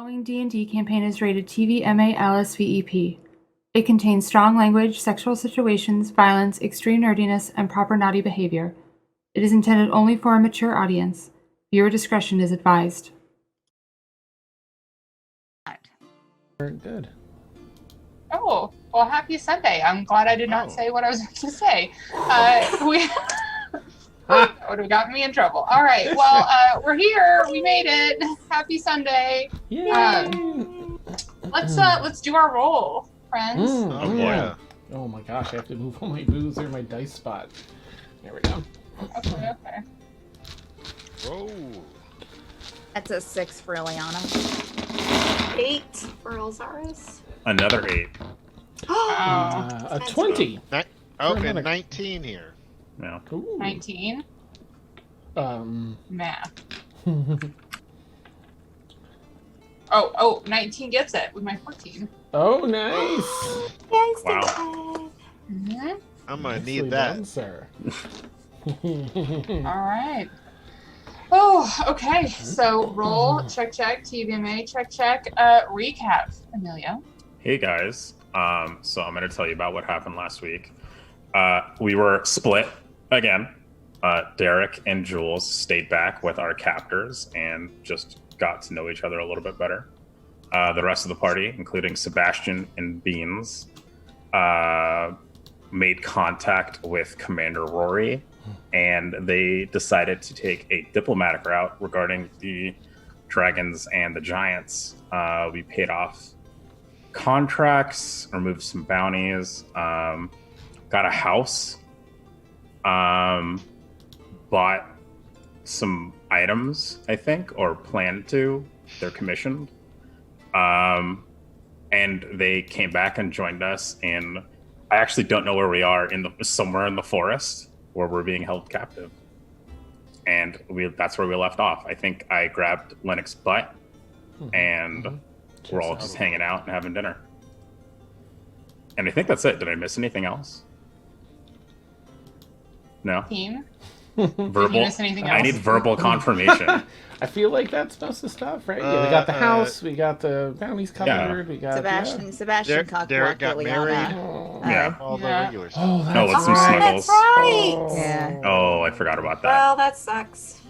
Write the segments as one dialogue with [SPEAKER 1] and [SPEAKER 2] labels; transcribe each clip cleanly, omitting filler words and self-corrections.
[SPEAKER 1] following D&D campaign is rated TV-MA LSVEP. It contains strong language, sexual situations, violence, extreme nerdiness, and proper naughty behavior. It is intended only for a mature audience. Viewer discretion is advised.
[SPEAKER 2] Very good.
[SPEAKER 3] Oh, well, happy Sunday. I'm glad I did not say what I was going to say. Would have gotten me in trouble. All right, well, we're here. We made it. Happy Sunday. Let's do our roll, friends.
[SPEAKER 4] Oh, yeah.
[SPEAKER 2] Oh my gosh, I have to move all my boozer, my dice spot. There we go.
[SPEAKER 3] Okay.
[SPEAKER 4] Whoa.
[SPEAKER 5] That's a 6 for Ileana.
[SPEAKER 6] 8 for Elzaris.
[SPEAKER 7] Another 8.
[SPEAKER 2] A 20.
[SPEAKER 4] And 19 here.
[SPEAKER 7] No.
[SPEAKER 2] Ooh.
[SPEAKER 3] 19. Math. Oh, 19 gets it with my 14.
[SPEAKER 2] Oh, nice.
[SPEAKER 6] Thanks,
[SPEAKER 7] Wow.
[SPEAKER 3] Mm-hmm.
[SPEAKER 4] I'm going to
[SPEAKER 2] Nicely
[SPEAKER 4] need that.
[SPEAKER 2] done, sir.
[SPEAKER 3] All right. Oh, okay. So roll, check, TVMA, check. Recap, Emilio.
[SPEAKER 7] Hey guys. So I'm going to tell you about what happened last week. We were split again. Derek and Jules stayed back with our captors and just got to know each other a little bit better. The rest of the party, including Sebastian and Beans, made contact with Commander Rory, and they decided to take a diplomatic route regarding the dragons and the giants. We paid off contracts, removed some bounties, got a house, bought some items, I think, or planned to. They're commissioned. And they came back and joined us, and I actually don't know where we are, somewhere in the forest where we're being held captive. And that's where we left off. I think I grabbed Lennox's butt, and we're all just hanging out and having dinner. And I think that's it. Did I miss anything else? No?
[SPEAKER 3] Team.
[SPEAKER 7] Verbal.
[SPEAKER 3] Did you miss anything else?
[SPEAKER 7] I need verbal confirmation.
[SPEAKER 2] I feel like that's most of the stuff, right? Yeah, we got the house, we got the bounties covered, we got
[SPEAKER 5] Sebastian
[SPEAKER 4] Derek got married.
[SPEAKER 7] Yeah.
[SPEAKER 4] All the regulars.
[SPEAKER 2] Oh, that's
[SPEAKER 7] No, with some
[SPEAKER 2] right.
[SPEAKER 7] snuggles.
[SPEAKER 6] That's right.
[SPEAKER 2] Oh.
[SPEAKER 5] Yeah.
[SPEAKER 7] Oh, I forgot about that.
[SPEAKER 6] Well, that sucks.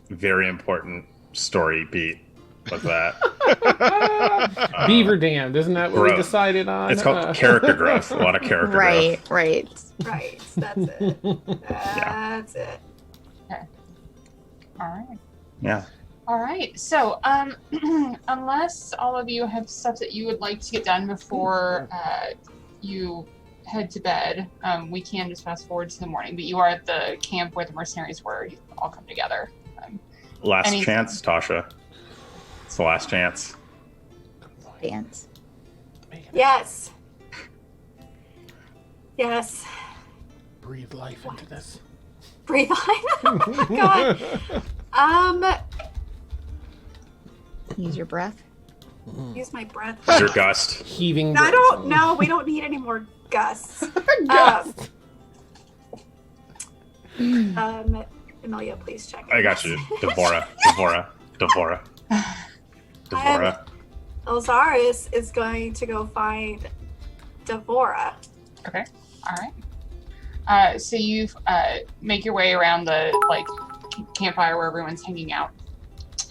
[SPEAKER 7] Very important story beat with that.
[SPEAKER 2] Beaver damned, isn't that what we
[SPEAKER 7] growth.
[SPEAKER 2] decided on?
[SPEAKER 7] It's called character growth. A lot of character growth.
[SPEAKER 5] Right.
[SPEAKER 6] Right. That's it. That's it.
[SPEAKER 3] All right.
[SPEAKER 7] Yeah.
[SPEAKER 3] All right. So, unless all of you have stuff that you would like to get done before you head to bed, we can just fast forward to the morning. But you are at the camp where the mercenaries were. You all come together.
[SPEAKER 7] Last chance, Tasha. It's the last chance.
[SPEAKER 5] Dance.
[SPEAKER 6] Yes. Yes.
[SPEAKER 2] Breathe life into this.
[SPEAKER 6] Breathe life. Oh my god.
[SPEAKER 5] Use your breath.
[SPEAKER 6] Use my breath.
[SPEAKER 7] Use your gust.
[SPEAKER 2] Heaving.
[SPEAKER 6] I don't know. We don't need any more gusts.
[SPEAKER 2] Gust.
[SPEAKER 6] Amelia, please check.
[SPEAKER 7] I got you. Devora.
[SPEAKER 6] Elzaris is going to go find Devora.
[SPEAKER 3] Okay. All right. So you make your way around the campfire where everyone's hanging out,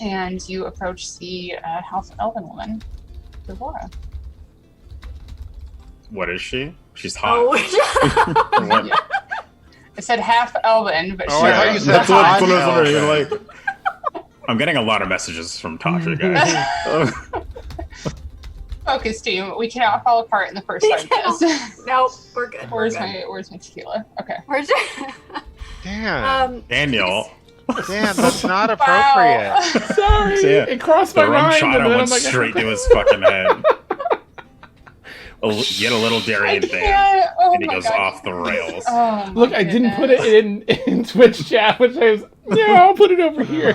[SPEAKER 3] and you approach the half elven woman, Devora.
[SPEAKER 7] What is she? She's hot.
[SPEAKER 6] Oh,
[SPEAKER 7] Or what?
[SPEAKER 3] Yeah. I said half elven, but
[SPEAKER 4] Oh,
[SPEAKER 3] she
[SPEAKER 4] I thought you
[SPEAKER 3] was
[SPEAKER 4] said
[SPEAKER 7] That's
[SPEAKER 4] hot
[SPEAKER 7] what I was
[SPEAKER 4] elven.
[SPEAKER 7] wondering, I'm getting a lot of messages from Tasha, guys.
[SPEAKER 3] Focus, team. We cannot fall apart in the first 5 minutes.
[SPEAKER 6] nope, we're good.
[SPEAKER 3] Where's my tequila? Okay.
[SPEAKER 6] Where's
[SPEAKER 4] Damn.
[SPEAKER 7] Daniel.
[SPEAKER 4] Damn, that's not appropriate.
[SPEAKER 2] Sorry,
[SPEAKER 7] Yeah.
[SPEAKER 2] it crossed
[SPEAKER 7] The
[SPEAKER 2] my
[SPEAKER 7] rum
[SPEAKER 2] mind.
[SPEAKER 7] shot
[SPEAKER 2] and then
[SPEAKER 7] went
[SPEAKER 2] I'm like,
[SPEAKER 7] straight to his fucking head. Get a little
[SPEAKER 3] I
[SPEAKER 7] Darian thing.
[SPEAKER 3] can't. Oh
[SPEAKER 7] And he
[SPEAKER 3] my
[SPEAKER 7] goes
[SPEAKER 3] God.
[SPEAKER 7] off the rails.
[SPEAKER 3] Oh, my
[SPEAKER 2] Look, I didn't put
[SPEAKER 3] goodness.
[SPEAKER 2] it in Twitch chat, which I was. Yeah, I'll put it over here.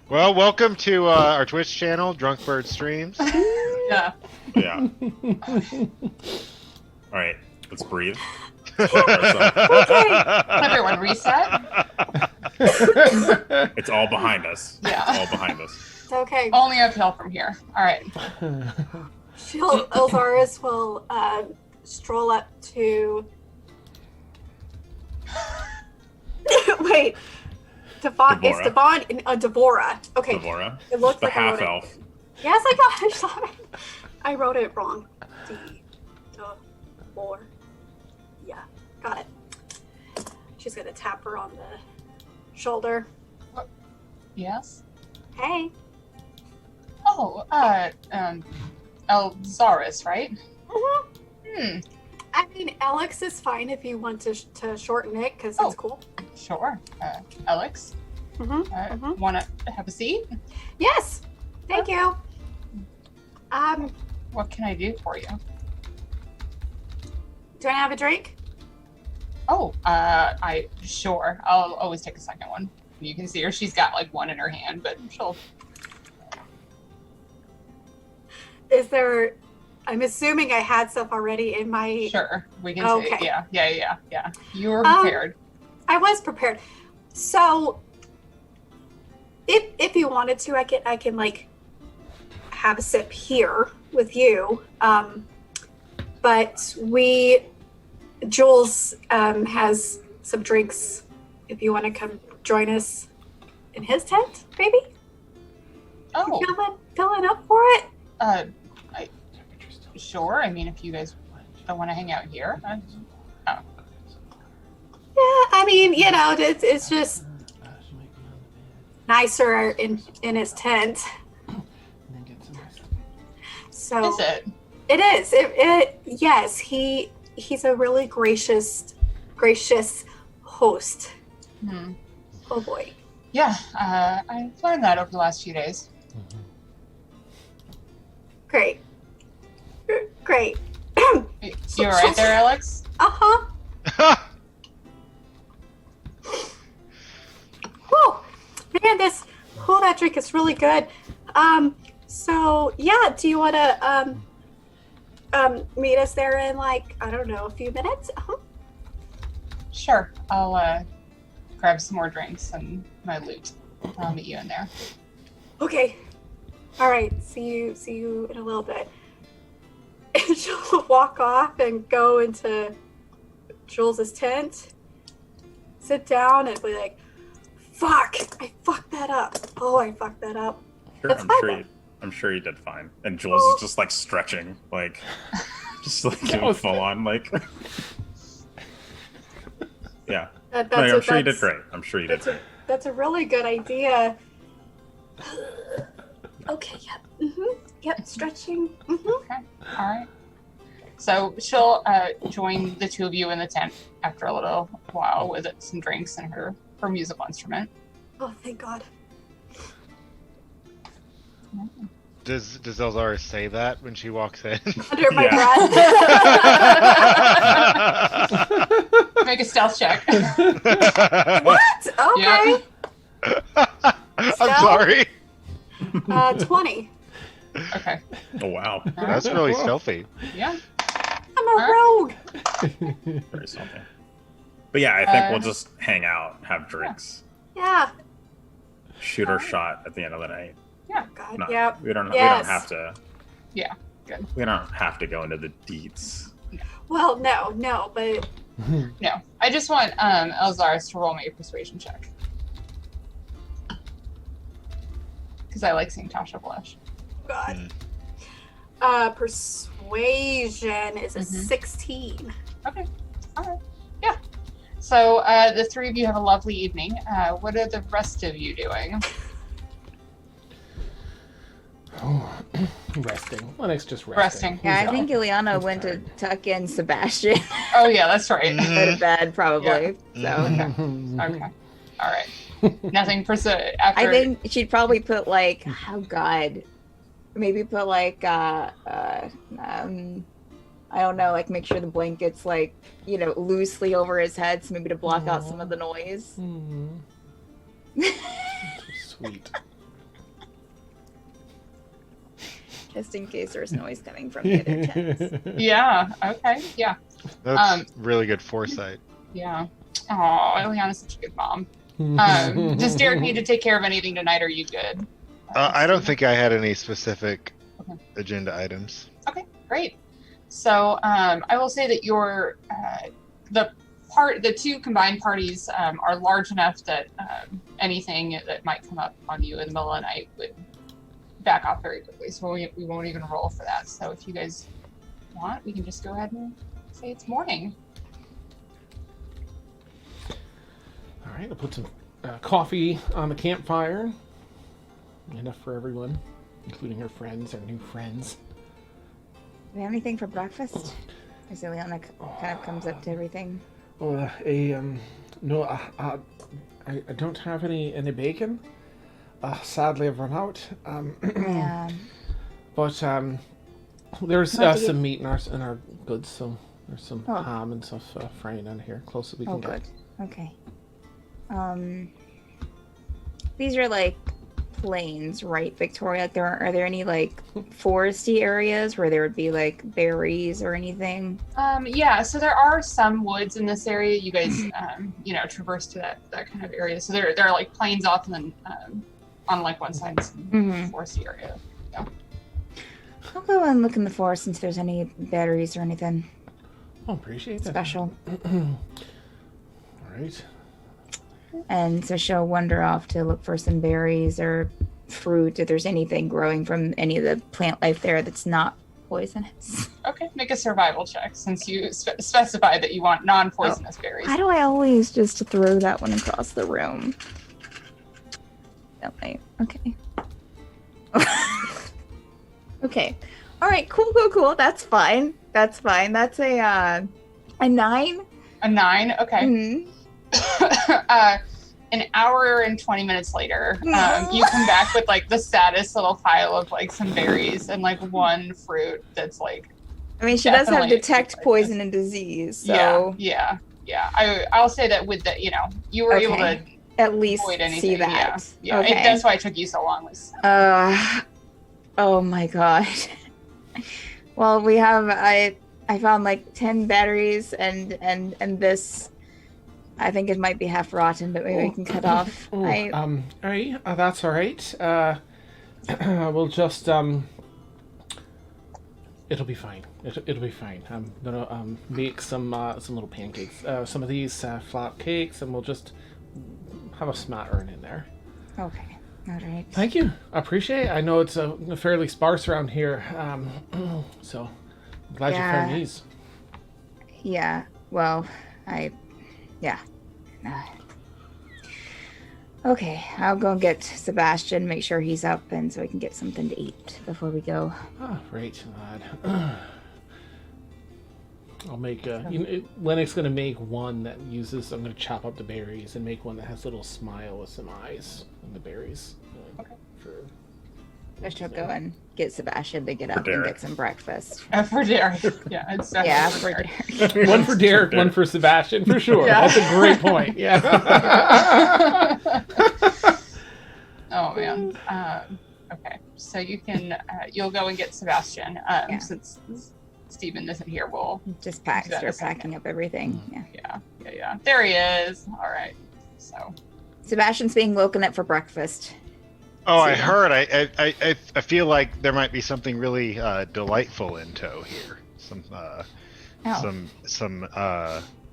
[SPEAKER 4] Well, welcome to our Twitch channel, Drunk Bird Streams.
[SPEAKER 3] Yeah.
[SPEAKER 7] Yeah. All right, let's breathe.
[SPEAKER 3] Everyone reset.
[SPEAKER 7] It's all behind us.
[SPEAKER 3] Yeah.
[SPEAKER 7] It's all behind us.
[SPEAKER 6] It's okay.
[SPEAKER 3] Only uphill from here. All right.
[SPEAKER 6] Elzaris will stroll up to. Wait. Devon, it's Devon and Devora. Okay.
[SPEAKER 7] Devora.
[SPEAKER 6] It looks
[SPEAKER 7] The
[SPEAKER 6] like I wrote
[SPEAKER 7] half-elf.
[SPEAKER 6] it. Yes, I got it. Sorry. I wrote it wrong. Devora. Yeah, got it. She's gonna tap her on the shoulder.
[SPEAKER 3] Yes.
[SPEAKER 6] Hey.
[SPEAKER 3] Oh, Elzaris, right?
[SPEAKER 6] Mm-hmm. I mean, Alex is fine if you want to shorten it, because it's cool.
[SPEAKER 3] Sure. Alex, want to have a seat?
[SPEAKER 6] Yes. Thank you.
[SPEAKER 3] What can I do for you?
[SPEAKER 6] Do I have a drink?
[SPEAKER 3] Oh, sure. I'll always take a second one. You can see her. She's got like one in her hand, but she'll.
[SPEAKER 6] Is there? I'm assuming I had stuff already in my.
[SPEAKER 3] Sure, we can.
[SPEAKER 6] Okay.
[SPEAKER 3] Say, yeah. You were prepared.
[SPEAKER 6] I was prepared. So, if you wanted to, I can like have a sip here with you. But Jules has some drinks. If you want to come join us in his tent, maybe.
[SPEAKER 3] Oh,
[SPEAKER 6] filling up for it.
[SPEAKER 3] Sure. I mean, if you guys don't want to hang out here.
[SPEAKER 6] Yeah, I mean, it's just nicer in his tent. So
[SPEAKER 3] Is it?
[SPEAKER 6] It is. Yes, he's a really gracious host.
[SPEAKER 3] Hmm.
[SPEAKER 6] Oh boy.
[SPEAKER 3] Yeah, I've learned that over the last few days.
[SPEAKER 6] Great. Great.
[SPEAKER 3] You all right there, Alex?
[SPEAKER 6] Uh-huh. Whew. Man, that drink is really good. So yeah, do you want to meet us there in like, I don't know, a few minutes?
[SPEAKER 3] Sure. I'll grab some more drinks and my loot. I'll meet you in there.
[SPEAKER 6] Okay. All right. See you in a little bit. And she'll walk off and go into Jules's tent, sit down, and be like, "Fuck! I fucked that up. Oh, I fucked that up."
[SPEAKER 7] Sure, I'm sure you did fine. And Jules is just like stretching, like just like doing full on, like. Yeah. I'm sure you did great. I'm sure you did great.
[SPEAKER 6] That's a really good idea. Okay. Yep. Yep. Stretching.
[SPEAKER 3] Okay. All right. So she'll join the two of you in the tent after a little while with some drinks and her musical instrument.
[SPEAKER 6] Oh, thank God.
[SPEAKER 4] Does Elzara say that when she walks in?
[SPEAKER 6] Under my breath.
[SPEAKER 3] Make a stealth check.
[SPEAKER 6] What? Okay.
[SPEAKER 4] I'm sorry.
[SPEAKER 6] 20.
[SPEAKER 3] Okay.
[SPEAKER 7] Oh wow.
[SPEAKER 4] That's really stealthy.
[SPEAKER 3] Yeah.
[SPEAKER 6] I'm a rogue.
[SPEAKER 7] Very something. But yeah, I think we'll just hang out, have drinks,
[SPEAKER 6] Yeah.
[SPEAKER 7] shoot our shot at the end of the night.
[SPEAKER 3] Yeah.
[SPEAKER 6] God.
[SPEAKER 7] No,
[SPEAKER 6] Yep.
[SPEAKER 7] we don't have to.
[SPEAKER 3] Yeah. Good.
[SPEAKER 7] We don't have to go into the deets.
[SPEAKER 6] Well, no, but
[SPEAKER 3] No. I just want Elzaris to roll me a persuasion check. Because I like seeing Tasha blush.
[SPEAKER 6] God. Persuasion is a 16.
[SPEAKER 3] Okay. All right. Yeah. So the three of you have a lovely evening. What are the rest of you doing?
[SPEAKER 2] Resting. Lennox just resting.
[SPEAKER 5] Yeah, I think Ileana went to tuck in Sebastian.
[SPEAKER 3] Oh yeah, that's right.
[SPEAKER 5] Go to bed probably. So
[SPEAKER 3] Okay. All right. Nothing after.
[SPEAKER 5] I think she'd probably put like, oh God, maybe put like I don't know, like make sure the blanket's like, loosely over his head, so maybe to block out some of the noise.
[SPEAKER 2] Sweet.
[SPEAKER 5] Just in case there's noise coming from the other tents.
[SPEAKER 3] Yeah. Okay. Yeah.
[SPEAKER 4] That's really good foresight.
[SPEAKER 3] Yeah. Oh, Ileana's such a good mom. Does Derek need to take care of anything tonight? Or are you good?
[SPEAKER 4] I don't think I had any specific agenda items.
[SPEAKER 3] Okay, great. So I will say that the two combined parties are large enough that anything that might come up on you in the middle of the night would back off very quickly. So we won't even roll for that. So if you guys want, we can just go ahead and say it's morning.
[SPEAKER 2] All right, I'll put some coffee on the campfire. Enough for everyone, including our friends, our new friends.
[SPEAKER 5] Do we have anything for breakfast? Is Ileana kind of comes up to everything?
[SPEAKER 2] No, I don't have any bacon. Sadly, I've run out.
[SPEAKER 5] Yeah.
[SPEAKER 2] But there's some meat in our goods, so there's some ham and stuff frying in here, close as we can get.
[SPEAKER 5] Oh, good. Okay. These are like plains, right, Victoria? Are there any like foresty areas where there would be like berries or anything?
[SPEAKER 3] Yeah, so there are some woods in this area. You guys, traverse to that kind of area. So there are like plains off, and then on like one side, some foresty area. Yeah.
[SPEAKER 5] I'll go and look in the forest and see if there's any berries or anything.
[SPEAKER 2] Oh, appreciate that.
[SPEAKER 5] Special.
[SPEAKER 2] All right.
[SPEAKER 5] And so she'll wander off to look for some berries or fruit, if there's anything growing from any of the plant life there that's not poisonous.
[SPEAKER 3] Okay, make a survival check since you specified that you want non-poisonous berries.
[SPEAKER 5] Why do I always just throw that one across the room? Don't I? Okay. Okay. All right. Cool. That's fine. That's a 9.
[SPEAKER 3] A 9. Okay.
[SPEAKER 5] Mm-hmm.
[SPEAKER 3] An hour and 20 minutes later, you come back with like the saddest little pile of like some berries and like one fruit that's like.
[SPEAKER 5] I mean, she does have detect poison and disease, so
[SPEAKER 3] yeah. I'll say that with the you were able to
[SPEAKER 5] at least
[SPEAKER 3] avoid anything.
[SPEAKER 5] see that.
[SPEAKER 3] Yeah.
[SPEAKER 5] Okay.
[SPEAKER 3] That's why it took you so long.
[SPEAKER 5] Oh my god. Well, we have I found like 10 batteries and this. I think it might be half rotten, but maybe we can cut off.
[SPEAKER 2] All right, that's all right. We'll just it'll be fine. It'll be fine. I'm gonna make some little pancakes. Some of these flat cakes, and we'll just have a smattering in there.
[SPEAKER 5] Okay. All right.
[SPEAKER 2] Thank you. I appreciate it. I know it's fairly sparse around here, so I'm glad you found these.
[SPEAKER 5] Yeah. Well, yeah. Okay, I'll go get Sebastian, make sure he's up, and so we can get something to eat before we go.
[SPEAKER 2] Ah, right, lad. I'll make Lennox gonna make one that uses. I'm gonna chop up the berries and make one that has a little smile with some eyes on the berries.
[SPEAKER 3] Okay.
[SPEAKER 5] I shall go and get Sebastian to get up and get some breakfast.
[SPEAKER 3] For Derek. Yeah, it's
[SPEAKER 5] for Derek.
[SPEAKER 2] One for Derek, one for Sebastian, for sure.
[SPEAKER 3] Yeah.
[SPEAKER 2] That's a great point. Yeah.
[SPEAKER 3] Oh man. Okay, so you'll go and get Sebastian. Since Stephen isn't here, we'll
[SPEAKER 5] just start packing up everything.
[SPEAKER 3] Yeah. There he is. All right. So
[SPEAKER 5] Sebastian's being woken up for breakfast.
[SPEAKER 4] Oh, I heard. I feel like there might be something really delightful in tow here. Some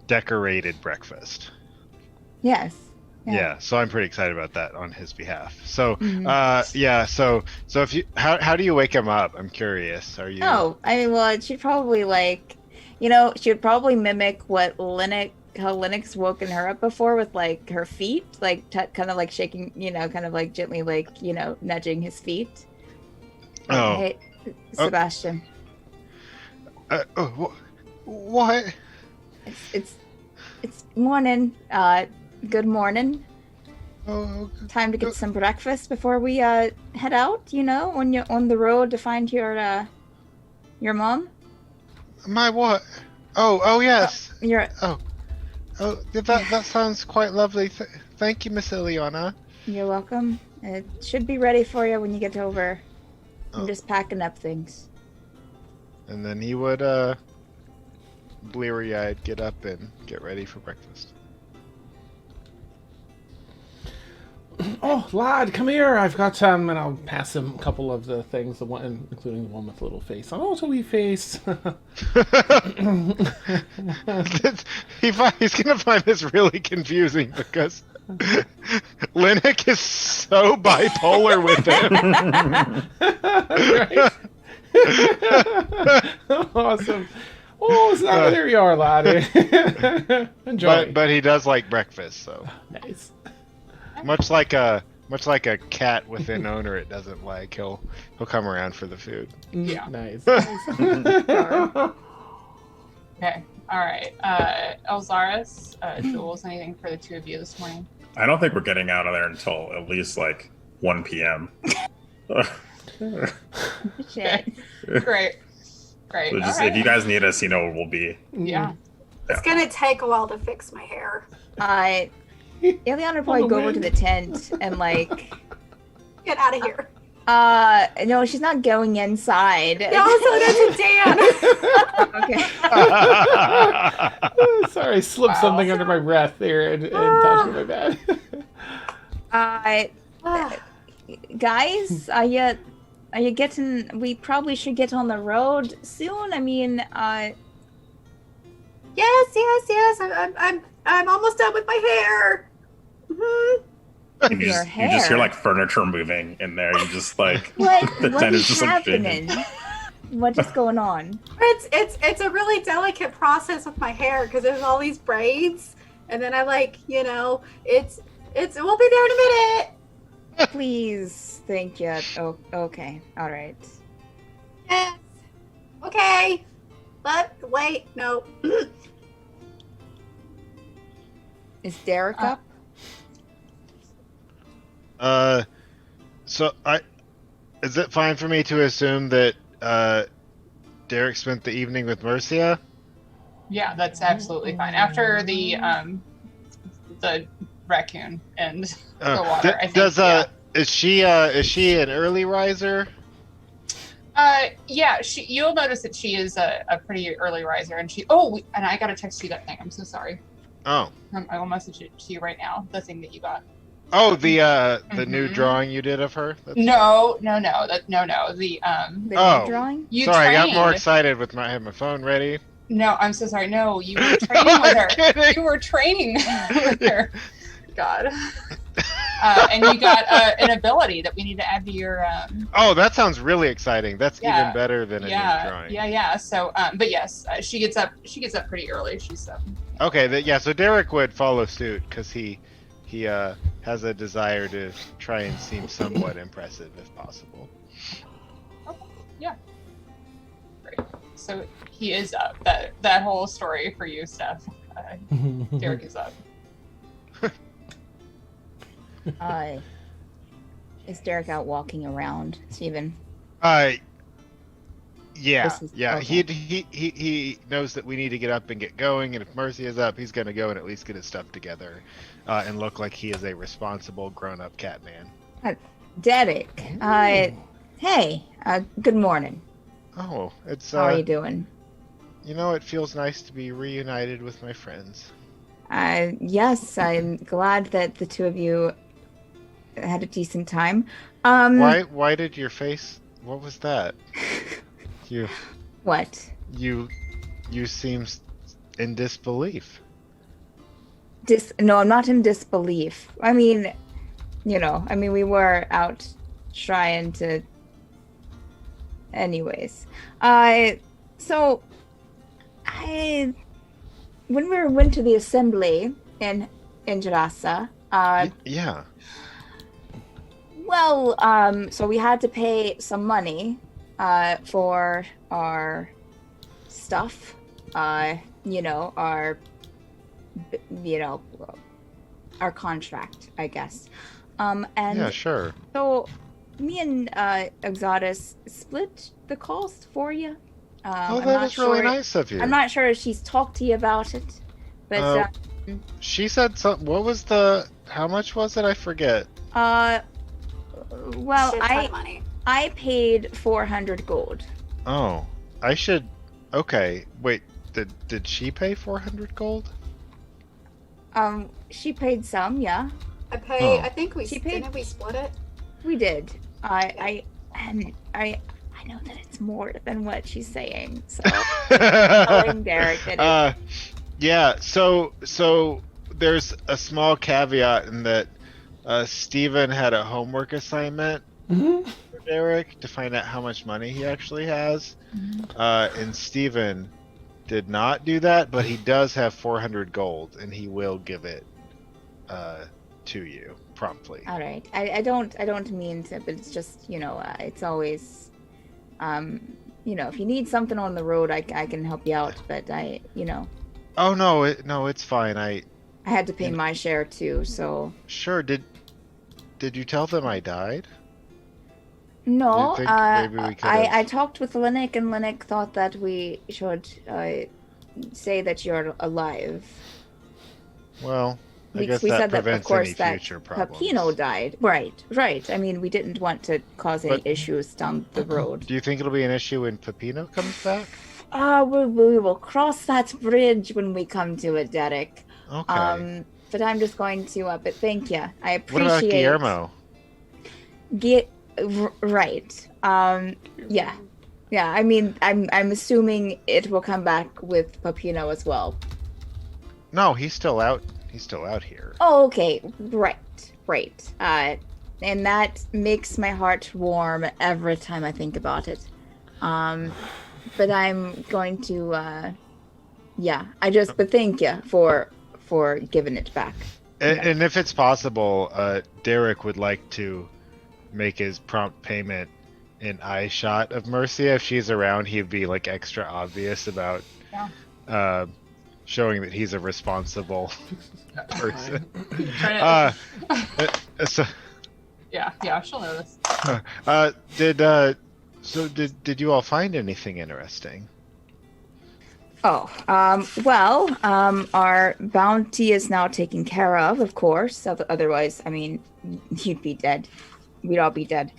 [SPEAKER 4] decorated breakfast.
[SPEAKER 5] Yes.
[SPEAKER 4] Yeah. So I'm pretty excited about that on his behalf. So So if you how do you wake him up? I'm curious. Are you?
[SPEAKER 5] Oh, I mean, well, she'd probably she would probably mimic what how Lennox woken her up before with like her feet, like kind of like shaking, kind of like gently, like nudging his feet.
[SPEAKER 4] Oh,
[SPEAKER 5] hey, Sebastian.
[SPEAKER 4] What?
[SPEAKER 5] It's morning. Good morning.
[SPEAKER 4] Oh,
[SPEAKER 5] time to get some breakfast before we head out. When you're on the road to find your mom.
[SPEAKER 4] My what? Oh yes.
[SPEAKER 5] Oh,
[SPEAKER 4] that sounds quite lovely. Thank you, Miss Ileana.
[SPEAKER 5] You're welcome. It should be ready for you when you get over. I'm just packing up things.
[SPEAKER 4] And then he would, bleary-eyed get up and get ready for breakfast.
[SPEAKER 2] Oh, lad, come here. I've got and I'll pass him a couple of the things, the one, including the one with the little face. Oh, it's a wee face.
[SPEAKER 4] He's gonna find this really confusing because Linux is so bipolar with him.
[SPEAKER 2] Awesome. Oh, so there you are, laddie. Enjoy.
[SPEAKER 4] But he does like breakfast, so
[SPEAKER 2] Nice.
[SPEAKER 4] much like a cat with an owner it doesn't like, he'll come around for the food.
[SPEAKER 3] Yeah.
[SPEAKER 2] Nice.
[SPEAKER 3] Okay. All right. Elzaris, Jules, anything for the two of you this morning?
[SPEAKER 7] I don't think we're getting out of there until at least like 1 p.m.
[SPEAKER 5] Shit.
[SPEAKER 3] Great. Great.
[SPEAKER 7] So
[SPEAKER 3] All
[SPEAKER 7] just,
[SPEAKER 3] right.
[SPEAKER 7] if you guys need us, you know where we'll be.
[SPEAKER 3] Yeah.
[SPEAKER 6] It's gonna take a while to fix my hair.
[SPEAKER 5] Eliana would probably go over to the tent and like.
[SPEAKER 6] Get out of here.
[SPEAKER 5] No, she's not going inside.
[SPEAKER 6] No, so that's a Dan.
[SPEAKER 5] Okay.
[SPEAKER 2] Sorry, I slipped something under my breath there and touched my bad.
[SPEAKER 5] Guys, are you getting? We probably should get on the road soon. I mean,
[SPEAKER 6] Yes. I'm almost done with my hair. Mm-hmm.
[SPEAKER 7] And you
[SPEAKER 5] Your
[SPEAKER 7] just hear
[SPEAKER 5] hair?
[SPEAKER 7] like furniture moving in there. You just like
[SPEAKER 5] what
[SPEAKER 7] the
[SPEAKER 5] what
[SPEAKER 7] tent
[SPEAKER 5] is
[SPEAKER 7] is just like
[SPEAKER 5] happening?
[SPEAKER 7] shaking.
[SPEAKER 5] What is going on?
[SPEAKER 6] It's a really delicate process with my hair because there's all these braids, and then I we'll be there in a minute.
[SPEAKER 5] Please, thank you. Oh, okay, all right.
[SPEAKER 6] Yes. Okay. Wait, no.
[SPEAKER 5] Is Derek up?
[SPEAKER 4] So is it fine for me to assume that Derek spent the evening with Mercia?
[SPEAKER 3] Yeah, that's absolutely fine. After the raccoon and the water, I think.
[SPEAKER 4] Is she an early riser?
[SPEAKER 3] Yeah, you'll notice that she is a pretty early riser, and and I gotta text you that thing. I'm so sorry.
[SPEAKER 4] Oh.
[SPEAKER 3] I will message it to you right now. The thing that you got.
[SPEAKER 4] Oh, the new drawing you did of her?
[SPEAKER 3] No. The
[SPEAKER 5] The drawing?
[SPEAKER 3] you
[SPEAKER 4] Sorry, I got
[SPEAKER 3] trained.
[SPEAKER 4] more excited with my phone ready.
[SPEAKER 3] No, I'm so sorry. No, you were training with her.
[SPEAKER 4] Kidding.
[SPEAKER 3] You were training with her. God. And you got an ability that we need to add to your.
[SPEAKER 4] Oh, that sounds really exciting. That's
[SPEAKER 3] Yeah.
[SPEAKER 4] even better than a new drawing.
[SPEAKER 3] Yeah. So, but yes, she gets up. She gets up pretty early. She's 7.
[SPEAKER 4] Okay, so Derek would follow suit because he has a desire to try and seem somewhat impressive if possible.
[SPEAKER 3] Yeah. Great. So he is up. That whole story for you, Steph. Derek is up.
[SPEAKER 5] Is Derek out walking around, Steven?
[SPEAKER 4] Yeah.
[SPEAKER 5] Okay.
[SPEAKER 4] He knows that we need to get up and get going, and if Mercy is up, he's gonna go and at least get his stuff together, and look like he is a responsible grown-up cat man.
[SPEAKER 5] Derek, hey, good morning.
[SPEAKER 4] Oh, it's
[SPEAKER 5] How are you doing?
[SPEAKER 4] it feels nice to be reunited with my friends.
[SPEAKER 5] Yes, I'm glad that the two of you had a decent time.
[SPEAKER 4] Why did your face? What was that?
[SPEAKER 5] What?
[SPEAKER 4] You seem in disbelief.
[SPEAKER 5] No, I'm not in disbelief. I mean, we were out trying to. Anyways, when we went to the assembly in Jerasa,
[SPEAKER 4] Yeah.
[SPEAKER 5] well, so we had to pay some money for our stuff, our contract, I guess. And
[SPEAKER 4] Yeah, sure.
[SPEAKER 5] so me and Exodus split the cost for you.
[SPEAKER 4] Oh,
[SPEAKER 5] I'm
[SPEAKER 4] that
[SPEAKER 5] not
[SPEAKER 4] was really
[SPEAKER 5] sure-
[SPEAKER 4] nice of you.
[SPEAKER 5] I'm not sure if she's talked to you about it, but
[SPEAKER 4] She said something. How much was it? I forget.
[SPEAKER 5] well,
[SPEAKER 6] Shit ton of money.
[SPEAKER 5] I paid 400 gold.
[SPEAKER 4] Oh, I should. Okay, wait. Did she pay 400 gold?
[SPEAKER 5] She paid some, yeah.
[SPEAKER 6] I pay.
[SPEAKER 4] Oh.
[SPEAKER 6] I think we
[SPEAKER 5] She paid-
[SPEAKER 6] didn't we split it.
[SPEAKER 5] We did. I know that it's more than what she's saying. So telling Derek that
[SPEAKER 4] Yeah, so there's a small caveat in that Steven had a homework assignment
[SPEAKER 2] Mhm.
[SPEAKER 4] for Derek to find out how much money he actually has. And Steven did not do that, but he does have 400 gold, and he will give it to you promptly.
[SPEAKER 5] all right. I don't mean to, but it's just it's always if you need something on the road, I can help you out. But
[SPEAKER 4] Oh no, it's fine. I
[SPEAKER 5] had to pay my share too. So
[SPEAKER 4] sure did. Did you tell them I died?
[SPEAKER 5] no,
[SPEAKER 4] You think maybe we could've-
[SPEAKER 5] I talked with Linnick, and Linnick thought that we should say that you're alive.
[SPEAKER 4] Well, I
[SPEAKER 5] We
[SPEAKER 4] guess
[SPEAKER 5] said
[SPEAKER 4] that
[SPEAKER 5] that, of
[SPEAKER 4] prevents
[SPEAKER 5] course,
[SPEAKER 4] any
[SPEAKER 5] that
[SPEAKER 4] future problems.
[SPEAKER 5] Papino died. Right. I mean, we didn't want to cause any
[SPEAKER 4] But-
[SPEAKER 5] issues down the road.
[SPEAKER 4] Do you think it'll be an issue when Pepino comes back?
[SPEAKER 5] We will cross that bridge when we come to it, Derek.
[SPEAKER 4] Okay.
[SPEAKER 5] But I'm just going to. But thank you. I appreciate.
[SPEAKER 4] What about Guillermo?
[SPEAKER 5] Right. Yeah. I mean, I'm assuming it will come back with Papino as well.
[SPEAKER 4] No, he's still out. He's still out here.
[SPEAKER 5] Oh, okay. Right. And that makes my heart warm every time I think about it. But I'm going to, but thank you for giving it back.
[SPEAKER 4] And if it's possible, Derek would like to make his prompt payment an eye shot of Mercia. If she's around, he'd be like extra obvious about showing that he's a responsible person.
[SPEAKER 3] Trying
[SPEAKER 4] So,
[SPEAKER 3] yeah, she'll notice.
[SPEAKER 4] did you all find anything interesting?
[SPEAKER 5] Oh, our bounty is now taken care of course. Otherwise, I mean, you'd be dead. We'd all be dead.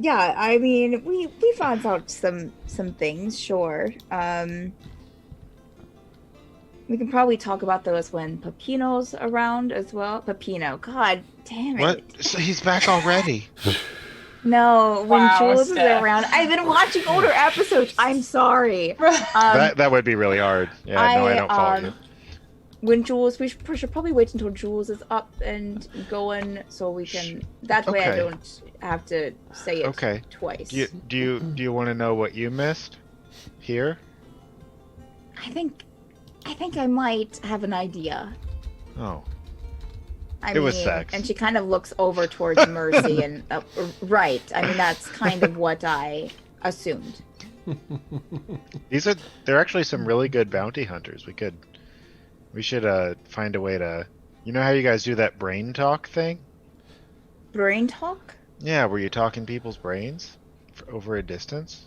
[SPEAKER 5] Yeah, I mean, we found out some things, sure. We can probably talk about those when Pepino's around as well. Pepino, god damn it.
[SPEAKER 4] What? So he's back already?
[SPEAKER 5] No, when
[SPEAKER 3] Wow,
[SPEAKER 5] Jules is
[SPEAKER 3] Steph.
[SPEAKER 5] around. I've been watching older episodes. I'm sorry.
[SPEAKER 4] That would be really hard. Yeah, no, I don't follow you.
[SPEAKER 5] When Jules, we should probably wait until Jules is up and going, so we can. That way, I
[SPEAKER 4] Okay.
[SPEAKER 5] don't have to say it
[SPEAKER 4] Okay.
[SPEAKER 5] twice.
[SPEAKER 4] Do you want to know what you missed here?
[SPEAKER 5] I think I might have an idea.
[SPEAKER 4] Oh,
[SPEAKER 5] I
[SPEAKER 4] It was sex.
[SPEAKER 5] And she kind of looks over towards Mercy, and right. I mean, that's kind of what I assumed.
[SPEAKER 4] they're actually some really good bounty hunters. We should find a way to. You know how you guys do that brain talk thing?
[SPEAKER 5] Brain talk?
[SPEAKER 4] Yeah, where you talk in people's brains over a distance.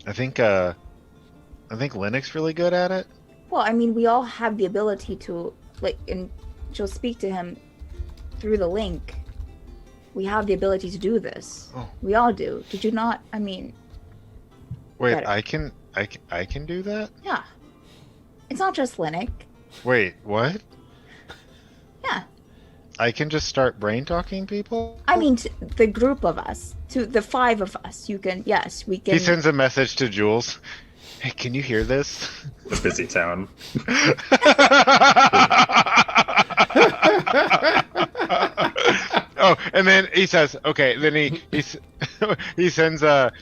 [SPEAKER 4] I think Linux really good at it.
[SPEAKER 5] Well, I mean, we all have the ability to and she'll speak to him through the link. We have the ability to do this.
[SPEAKER 4] Oh.
[SPEAKER 5] We all do. Did you not? I mean,
[SPEAKER 4] Wait,
[SPEAKER 5] Got it.
[SPEAKER 4] I can do that?
[SPEAKER 5] yeah. It's not just Linux.
[SPEAKER 4] Wait, what?
[SPEAKER 5] Yeah.
[SPEAKER 4] I can just start brain talking people?
[SPEAKER 5] I mean, the group of us, to the 5 of us, you can. Yes, we can.
[SPEAKER 4] He sends a message to Jules. Hey, can you hear this?
[SPEAKER 7] The busy town.
[SPEAKER 4] Oh, and then he says, okay. Then he sends a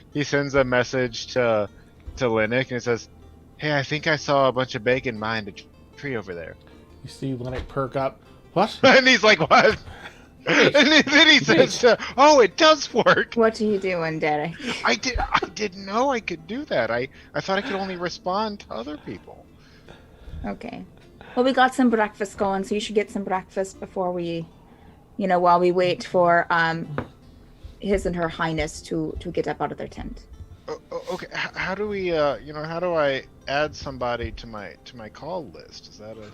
[SPEAKER 4] message to Linux, and it says, "Hey, I think I saw a bunch of bacon behind a tree over there."
[SPEAKER 2] You see Linux perk up. What?
[SPEAKER 4] And he's like, "What?" And then he says, "Oh, it does work."
[SPEAKER 5] What are you doing, Derek?
[SPEAKER 4] I didn't know I could do that. I thought I could only respond to other people.
[SPEAKER 5] Okay. Well, we got some breakfast going, so you should get some breakfast before we, while we wait for His and Her Highness to get up out of their tent.
[SPEAKER 4] Okay, how do we, how do I add somebody to my call list? Is that a?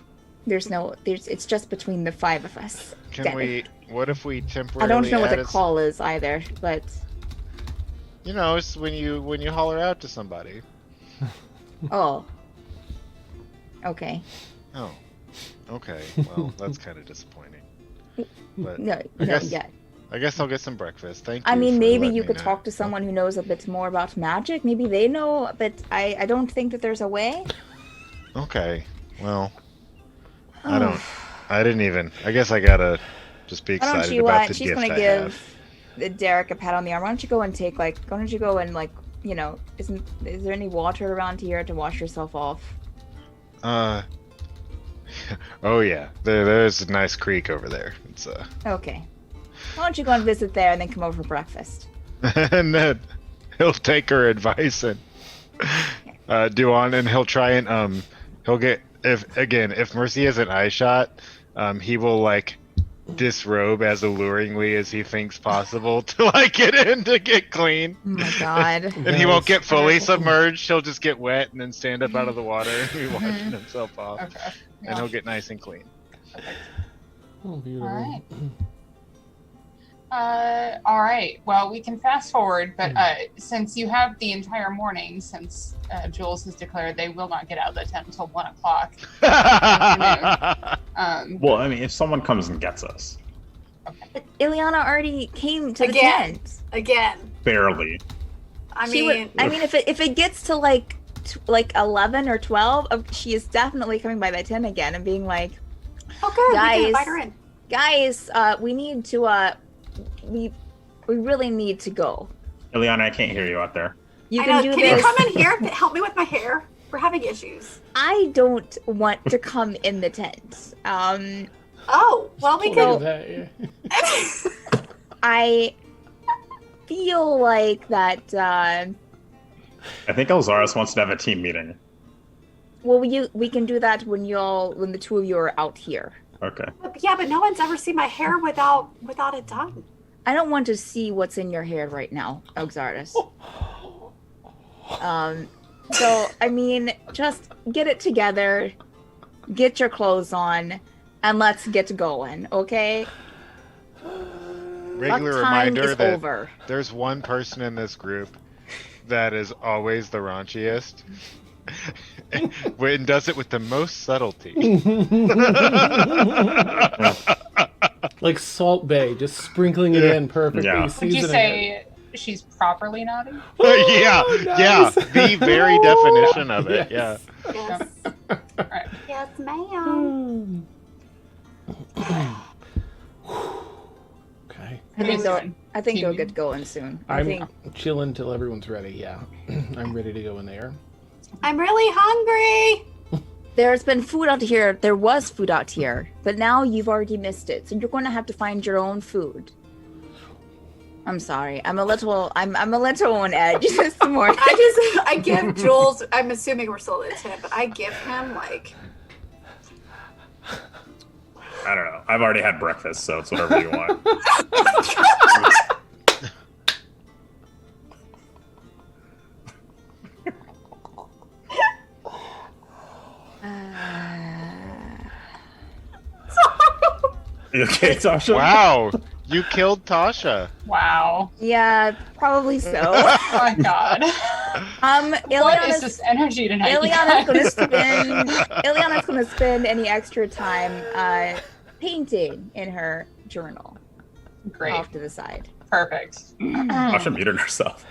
[SPEAKER 5] It's just between the 5 of us.
[SPEAKER 4] Can
[SPEAKER 5] Derek.
[SPEAKER 4] what if we temporarily?
[SPEAKER 5] I don't know what
[SPEAKER 4] add
[SPEAKER 5] a call is either, but
[SPEAKER 4] It's when you holler out to somebody.
[SPEAKER 5] oh. Okay.
[SPEAKER 4] Oh. Okay. Well, that's kind of disappointing. But
[SPEAKER 5] No,
[SPEAKER 4] I
[SPEAKER 5] no,
[SPEAKER 4] guess,
[SPEAKER 5] yeah.
[SPEAKER 4] I guess I'll get some breakfast. Thank you.
[SPEAKER 5] I mean,
[SPEAKER 4] for
[SPEAKER 5] maybe
[SPEAKER 4] letting
[SPEAKER 5] you
[SPEAKER 4] me
[SPEAKER 5] could
[SPEAKER 4] know.
[SPEAKER 5] talk to someone who knows a bit more about magic. Maybe they know, but I don't think that there's a way.
[SPEAKER 4] Okay. Well, I didn't even. I guess I gotta just be
[SPEAKER 5] Why don't
[SPEAKER 4] excited
[SPEAKER 5] you?
[SPEAKER 4] about the
[SPEAKER 5] She's
[SPEAKER 4] gift
[SPEAKER 5] gonna
[SPEAKER 4] I
[SPEAKER 5] give Derek a pat on the arm. Why don't you go and take why don't you go and is there any water around here to wash yourself off?
[SPEAKER 4] have. Oh yeah. There's a nice creek over there. It's
[SPEAKER 5] Okay. Why don't you go and visit there and then come over for breakfast?
[SPEAKER 4] and then he'll take her advice and do on, and he'll try and he'll get if Mercy has an eye shot, he will like disrobe as alluringly as he thinks possible to like get in to get clean.
[SPEAKER 5] Oh my god.
[SPEAKER 4] And he won't get fully submerged. He'll just get wet and then stand up out of the water and be washing himself off.
[SPEAKER 3] Okay.
[SPEAKER 4] And he'll get nice and clean.
[SPEAKER 3] Perfect.
[SPEAKER 2] Oh, beautiful.
[SPEAKER 3] All right. All right. Well, we can fast forward, but since you have the entire morning, since Jules has declared they will not get out of the tent until 1 o'clock.
[SPEAKER 7] Well, I mean, if someone comes and gets us,
[SPEAKER 5] But Ileana already came to the
[SPEAKER 6] Again.
[SPEAKER 5] tent.
[SPEAKER 6] Again.
[SPEAKER 7] barely.
[SPEAKER 6] I
[SPEAKER 5] She
[SPEAKER 6] mean,
[SPEAKER 5] would, if it gets to like 11 or 12, she is definitely coming by that 10 again and being like,
[SPEAKER 6] oh good, we
[SPEAKER 5] Guys.
[SPEAKER 6] can invite her in.
[SPEAKER 5] guys, we need to we really need to go.
[SPEAKER 7] Ileana, I can't hear you out there.
[SPEAKER 5] You
[SPEAKER 6] I
[SPEAKER 5] can
[SPEAKER 6] know.
[SPEAKER 5] do
[SPEAKER 6] Can
[SPEAKER 5] this.
[SPEAKER 6] you come in here and help me with my hair? We're having issues.
[SPEAKER 5] I don't want to come in the tent.
[SPEAKER 6] Oh, well, we
[SPEAKER 2] Look
[SPEAKER 6] could.
[SPEAKER 2] at that, yeah.
[SPEAKER 5] I feel like that.
[SPEAKER 7] I think Elzaris wants to have a team meeting.
[SPEAKER 5] Well, we can do that when the two of you are out here.
[SPEAKER 7] Okay.
[SPEAKER 6] Yeah, but no one's ever seen my hair without it done.
[SPEAKER 5] I don't want to see what's in your hair right now, Oxardus. So I mean, just get it together, get your clothes on, and let's get going, okay?
[SPEAKER 4] Regular
[SPEAKER 5] Our time
[SPEAKER 4] reminder
[SPEAKER 5] is
[SPEAKER 4] that
[SPEAKER 5] over.
[SPEAKER 4] there's one person in this group that is always the raunchiest. And does it with the most subtlety.
[SPEAKER 2] Like Salt Bay, just sprinkling it in perfectly.
[SPEAKER 7] Yeah.
[SPEAKER 3] Would you
[SPEAKER 2] seasoning
[SPEAKER 3] say she's properly naughty?
[SPEAKER 4] yeah, yeah,
[SPEAKER 2] nice.
[SPEAKER 4] the very definition of it.
[SPEAKER 2] Yes.
[SPEAKER 6] Yes.
[SPEAKER 3] Alright.
[SPEAKER 6] Yes, ma'am.
[SPEAKER 2] Okay.
[SPEAKER 5] I think they'll
[SPEAKER 3] Team
[SPEAKER 5] get going soon.
[SPEAKER 2] I'm chilling till everyone's ready. Yeah, I'm ready to go in there.
[SPEAKER 6] I'm really hungry.
[SPEAKER 5] There's been food out here. There was food out here, but now you've already missed it. So you're going to have to find your own food. I'm sorry. I'm a little on edge this morning.
[SPEAKER 6] I give Jules. I'm assuming we're still in the tent, but I give him like.
[SPEAKER 7] I don't know. I've already had breakfast, so it's whatever you want. You okay, Tasha?
[SPEAKER 4] Wow, you killed Tasha.
[SPEAKER 3] Wow.
[SPEAKER 5] Yeah, probably so.
[SPEAKER 3] Oh my god. What is
[SPEAKER 5] Ileana's
[SPEAKER 3] this energy tonight? you
[SPEAKER 5] Ileana's gonna spend any extra time painting in her journal
[SPEAKER 3] Great.
[SPEAKER 5] off to the side.
[SPEAKER 3] Perfect.
[SPEAKER 7] Tasha muted herself.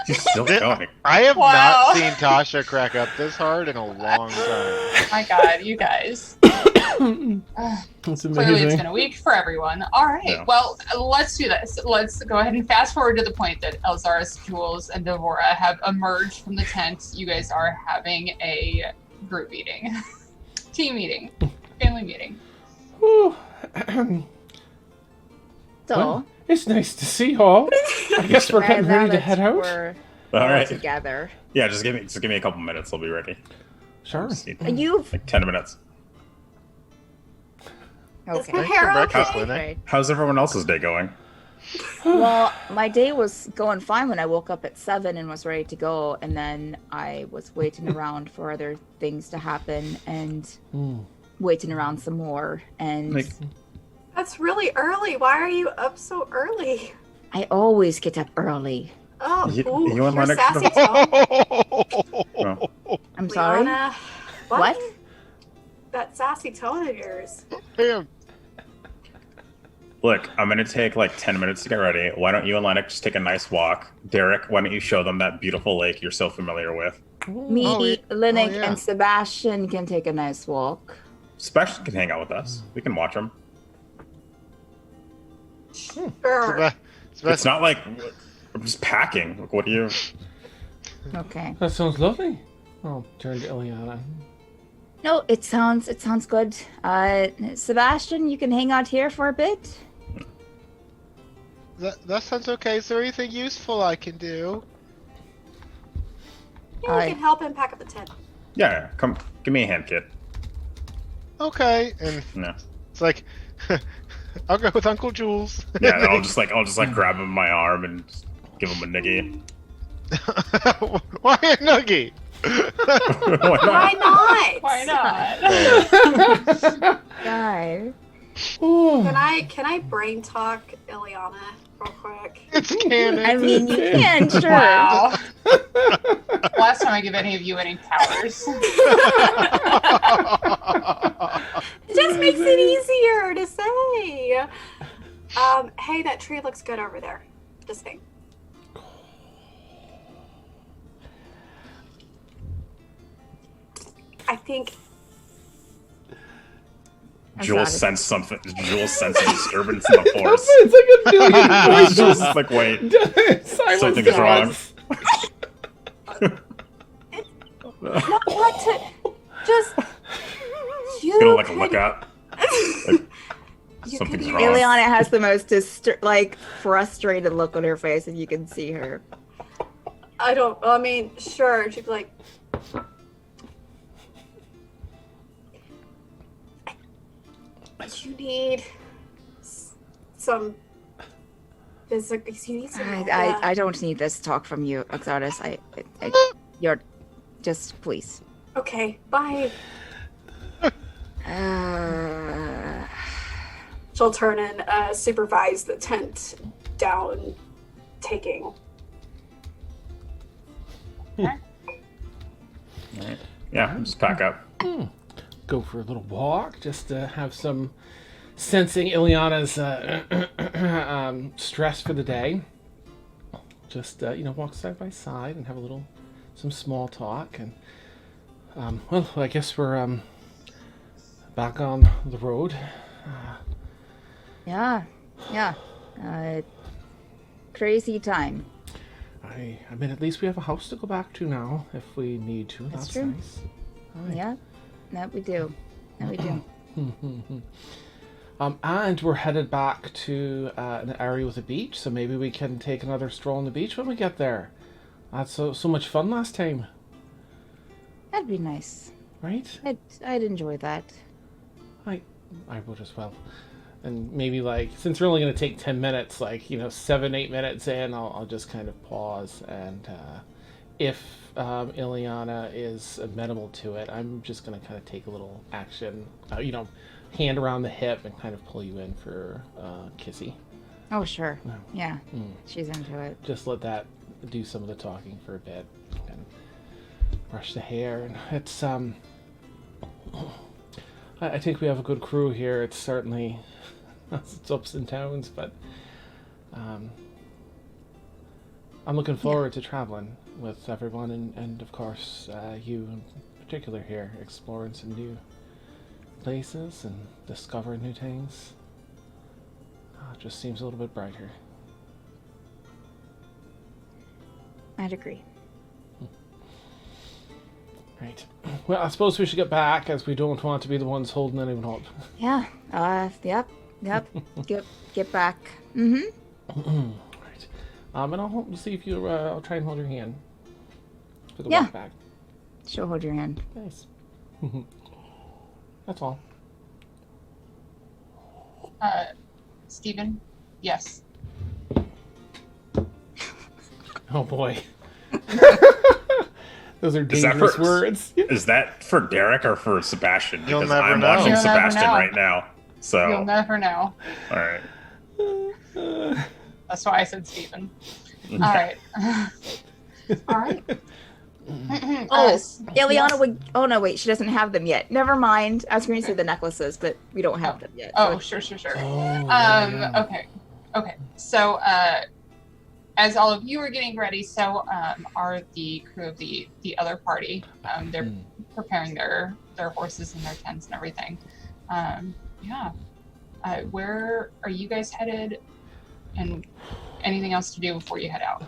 [SPEAKER 7] She's still going.
[SPEAKER 4] I have
[SPEAKER 3] Wow.
[SPEAKER 4] not seen Tasha crack up this hard in a long time.
[SPEAKER 3] My god, you guys.
[SPEAKER 2] It's
[SPEAKER 3] Clearly it's
[SPEAKER 2] amazing.
[SPEAKER 3] been a week for everyone. All right,
[SPEAKER 7] Yeah.
[SPEAKER 3] well, let's do this. Let's go ahead and fast forward to the point that Elzaris, Jules, and Devora have emerged from the tent. You guys are having a group meeting. Team meeting. Family meeting.
[SPEAKER 2] Whew.
[SPEAKER 5] So
[SPEAKER 2] Well, it's nice to see you all. I guess we're getting
[SPEAKER 5] now
[SPEAKER 2] ready to
[SPEAKER 5] that
[SPEAKER 2] head out.
[SPEAKER 5] we're
[SPEAKER 7] All
[SPEAKER 5] all
[SPEAKER 7] right.
[SPEAKER 5] together.
[SPEAKER 7] Yeah, just give me a couple minutes. I'll be ready.
[SPEAKER 2] Sure.
[SPEAKER 7] Just need,
[SPEAKER 5] You've
[SPEAKER 7] like 10 minutes.
[SPEAKER 6] Is
[SPEAKER 5] okay.
[SPEAKER 6] my
[SPEAKER 4] Thanks
[SPEAKER 6] hair
[SPEAKER 4] for breakfast,
[SPEAKER 6] okay?
[SPEAKER 4] Lynette.
[SPEAKER 5] Right.
[SPEAKER 7] How's everyone else's day going?
[SPEAKER 5] Well, my day was going fine when I woke up at 7 and was ready to go, and then I was waiting around for other things to happen and waiting around some more. And
[SPEAKER 7] Like-
[SPEAKER 6] That's really early. Why are you up so early?
[SPEAKER 5] I always get up early.
[SPEAKER 6] Oh,
[SPEAKER 7] You-
[SPEAKER 6] ooh,
[SPEAKER 7] you and
[SPEAKER 6] you're
[SPEAKER 7] Lennox
[SPEAKER 6] sassy,
[SPEAKER 7] should
[SPEAKER 6] Tom.
[SPEAKER 7] No.
[SPEAKER 5] I'm sorry.
[SPEAKER 6] Liana,
[SPEAKER 5] What?
[SPEAKER 6] sassy tone of yours.
[SPEAKER 4] Damn.
[SPEAKER 7] Look, I'm gonna take like 10 minutes to get ready. Why don't you and Lennox just take a nice walk? Derek, why don't you show them that beautiful lake you're so familiar with?
[SPEAKER 5] Me,
[SPEAKER 4] Oh,
[SPEAKER 5] Linux,
[SPEAKER 4] yeah.
[SPEAKER 5] and Sebastian can take a nice walk.
[SPEAKER 7] Sebastian can hang out with us. We can watch him.
[SPEAKER 6] Sure.
[SPEAKER 7] It's not like I'm just packing. Like, what do you?
[SPEAKER 5] Okay.
[SPEAKER 2] That sounds lovely. I'll turn to Ileana.
[SPEAKER 5] No, it sounds good. Sebastian, you can hang out here for a bit.
[SPEAKER 4] That sounds okay. Is there anything useful I can do?
[SPEAKER 6] Yeah, we can help him pack up the tent.
[SPEAKER 7] Yeah, come, give me a hand, kid.
[SPEAKER 4] Okay. And
[SPEAKER 7] No.
[SPEAKER 4] it's like, I'll go with Uncle Jules.
[SPEAKER 7] Yeah, I'll just like grab him by my arm and just give him a niggy.
[SPEAKER 4] Why a nuggie?
[SPEAKER 7] Why not?
[SPEAKER 6] Why not?
[SPEAKER 3] Why not?
[SPEAKER 5] Guy.
[SPEAKER 6] Can I brain talk Ileana real quick?
[SPEAKER 4] It's canon.
[SPEAKER 5] I mean, you can, sure.
[SPEAKER 3] Wow. Last time I give any of you any powers.
[SPEAKER 6] It just makes it easier to say. Hey, that tree looks good over there. Just saying. I think
[SPEAKER 7] Jules sensed something. Jules sensed a disturbance in the forest.
[SPEAKER 2] It's like a million
[SPEAKER 7] Jules is like, wait,
[SPEAKER 2] Silence
[SPEAKER 7] something's wrong.
[SPEAKER 6] not what to just you
[SPEAKER 7] Gonna like
[SPEAKER 6] could-
[SPEAKER 7] look up.
[SPEAKER 6] you
[SPEAKER 7] Something's
[SPEAKER 6] could-
[SPEAKER 7] wrong.
[SPEAKER 5] Ileana has the most frustrated look on her face, if you can see her.
[SPEAKER 6] I mean, sure. She'd be like, you need some physical. You need some.
[SPEAKER 5] I don't need this talk from you, Exodus. You're just please.
[SPEAKER 6] Okay, bye. She'll turn and supervise the tent down taking.
[SPEAKER 7] Right. Yeah, just pack up.
[SPEAKER 2] Go for a little walk, just to have some sensing Ileana's stress for the day. Just walk side by side and have some small talk, and well, I guess we're back on the road.
[SPEAKER 5] Yeah. Crazy time.
[SPEAKER 2] I mean, at least we have a house to go back to now if we need to.
[SPEAKER 5] That's
[SPEAKER 2] That's
[SPEAKER 5] true.
[SPEAKER 2] nice. All right.
[SPEAKER 5] Yeah, that we do.
[SPEAKER 2] And we're headed back to an area with a beach, so maybe we can take another stroll on the beach when we get there. That's so much fun last time,
[SPEAKER 5] That'd be nice.
[SPEAKER 2] right?
[SPEAKER 5] I'd enjoy that.
[SPEAKER 2] I would as well. And maybe since we're only going to take 10 minutes, 7-8 minutes in, I'll just kind of pause, and if Ileana is amenable to it, I'm just going to kind of take a little action, hand around the hip and kind of pull you in for kissy.
[SPEAKER 5] Oh, sure.
[SPEAKER 2] No.
[SPEAKER 5] Yeah, she's into it.
[SPEAKER 2] Just let that do some of the talking for a bit, and brush the hair. And it's I think we have a good crew here. It's certainly it's ups and downs, but I'm looking forward to traveling with everyone, and of course you in particular here, exploring some new places and discovering new things. It just seems a little bit brighter.
[SPEAKER 5] I'd agree.
[SPEAKER 2] Right. Well, I suppose we should get back, as we don't want to be the ones holding anyone up.
[SPEAKER 5] Yeah. Yep. Get back. Mm-hmm.
[SPEAKER 2] Right. And I'll see if you. I'll try and hold your hand for the
[SPEAKER 5] Yeah.
[SPEAKER 2] walk back.
[SPEAKER 5] She'll hold your hand.
[SPEAKER 2] Nice. That's all.
[SPEAKER 3] Stephen? Yes.
[SPEAKER 2] Oh boy. Those are
[SPEAKER 7] Is that
[SPEAKER 2] dangerous
[SPEAKER 7] for-
[SPEAKER 2] words.
[SPEAKER 7] Is that for Derek or for Sebastian?
[SPEAKER 4] You'll
[SPEAKER 7] Because
[SPEAKER 4] never
[SPEAKER 7] I'm
[SPEAKER 4] know.
[SPEAKER 7] watching
[SPEAKER 3] You'll never
[SPEAKER 7] Sebastian
[SPEAKER 3] know.
[SPEAKER 7] right now. So,
[SPEAKER 3] You'll never know.
[SPEAKER 7] all right.
[SPEAKER 3] That's why I said Stephen. All right. All right.
[SPEAKER 5] Oh,
[SPEAKER 3] yes.
[SPEAKER 5] Ileana would. Oh no, wait, she doesn't have them yet. Never mind. I was going to say the necklaces, but we don't have them yet.
[SPEAKER 3] Oh,
[SPEAKER 5] so
[SPEAKER 3] sure.
[SPEAKER 2] Oh, yeah.
[SPEAKER 3] Okay. So, as all of you are getting ready, so are the crew of the other party. They're preparing their horses and their tents and everything. Yeah. Where are you guys headed? And anything else to do before you head out?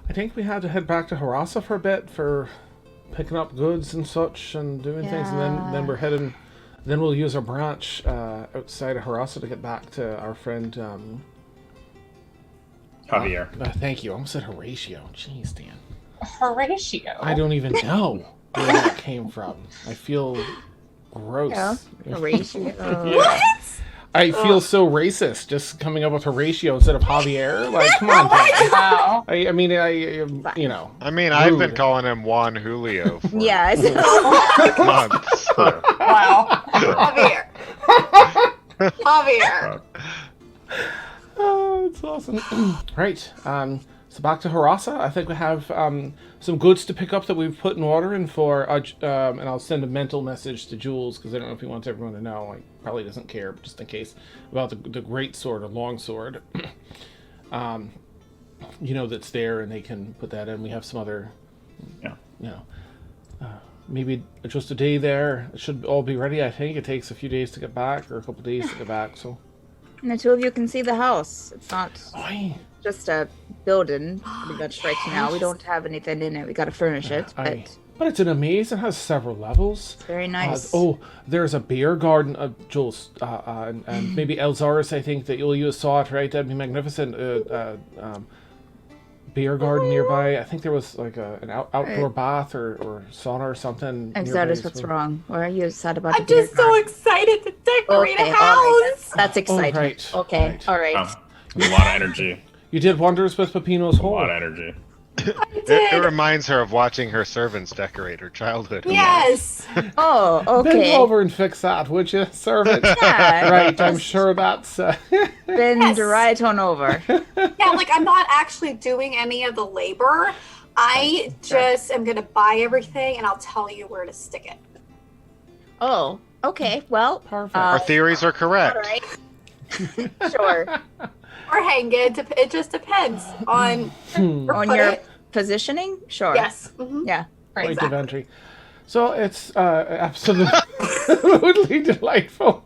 [SPEAKER 2] I think we had to head back to Jerasa for a bit for picking up goods and such and doing things, and then we're heading. Then we'll use our branch outside of Jerasa to get back to our friend.
[SPEAKER 7] Javier.
[SPEAKER 2] Thank you. I almost said Horatio. Jeez, Dan.
[SPEAKER 3] Horatio.
[SPEAKER 2] I don't even know where that came from. I feel gross.
[SPEAKER 5] Yeah. Horatio.
[SPEAKER 2] Yeah. I feel so racist just coming up with Horatio instead of Javier. Like, come on, Dan.
[SPEAKER 3] Wow.
[SPEAKER 2] I mean, you know.
[SPEAKER 4] I mean, I've been
[SPEAKER 2] Rude.
[SPEAKER 4] calling him Juan Julio for
[SPEAKER 5] Yeah.
[SPEAKER 4] months.
[SPEAKER 3] Wow.
[SPEAKER 6] Javier. Javier.
[SPEAKER 2] Oh, it's awesome. Right. So back to Jerasa. I think we have some goods to pick up that we've put in order and for, and I'll send a mental message to Jules because I don't know if he wants everyone to know. He probably doesn't care, but just in case, about the great sword or long sword. That's there, and they can put that in. We have some other, maybe just a day there. It should all be ready. I think it takes a few days to get back, or a couple days to get back. So.
[SPEAKER 5] And the two of you can see the house. It's not
[SPEAKER 2] Aye.
[SPEAKER 5] just a building pretty much right now. We don't have anything in it. We got to furnish it, but
[SPEAKER 2] But it's an amaze. It has several levels.
[SPEAKER 5] it's very nice.
[SPEAKER 2] There's a beer garden, Jules, and maybe Elzaris, I think, that you'll use saw it, right? That'd be magnificent. Beer garden nearby. I think there was like an outdoor bath or sauna or something.
[SPEAKER 5] And
[SPEAKER 2] nearby
[SPEAKER 5] that is
[SPEAKER 2] as
[SPEAKER 5] what's
[SPEAKER 2] well.
[SPEAKER 5] wrong. What are you sad about?
[SPEAKER 6] I'm just so excited to decorate a house.
[SPEAKER 5] That's exciting.
[SPEAKER 2] right.
[SPEAKER 5] Okay,
[SPEAKER 2] Right.
[SPEAKER 5] all right.
[SPEAKER 7] A lot of energy.
[SPEAKER 2] You did wonders with Pepino's
[SPEAKER 7] A
[SPEAKER 2] hole.
[SPEAKER 7] lot of energy.
[SPEAKER 4] It reminds her of watching her servants decorate her childhood.
[SPEAKER 6] Yes.
[SPEAKER 5] Oh,
[SPEAKER 2] Bend
[SPEAKER 5] okay.
[SPEAKER 2] over and fix that, would you, servant?
[SPEAKER 5] Yeah,
[SPEAKER 2] Right, I'm sure that's...
[SPEAKER 5] bend
[SPEAKER 6] Yes.
[SPEAKER 5] right on over.
[SPEAKER 6] Yeah, like I'm not actually doing any of the labor. I just am gonna buy everything and I'll tell you where to stick it.
[SPEAKER 5] Oh, okay. Well,
[SPEAKER 2] Perfect.
[SPEAKER 4] Our theories are correct.
[SPEAKER 5] all right. Sure.
[SPEAKER 6] Or hang it. It just depends on where
[SPEAKER 5] On
[SPEAKER 6] put
[SPEAKER 5] your
[SPEAKER 6] it.
[SPEAKER 5] positioning, sure.
[SPEAKER 6] Yes. Mhm.
[SPEAKER 5] Yeah.
[SPEAKER 3] Great.
[SPEAKER 2] Point of entry. So it's absolutely delightful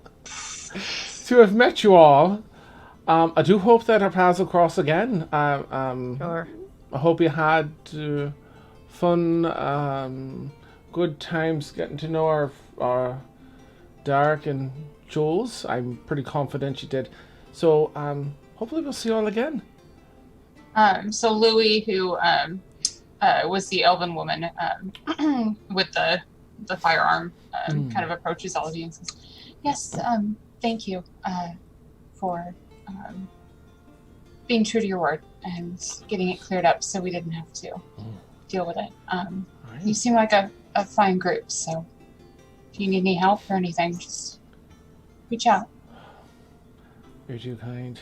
[SPEAKER 2] to have met you all. I do hope that our paths will cross again.
[SPEAKER 5] Sure.
[SPEAKER 2] I hope you had fun, good times getting to know our Dark and Jules. I'm pretty confident you did. So hopefully we'll see you all again.
[SPEAKER 3] So Louis, who was the elven woman with the firearm, kind of approaches all of you and says, "Yes, thank you for being true to your word and getting it cleared up, so we didn't have to deal with it. You seem like a fine group, so if you need any help or anything, just reach out."
[SPEAKER 2] You're too kind.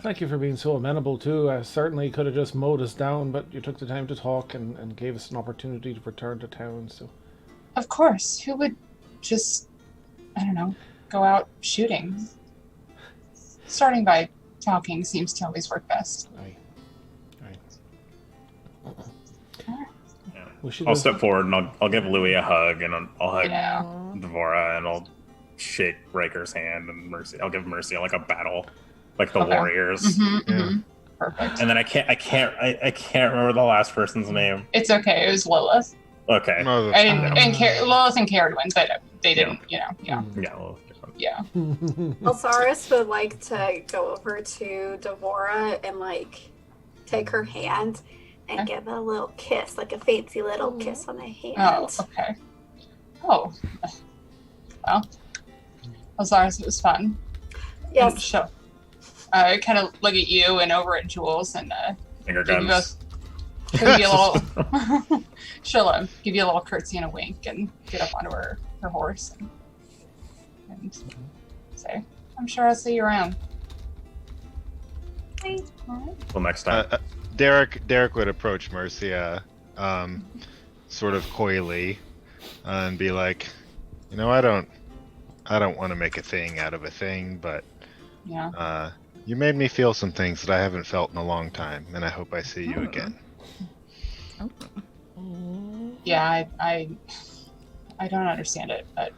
[SPEAKER 2] Thank you for being so amenable, too. I certainly could have just mowed us down, but you took the time to talk and gave us an opportunity to return to town, so...
[SPEAKER 3] Of course. Who would just, I don't know, go out shooting? Starting by talking seems to always work best.
[SPEAKER 2] Aye.
[SPEAKER 7] Yeah.
[SPEAKER 2] We should
[SPEAKER 7] I'll
[SPEAKER 2] go-
[SPEAKER 7] step forward and I'll give Louis a hug and I'll hug
[SPEAKER 3] Yeah.
[SPEAKER 7] Devora and I'll shake Riker's hand and Mercy. I'll give Mercy like a battle, like the
[SPEAKER 3] Okay.
[SPEAKER 7] warriors.
[SPEAKER 3] Perfect.
[SPEAKER 7] And then I can't remember the last person's name.
[SPEAKER 3] It's okay. It was Lilith.
[SPEAKER 7] Okay.
[SPEAKER 4] No,
[SPEAKER 3] And Lilith and Caradwin, but they didn't, yeah.
[SPEAKER 7] Yeah. Well,
[SPEAKER 3] Yeah.
[SPEAKER 6] Elsaris would like to go over to Devora and like take her hand and give a little kiss, like a fancy little kiss on the hand.
[SPEAKER 3] Oh, okay. Oh. Well, Osiris, it was fun.
[SPEAKER 6] Yes.
[SPEAKER 3] And she'll kind of look at you and over at Jules and
[SPEAKER 7] finger
[SPEAKER 3] give you
[SPEAKER 7] guns.
[SPEAKER 3] both, give you a little, she'll give you a little curtsy and a wink and get up onto her horse and say, "I'm sure I'll see you around."
[SPEAKER 6] Bye.
[SPEAKER 3] All right.
[SPEAKER 7] Till next time.
[SPEAKER 4] Derek would approach Mercia sort of coyly, and be like, I don't want to make a thing out of a thing, but you made me feel some things that I haven't felt in a long time, and I hope I see you again.
[SPEAKER 3] Yeah, I don't understand it, but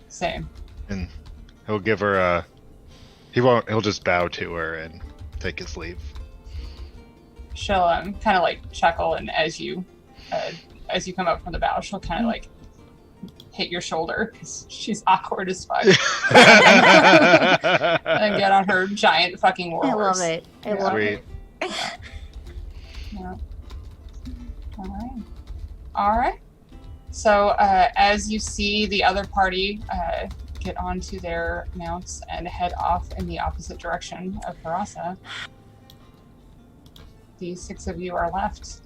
[SPEAKER 3] same.
[SPEAKER 4] And he'll give her a. He'll just bow to her and take his leave.
[SPEAKER 3] She'll kind of like chuckle, and as you come up from the bow, she'll kind of like hit your shoulder because she's awkward as fuck, and get on her giant fucking war horse.
[SPEAKER 5] I love it. I love
[SPEAKER 4] Sweet.
[SPEAKER 5] it.
[SPEAKER 3] Yeah. All right. So as you see the other party get onto their mounts and head off in the opposite direction of Jerasa, the 6 of you are left.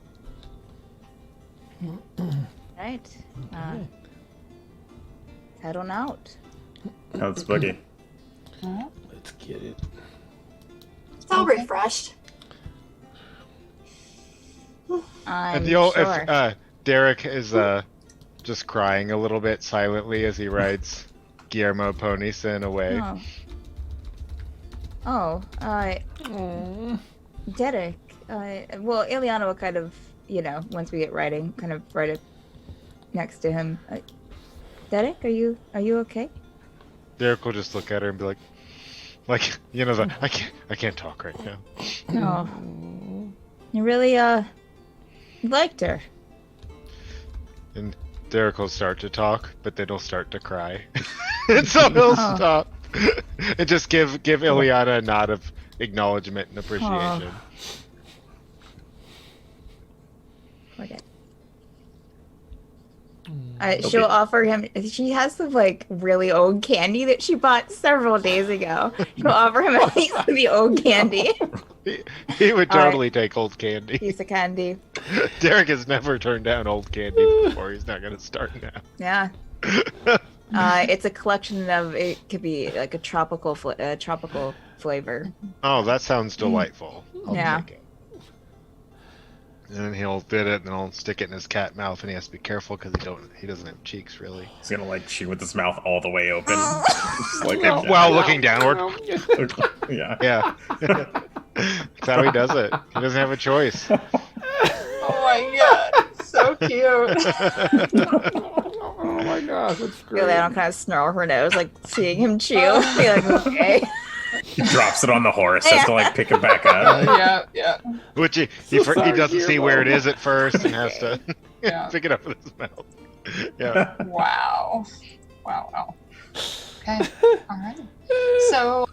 [SPEAKER 5] Right. Head on out.
[SPEAKER 7] That's boogie.
[SPEAKER 2] Let's get it.
[SPEAKER 6] It's all refreshed.
[SPEAKER 5] I'm
[SPEAKER 4] If
[SPEAKER 5] sure.
[SPEAKER 4] Derek is just crying a little bit silently as he rides Guillermo Ponison away.
[SPEAKER 5] Derek. Well, Ileana will kind of, once we get riding, kind of ride it next to him. Derek, are you okay?
[SPEAKER 4] Derek will just look at her and be like, I can't talk right now.
[SPEAKER 5] No. You really liked her.
[SPEAKER 4] And Derek will start to talk, but then he'll start to cry. And so he'll stop and just give Ileana a nod of acknowledgement and appreciation.
[SPEAKER 5] Poor Derek. She'll offer him. She has some really old candy that she bought several days ago. She'll offer him a piece of the old candy.
[SPEAKER 4] He would totally take old candy.
[SPEAKER 5] Piece of candy.
[SPEAKER 4] Derek has never turned down old candy before. He's not going to start now.
[SPEAKER 5] Yeah. It's a collection of. It could be like a tropical flavor.
[SPEAKER 4] Oh, that sounds delightful. I'll
[SPEAKER 5] Yeah.
[SPEAKER 4] take it. And then he'll fit it, and then he'll stick it in his cat mouth, and he has to be careful because he doesn't have cheeks really.
[SPEAKER 7] He's gonna chew with his mouth all the way open, just
[SPEAKER 4] While looking downward.
[SPEAKER 7] Yeah.
[SPEAKER 4] Yeah. That's how he does it. He doesn't have a choice.
[SPEAKER 3] Oh my god, so cute.
[SPEAKER 2] Oh my gosh, that's great.
[SPEAKER 5] Ileana kind of snarl her nose, seeing him chew. Be like, okay.
[SPEAKER 7] He drops it on the horse, has to pick it back up.
[SPEAKER 3] Yeah.
[SPEAKER 4] Which he doesn't see where it is at first and has to pick it up with his mouth. Yeah.
[SPEAKER 3] Wow. Okay. All right. So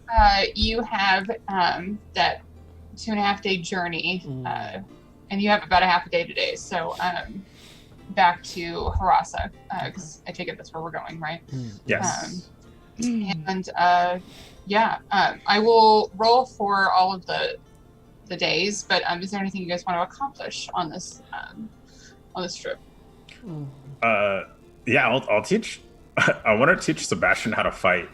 [SPEAKER 3] you have that 2.5 day journey, and you have about a half a day today. So back to Jerasa, because I take it that's where we're going, right?
[SPEAKER 7] Yes.
[SPEAKER 3] And I will roll for all of the days. But is there anything you guys want to accomplish on this trip?
[SPEAKER 7] Yeah, I'll teach. I want to teach Sebastian how to fight.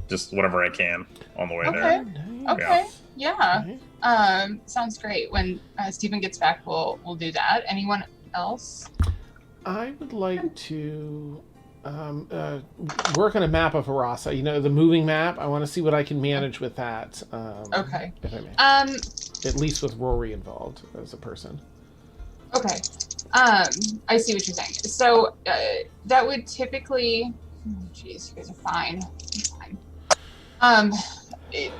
[SPEAKER 7] Just whatever I can on the way there.
[SPEAKER 3] Okay. Yeah. Sounds great. When Stephen gets back, we'll do that. Anyone else?
[SPEAKER 2] I would like to work on a map of Jerasa. The moving map. I want to see what I can manage with that.
[SPEAKER 3] Okay.
[SPEAKER 2] If I may. At least with Rory involved as a person.
[SPEAKER 3] Okay. I see what you're saying. So that would typically. Jeez, you guys are fine. I'm fine.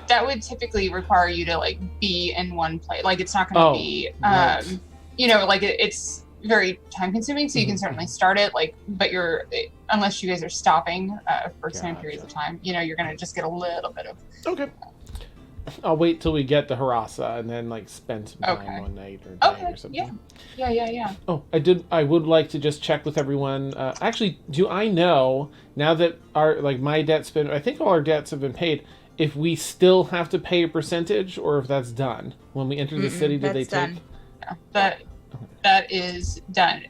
[SPEAKER 3] That would typically require you to be in one place. It's not going to be.
[SPEAKER 2] Right.
[SPEAKER 3] It's very time consuming. So you can certainly start it. But unless you guys are stopping for extended periods of time, you're going to just get a little bit of.
[SPEAKER 2] Okay. I'll wait till we get to Jerasa and then spend some time one night or day or something.
[SPEAKER 3] Yeah.
[SPEAKER 2] Oh, I would like to just check with everyone. Actually, do I know now that my debt's been? I think all our debts have been paid. If we still have to pay a percentage, or if that's done when we enter the city, did they take?
[SPEAKER 5] Done.
[SPEAKER 3] Yeah, that is done.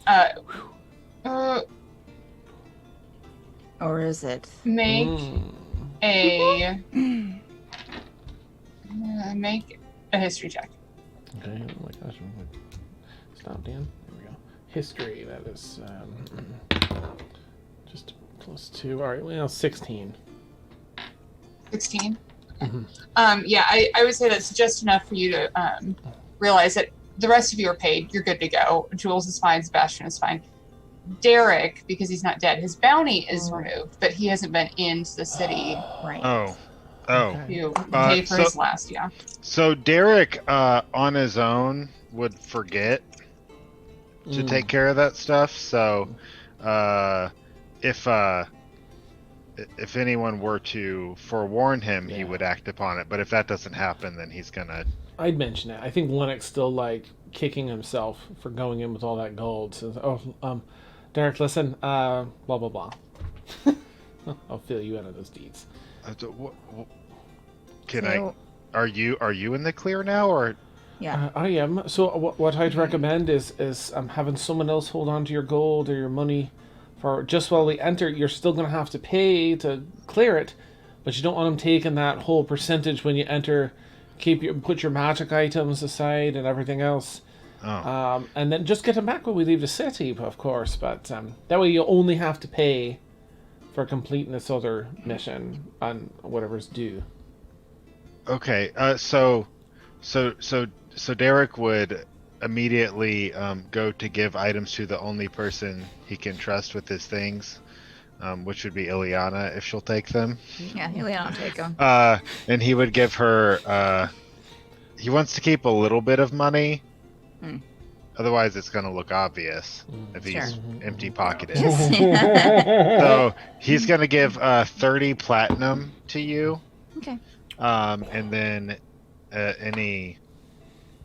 [SPEAKER 5] Or is it?
[SPEAKER 3] Make make a history check.
[SPEAKER 2] Okay. Oh my gosh. stop, Dan. There we go. History, that is just +2. All right, well, 16.
[SPEAKER 3] 16.
[SPEAKER 2] Mhm.
[SPEAKER 3] Yeah, I would say that's just enough for you to realize that the rest of you are paid. You're good to go. Jules is fine. Sebastian is fine. Derek, because he's not dead, his bounty is removed, but he hasn't been into the city.
[SPEAKER 5] Right.
[SPEAKER 4] Oh.
[SPEAKER 2] Okay.
[SPEAKER 3] To pay for his last, yeah.
[SPEAKER 4] So Derek, on his own, would forget to take care of that stuff. So, if anyone were to forewarn him, he would act upon it. But if that doesn't happen, then he's gonna.
[SPEAKER 2] I'd mention it. I think Lennox still like kicking himself for going in with all that gold. Says, Derek, listen, blah blah blah. I'll fill you in on those deeds.
[SPEAKER 4] Are you in the clear now, or?
[SPEAKER 5] Yeah.
[SPEAKER 2] I am. So what I'd recommend is having someone else hold on to your gold or your money for just while we enter. You're still going to have to pay to clear it, but you don't want them taking that whole percentage when you enter. Put your magic items aside and everything else.
[SPEAKER 4] Oh.
[SPEAKER 2] And then just get them back when we leave the city, of course. But that way you only have to pay for completing this other mission on whatever's due.
[SPEAKER 4] Okay. So Derek would immediately go to give items to the only person he can trust with his things, which would be Ileana if she'll take them.
[SPEAKER 5] Yeah, Ileana will take them.
[SPEAKER 4] And he would give her. He wants to keep a little bit of money. Otherwise, it's going to look obvious if he's empty-pocketed. So he's going to give 30 platinum to you.
[SPEAKER 5] Okay.
[SPEAKER 4] And then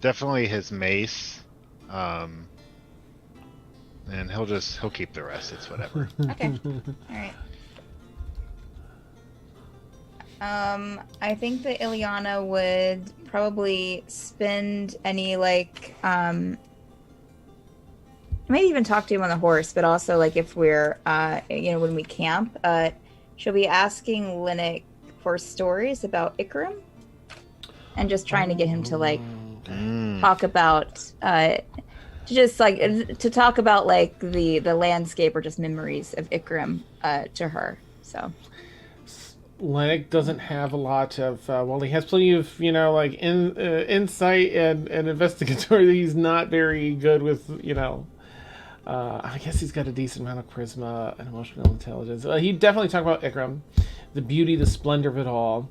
[SPEAKER 4] definitely his mace. And he'll keep the rest. It's whatever.
[SPEAKER 5] Okay. All right. I think that Ileana would probably spend any maybe even talk to him on the horse, but also like if we're when we camp, she'll be asking Linux for stories about Ikram and just trying to get him to talk about to talk about the landscape or just memories of Ikram to her. So
[SPEAKER 2] Lennox doesn't have a lot of he has plenty of insight and investigatory. He's not very good with I guess he's got a decent amount of charisma and emotional intelligence. He'd definitely talk about Ikram, the beauty, the splendor of it all.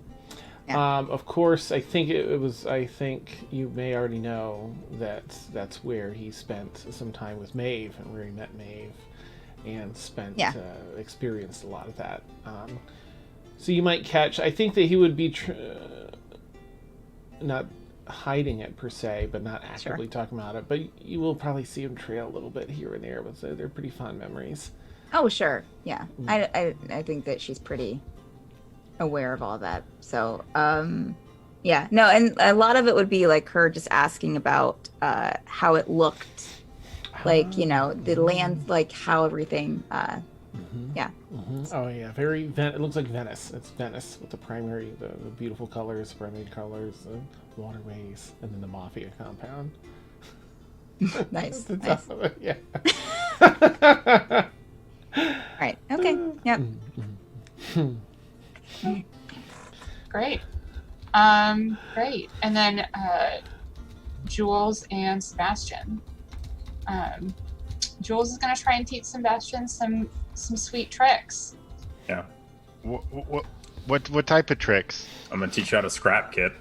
[SPEAKER 2] Yeah. Of course, I think I think you may already know that that's where he spent some time with Maeve and where he met Maeve and experienced a lot of that. So you might catch. I think that he would be not hiding it per se, but not actively talking about it. But you will probably see him trail a little bit here and there. But they're pretty fond memories.
[SPEAKER 5] Oh sure, yeah. I think that she's pretty aware of all that. So and a lot of it would be like her just asking about how it looked, the land, how everything. Yeah.
[SPEAKER 2] Mm-hmm. Oh yeah, very. It looks like Venice. It's Venice with the beautiful colors, primary colors, the waterways, and then the mafia compound.
[SPEAKER 5] Nice.
[SPEAKER 2] Yeah.
[SPEAKER 5] Right. Okay. Yep.
[SPEAKER 3] Great. Great. And then Jules and Sebastian. Jules is going to try and teach Sebastian some sweet tricks.
[SPEAKER 7] Yeah.
[SPEAKER 4] What type of tricks?
[SPEAKER 7] I'm gonna teach you how to scrap, kid.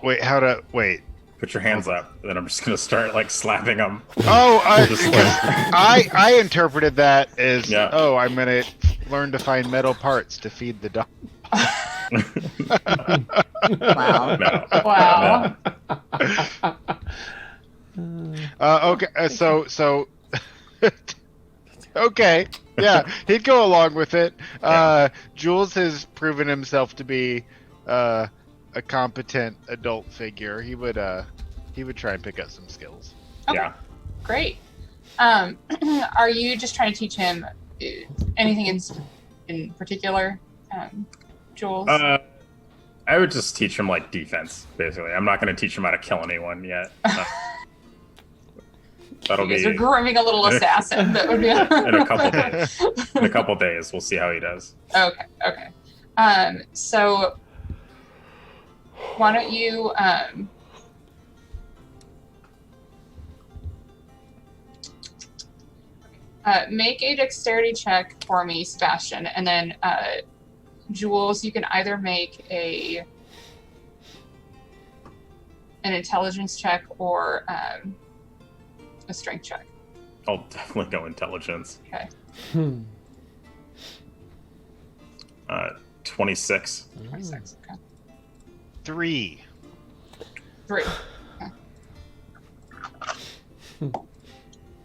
[SPEAKER 4] Wait.
[SPEAKER 7] Put your hands up, and then I'm just gonna start slapping them.
[SPEAKER 4] Oh, I interpreted that as I'm gonna learn to find metal parts to feed the dog.
[SPEAKER 5] Wow.
[SPEAKER 7] No.
[SPEAKER 3] Wow.
[SPEAKER 7] No.
[SPEAKER 4] Okay. So. Okay. Yeah, he'd go along with it. Jules has proven himself to be a competent adult figure. He would try and pick up some skills.
[SPEAKER 3] Okay.
[SPEAKER 7] Yeah.
[SPEAKER 3] Great. Are you just trying to teach him anything in particular, Jules?
[SPEAKER 7] I would just teach him defense, basically. I'm not going to teach him how to kill anyone yet. That'll
[SPEAKER 3] You guys
[SPEAKER 7] be
[SPEAKER 3] are grooming a little assassin. That would be
[SPEAKER 7] in a couple days. In a couple days, we'll see how he does.
[SPEAKER 3] Okay. So why don't you make a dexterity check for me, Sebastian, and then Jules, you can either make an intelligence check or a strength check.
[SPEAKER 7] I'll definitely go intelligence.
[SPEAKER 3] Okay.
[SPEAKER 7] 26.
[SPEAKER 3] 26. Okay.
[SPEAKER 4] 3.
[SPEAKER 3] 3. Okay.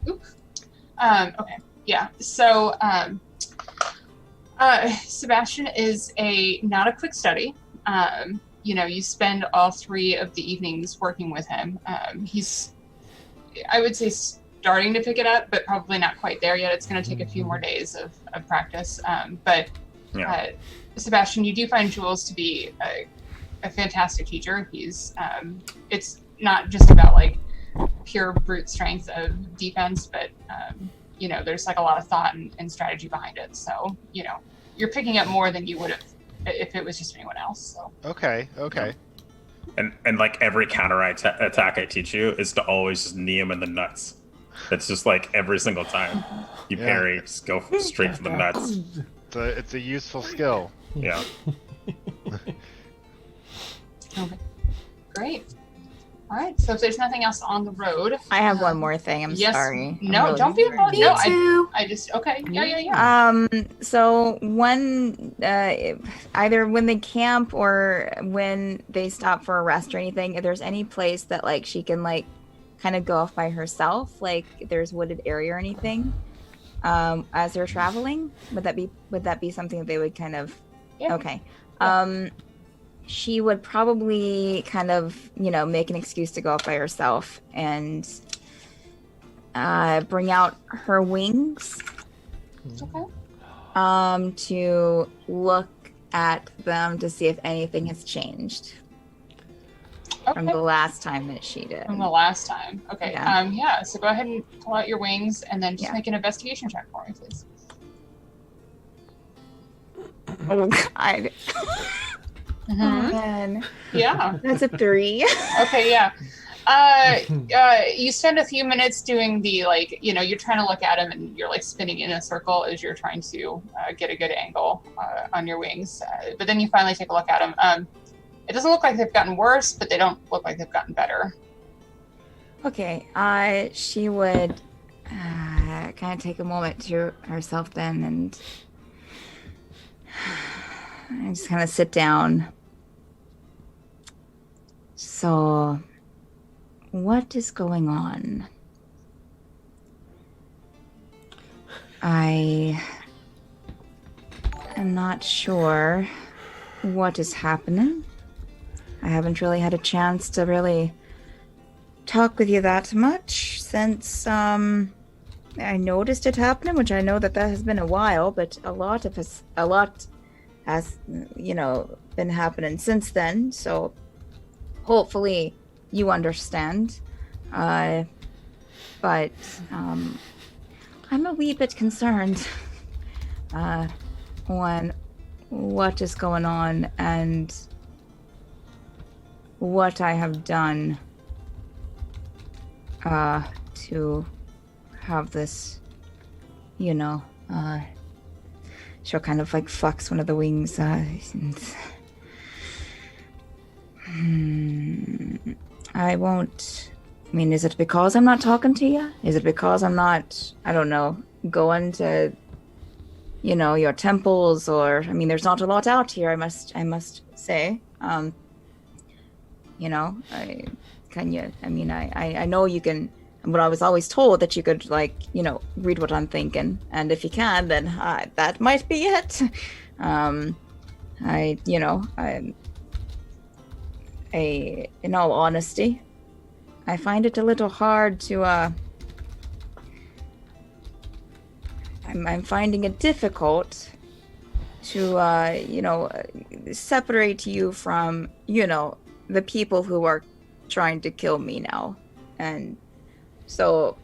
[SPEAKER 3] Oops. Okay. Yeah. So Sebastian is not a quick study. You spend all 3 of the evenings working with him. He's, I would say, starting to pick it up, but probably not quite there yet. It's going to take a few more days of practice. But Sebastian, you do find Jules to be a fantastic teacher. He's it's not just about like pure brute strength of defense, but there's like a lot of thought and strategy behind it. So you're picking up more than you would have if it was just anyone else. So.
[SPEAKER 4] Okay.
[SPEAKER 7] And like every counter attack I teach you is to always just knee him in the nuts. That's just like every single time you parry, just go straight to the nuts.
[SPEAKER 4] It's a useful skill.
[SPEAKER 7] Yeah.
[SPEAKER 3] Okay. Great. All right. So if there's nothing else on the road,
[SPEAKER 5] I have one more thing. I'm sorry.
[SPEAKER 3] No,
[SPEAKER 5] I'm
[SPEAKER 3] don't be
[SPEAKER 5] really
[SPEAKER 3] apologetic.
[SPEAKER 5] sorry.
[SPEAKER 3] No, I just okay. Yeah.
[SPEAKER 5] So when either when they camp or when they stop for a rest or anything, if there's any place that like she can like kind of go off by herself, like if there's wooded area or anything, as they're traveling, would that be something that they would kind of?
[SPEAKER 3] Yeah.
[SPEAKER 5] Okay. She would probably kind of, make an excuse to go off by herself and bring out her wings.
[SPEAKER 3] Okay.
[SPEAKER 5] To look at them to see if anything has changed from the last time that she did.
[SPEAKER 3] From the last time. Okay.
[SPEAKER 5] Yeah.
[SPEAKER 3] So go ahead and pull out your wings and then just make an investigation check for me, please.
[SPEAKER 5] Oh God.
[SPEAKER 3] Mm-hmm.
[SPEAKER 5] Oh, man.
[SPEAKER 3] Yeah.
[SPEAKER 5] That's a 3.
[SPEAKER 3] Okay, yeah. You spend a few minutes doing the, you're trying to look at him and you're, spinning in a circle as you're trying to get a good angle on your wings. But then you finally take a look at him. It doesn't look like they've gotten worse, but they don't look like they've gotten better.
[SPEAKER 5] Okay. She would kind of take a moment to herself then and just kind of sit down. So, what is going on? I am not sure what is happening. I haven't really had a chance to really talk with you that much since I noticed it happening, which I know that has been a while, but a lot has been happening since then. So hopefully you understand. But I'm a wee bit concerned on what is going on and what I have done to have this, she'll kind of flex one of the wings. I won't. I mean, is it because I'm not talking to you? Is it because I'm not, I don't know, going to, your temples? Or, I mean, there's not a lot out here, I must say. I know you can, but I was always told that you could, read what I'm thinking. And if you can, then that might be it. In all honesty, I find it a little hard to, I'm finding it difficult to, separate you from, the people who are trying to kill me now. And so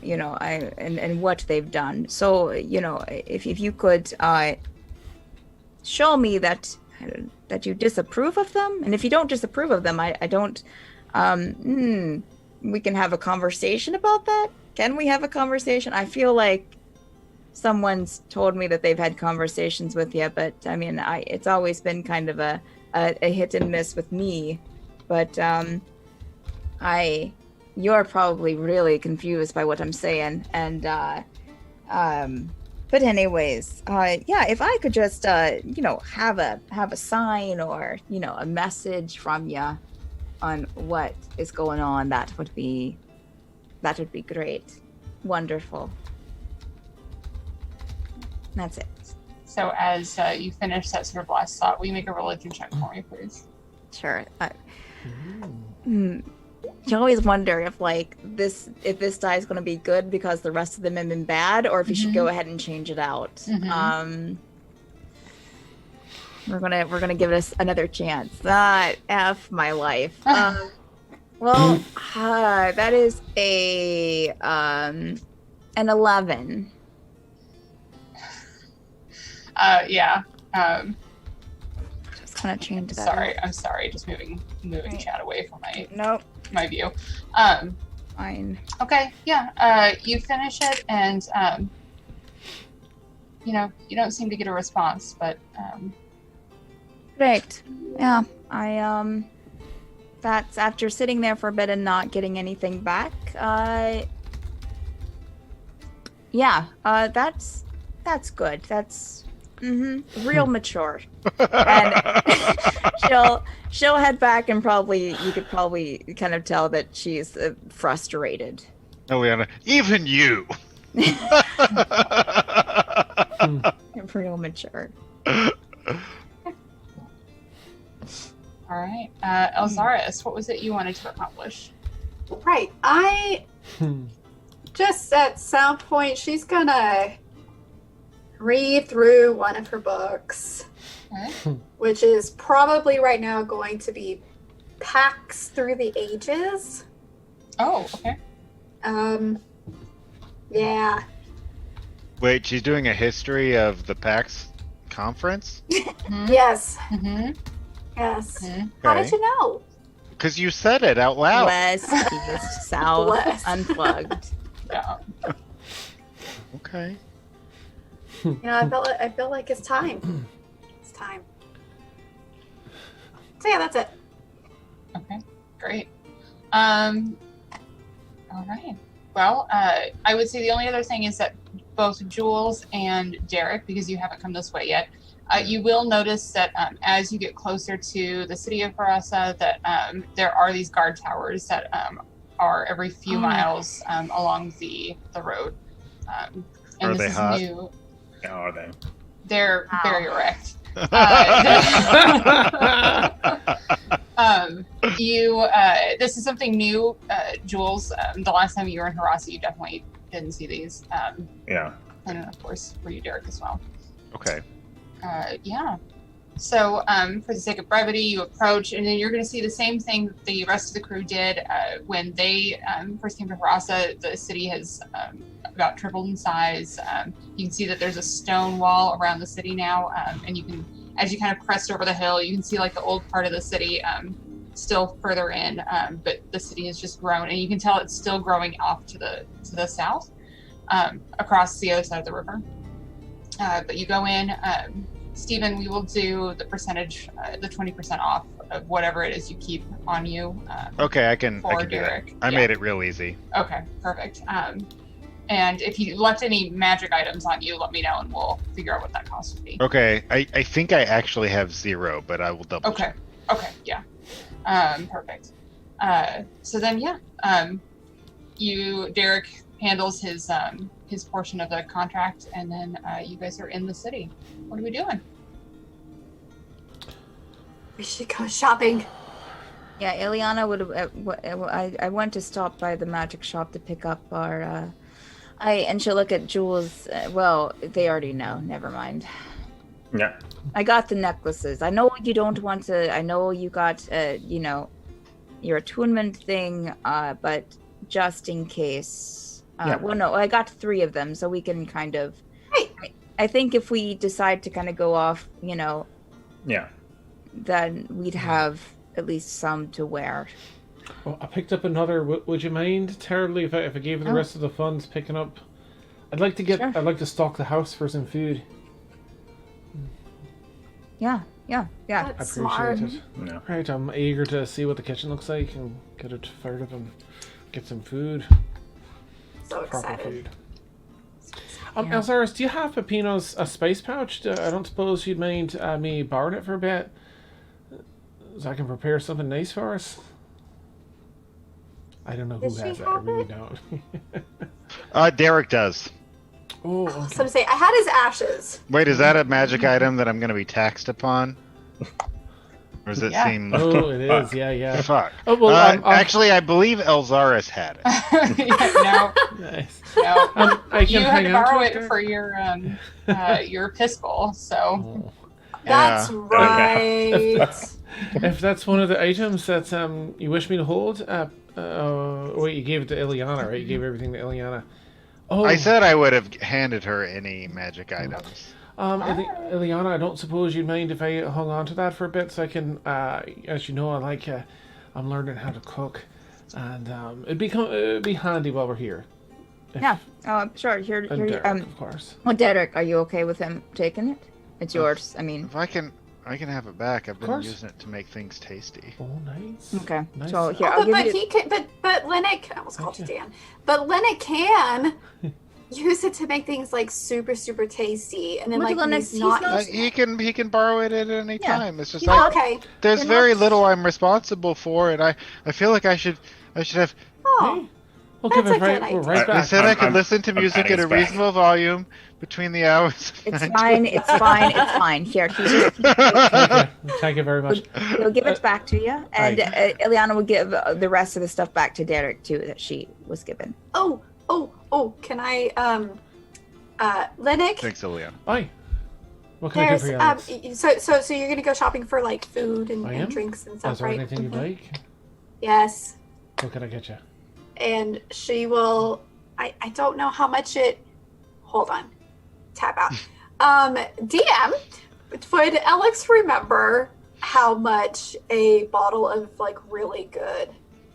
[SPEAKER 5] and what they've done. So, if you could show me that you disapprove of them, and if you don't disapprove of them, I don't. We can have a conversation about that. Can we have a conversation? I feel like someone's told me that they've had conversations with you, but I mean, it's always been kind of a hit and miss with me. But you're probably really confused by what I'm saying, and but anyways, if I could just have a sign or a message from you on what is going on, that would be great. Wonderful. That's it.
[SPEAKER 3] So as you finish that sort of last thought, will you make a religion check for me, please?
[SPEAKER 5] Sure. You always wonder if this die is going to be good because the rest of them have been bad, or if you should go ahead and change it out. We're gonna give this another chance. F my life. Well, that is an 11.
[SPEAKER 3] Yeah.
[SPEAKER 5] Just kind of change that.
[SPEAKER 3] Sorry, I'm sorry. Just moving right. Chat away from my view.
[SPEAKER 5] Fine.
[SPEAKER 3] Okay. Yeah. You finish it, and you don't seem to get a response, but
[SPEAKER 5] Great. Yeah. That's after sitting there for a bit and not getting anything back. That's good. That's real mature. And she'll head back, and you could probably kind of tell that she's frustrated.
[SPEAKER 4] Eliana, even you.
[SPEAKER 5] Real mature.
[SPEAKER 3] All right. Elzaris, what was it you wanted to accomplish?
[SPEAKER 6] Right. I just at some point she's gonna read through one of her books, which is probably right now going to be Pax Through the Ages.
[SPEAKER 3] Oh, okay.
[SPEAKER 6] Yeah.
[SPEAKER 4] Wait, she's doing a history of the PAX conference?
[SPEAKER 6] Yes. Yes.
[SPEAKER 4] Okay.
[SPEAKER 6] How did you know?
[SPEAKER 4] Because you said it out loud.
[SPEAKER 5] West, east, south,
[SPEAKER 6] West.
[SPEAKER 5] unplugged.
[SPEAKER 3] Yeah.
[SPEAKER 4] Okay.
[SPEAKER 6] I feel like it's time. It's time. So yeah, that's it.
[SPEAKER 3] Okay. Great. All right. Well, I would say the only other thing is that both Jules and Derek, because you haven't come this way yet, you will notice that as you get closer to the city of Jerasa, that there are these guard towers that are every few miles along the road. And
[SPEAKER 4] Are
[SPEAKER 3] this
[SPEAKER 4] they
[SPEAKER 3] is
[SPEAKER 4] hot?
[SPEAKER 3] new.
[SPEAKER 7] Yeah, are they?
[SPEAKER 3] They're very erect. This is something new, Jules. The last time you were in Jerasa, you definitely didn't see these.
[SPEAKER 7] Yeah.
[SPEAKER 3] And then, of course, for you, Derek, as well.
[SPEAKER 4] Okay.
[SPEAKER 3] Yeah. So, for the sake of brevity, you approach, and then you're going to see the same thing that the rest of the crew did when they first came to Jerasa. The city has about tripled in size. You can see that there's a stone wall around the city now, and you can, as you kind of crest over the hill, you can see like the old part of the city still further in, but the city has just grown, and you can tell it's still growing off to the south, across the other side of the river. But you go in. Stephen, we will do the percentage, the 20% off of whatever it is you keep on you.
[SPEAKER 4] Okay, I can do
[SPEAKER 3] Derek.
[SPEAKER 4] that. I made it real easy.
[SPEAKER 3] Okay, perfect. And if you left any magic items on you, let me know, and we'll figure out what that cost would be.
[SPEAKER 4] Okay, I think I actually have 0, but I will double check.
[SPEAKER 3] Okay, yeah. Perfect. So then, yeah, Derek handles his portion of the contract, and then you guys are in the city. What are we doing?
[SPEAKER 6] We should go shopping.
[SPEAKER 5] Yeah, Ileana would. I went to stop by the magic shop to pick up our. And she'll look at Jules. Well, they already know. Never mind.
[SPEAKER 7] Yeah.
[SPEAKER 5] I got the necklaces. I know you don't want to. I know you got, your attunement thing. But just in case,
[SPEAKER 7] Yeah.
[SPEAKER 5] Well, no, I got 3 of them, so we can kind of.
[SPEAKER 6] Right.
[SPEAKER 5] I think if we decide to kind of go off,
[SPEAKER 7] Yeah.
[SPEAKER 5] then we'd have at least some to wear.
[SPEAKER 2] Oh, I picked up another. Would you mind terribly if I gave you the
[SPEAKER 5] Oh.
[SPEAKER 2] rest of the funds picking up? I'd like to get.
[SPEAKER 5] Sure.
[SPEAKER 2] I'd like to stock the house for some food.
[SPEAKER 5] Yeah.
[SPEAKER 2] I
[SPEAKER 6] That's
[SPEAKER 2] appreciate
[SPEAKER 6] smart.
[SPEAKER 2] it.
[SPEAKER 7] Yeah.
[SPEAKER 2] Right, I'm eager to see what the kitchen looks like and get it fired up and get some food,
[SPEAKER 6] So
[SPEAKER 2] proper
[SPEAKER 6] excited.
[SPEAKER 2] food.
[SPEAKER 5] Yeah.
[SPEAKER 2] Elzaris, do you have Pepino's a space pouch? I don't suppose you'd mind me borrowing it for a bit, so I can prepare something nice for us. I don't know who
[SPEAKER 6] Does she
[SPEAKER 2] has it. I
[SPEAKER 6] have
[SPEAKER 2] really
[SPEAKER 6] it?
[SPEAKER 2] don't.
[SPEAKER 4] Derek does.
[SPEAKER 2] Oh,
[SPEAKER 6] So
[SPEAKER 2] okay.
[SPEAKER 6] to say, I had his ashes.
[SPEAKER 4] Wait, is that a magic item that I'm going to be taxed upon? Or does it
[SPEAKER 3] Yeah.
[SPEAKER 4] seem...
[SPEAKER 2] Oh, it is. Yeah, yeah.
[SPEAKER 4] Fuck.
[SPEAKER 2] Oh well.
[SPEAKER 4] Actually, I believe Elzaris had it.
[SPEAKER 3] Yeah,
[SPEAKER 2] Nice.
[SPEAKER 3] no.
[SPEAKER 2] I
[SPEAKER 3] You
[SPEAKER 2] can
[SPEAKER 3] had
[SPEAKER 2] hang
[SPEAKER 3] to
[SPEAKER 2] out
[SPEAKER 3] borrow
[SPEAKER 2] to
[SPEAKER 3] it for your pistol, so
[SPEAKER 2] Oh.
[SPEAKER 6] That's
[SPEAKER 4] Yeah.
[SPEAKER 6] right.
[SPEAKER 2] If that's one of the items that you wish me to hold, wait, you gave it to Ileana, right? You gave everything to Ileana. Oh,
[SPEAKER 4] I said I would have handed her any magic items.
[SPEAKER 2] Ileana, I don't suppose you'd mind if I hung on to that for a bit, so I can, as you know, I'm learning how to cook, and it'd be handy while we're here. If-
[SPEAKER 5] Yeah. Oh, sure. Here.
[SPEAKER 2] And Derek, of course.
[SPEAKER 5] Well, Derek, are you okay with him taking it? It's yours. I mean,
[SPEAKER 4] If I can have it back. I've been
[SPEAKER 2] course.
[SPEAKER 4] using it to make things tasty.
[SPEAKER 2] Oh, nice.
[SPEAKER 5] okay.
[SPEAKER 2] Nice.
[SPEAKER 5] So here,
[SPEAKER 6] Oh,
[SPEAKER 5] I'll give
[SPEAKER 6] but
[SPEAKER 5] you.
[SPEAKER 6] he can. But Linux. I almost called you Dan. But Linux can use it to make things like super super tasty, and then
[SPEAKER 5] Look
[SPEAKER 6] like
[SPEAKER 5] at
[SPEAKER 6] when
[SPEAKER 5] Linux,
[SPEAKER 6] he's
[SPEAKER 5] he's
[SPEAKER 6] not.
[SPEAKER 5] not-
[SPEAKER 6] using
[SPEAKER 4] He can borrow it at any
[SPEAKER 5] Yeah.
[SPEAKER 4] time. It's just
[SPEAKER 5] He's
[SPEAKER 6] Oh,
[SPEAKER 4] like
[SPEAKER 6] okay.
[SPEAKER 4] there's
[SPEAKER 5] You're
[SPEAKER 4] very
[SPEAKER 5] not-
[SPEAKER 4] little I'm responsible for, and I feel like I should have.
[SPEAKER 6] Oh,
[SPEAKER 2] We'll
[SPEAKER 6] That's
[SPEAKER 2] give it
[SPEAKER 6] a good
[SPEAKER 2] right. We're
[SPEAKER 6] idea.
[SPEAKER 2] right
[SPEAKER 4] I
[SPEAKER 2] back.
[SPEAKER 4] said I could
[SPEAKER 7] I'm-
[SPEAKER 4] listen to
[SPEAKER 7] I'm
[SPEAKER 4] music
[SPEAKER 7] adding
[SPEAKER 4] at a
[SPEAKER 7] this back.
[SPEAKER 4] reasonable volume between the hours. of
[SPEAKER 5] It's
[SPEAKER 4] 9
[SPEAKER 5] fine. It's fine. It's fine. Here,
[SPEAKER 2] Thank you very much.
[SPEAKER 5] he'll give it back to you, and Ileana will give the rest of the stuff back to Derek too that she was given.
[SPEAKER 6] oh. Can I Linux?
[SPEAKER 4] Thanks, Ilian.
[SPEAKER 2] Bye. What can I do
[SPEAKER 6] There's
[SPEAKER 2] for you, Alex?
[SPEAKER 6] so you're gonna go shopping for like food and,
[SPEAKER 2] I
[SPEAKER 6] and
[SPEAKER 2] am?
[SPEAKER 6] drinks and
[SPEAKER 2] Is
[SPEAKER 6] stuff,
[SPEAKER 2] there
[SPEAKER 6] right?
[SPEAKER 2] anything you'd
[SPEAKER 6] Mhm.
[SPEAKER 2] like?
[SPEAKER 6] Yes.
[SPEAKER 2] What can I get you?
[SPEAKER 6] And she will. I don't know how much it. Hold on. Tap out. DM. Would Alex remember how much a bottle of like really good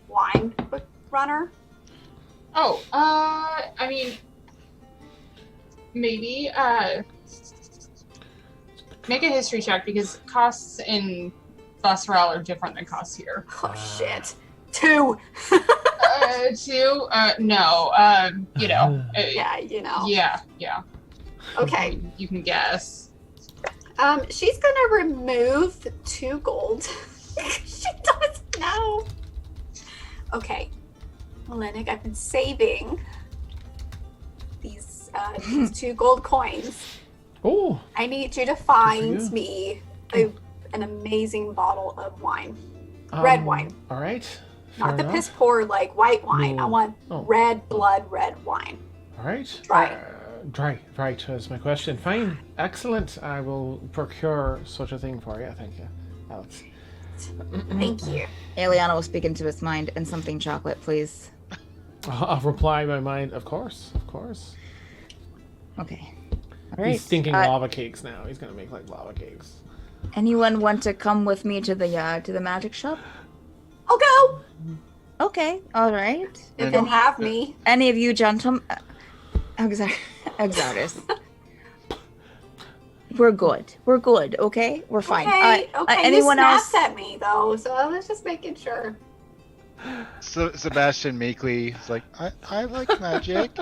[SPEAKER 6] wine would run her?
[SPEAKER 3] Oh, I mean, maybe, make a history check because costs in Thassaral are different than costs here.
[SPEAKER 6] Oh shit. 2.
[SPEAKER 3] 2? No,
[SPEAKER 6] Yeah, you know.
[SPEAKER 3] yeah.
[SPEAKER 6] Okay.
[SPEAKER 3] You can guess.
[SPEAKER 6] She's gonna remove 2 gold. She doesn't know. Okay. Lennox, I've been saving these 2 gold coins.
[SPEAKER 2] Oh,
[SPEAKER 6] I need you to find
[SPEAKER 2] you.
[SPEAKER 6] me an amazing bottle of wine. Red wine.
[SPEAKER 2] All right.
[SPEAKER 6] Not
[SPEAKER 2] Fair
[SPEAKER 6] the
[SPEAKER 2] enough.
[SPEAKER 6] piss poor like white wine.
[SPEAKER 2] No.
[SPEAKER 6] I want
[SPEAKER 2] Oh.
[SPEAKER 6] red wine.
[SPEAKER 2] All right.
[SPEAKER 6] Dry.
[SPEAKER 2] Dry. Right is my question. Fine. Excellent. I will procure such a thing for you. Thank you, Alex.
[SPEAKER 6] Thank you.
[SPEAKER 5] Ileana will speak into his mind and something chocolate, please.
[SPEAKER 2] I'll reply in my mind. Of course. Of course.
[SPEAKER 5] Okay. All right.
[SPEAKER 2] He's thinking
[SPEAKER 5] Uh,
[SPEAKER 2] lava cakes now. He's gonna make like lava cakes.
[SPEAKER 5] Anyone want to come with me to the magic shop?
[SPEAKER 6] I'll go
[SPEAKER 5] Okay. All right.
[SPEAKER 6] if you'll have me.
[SPEAKER 5] Any of you gentlemen, Exodus. We're good. We're good. Okay. We're fine.
[SPEAKER 6] Okay.
[SPEAKER 5] Anyone
[SPEAKER 6] you
[SPEAKER 5] else?
[SPEAKER 6] snapped at me though, so I was just making sure.
[SPEAKER 4] So Sebastian meekly is like, I like magic.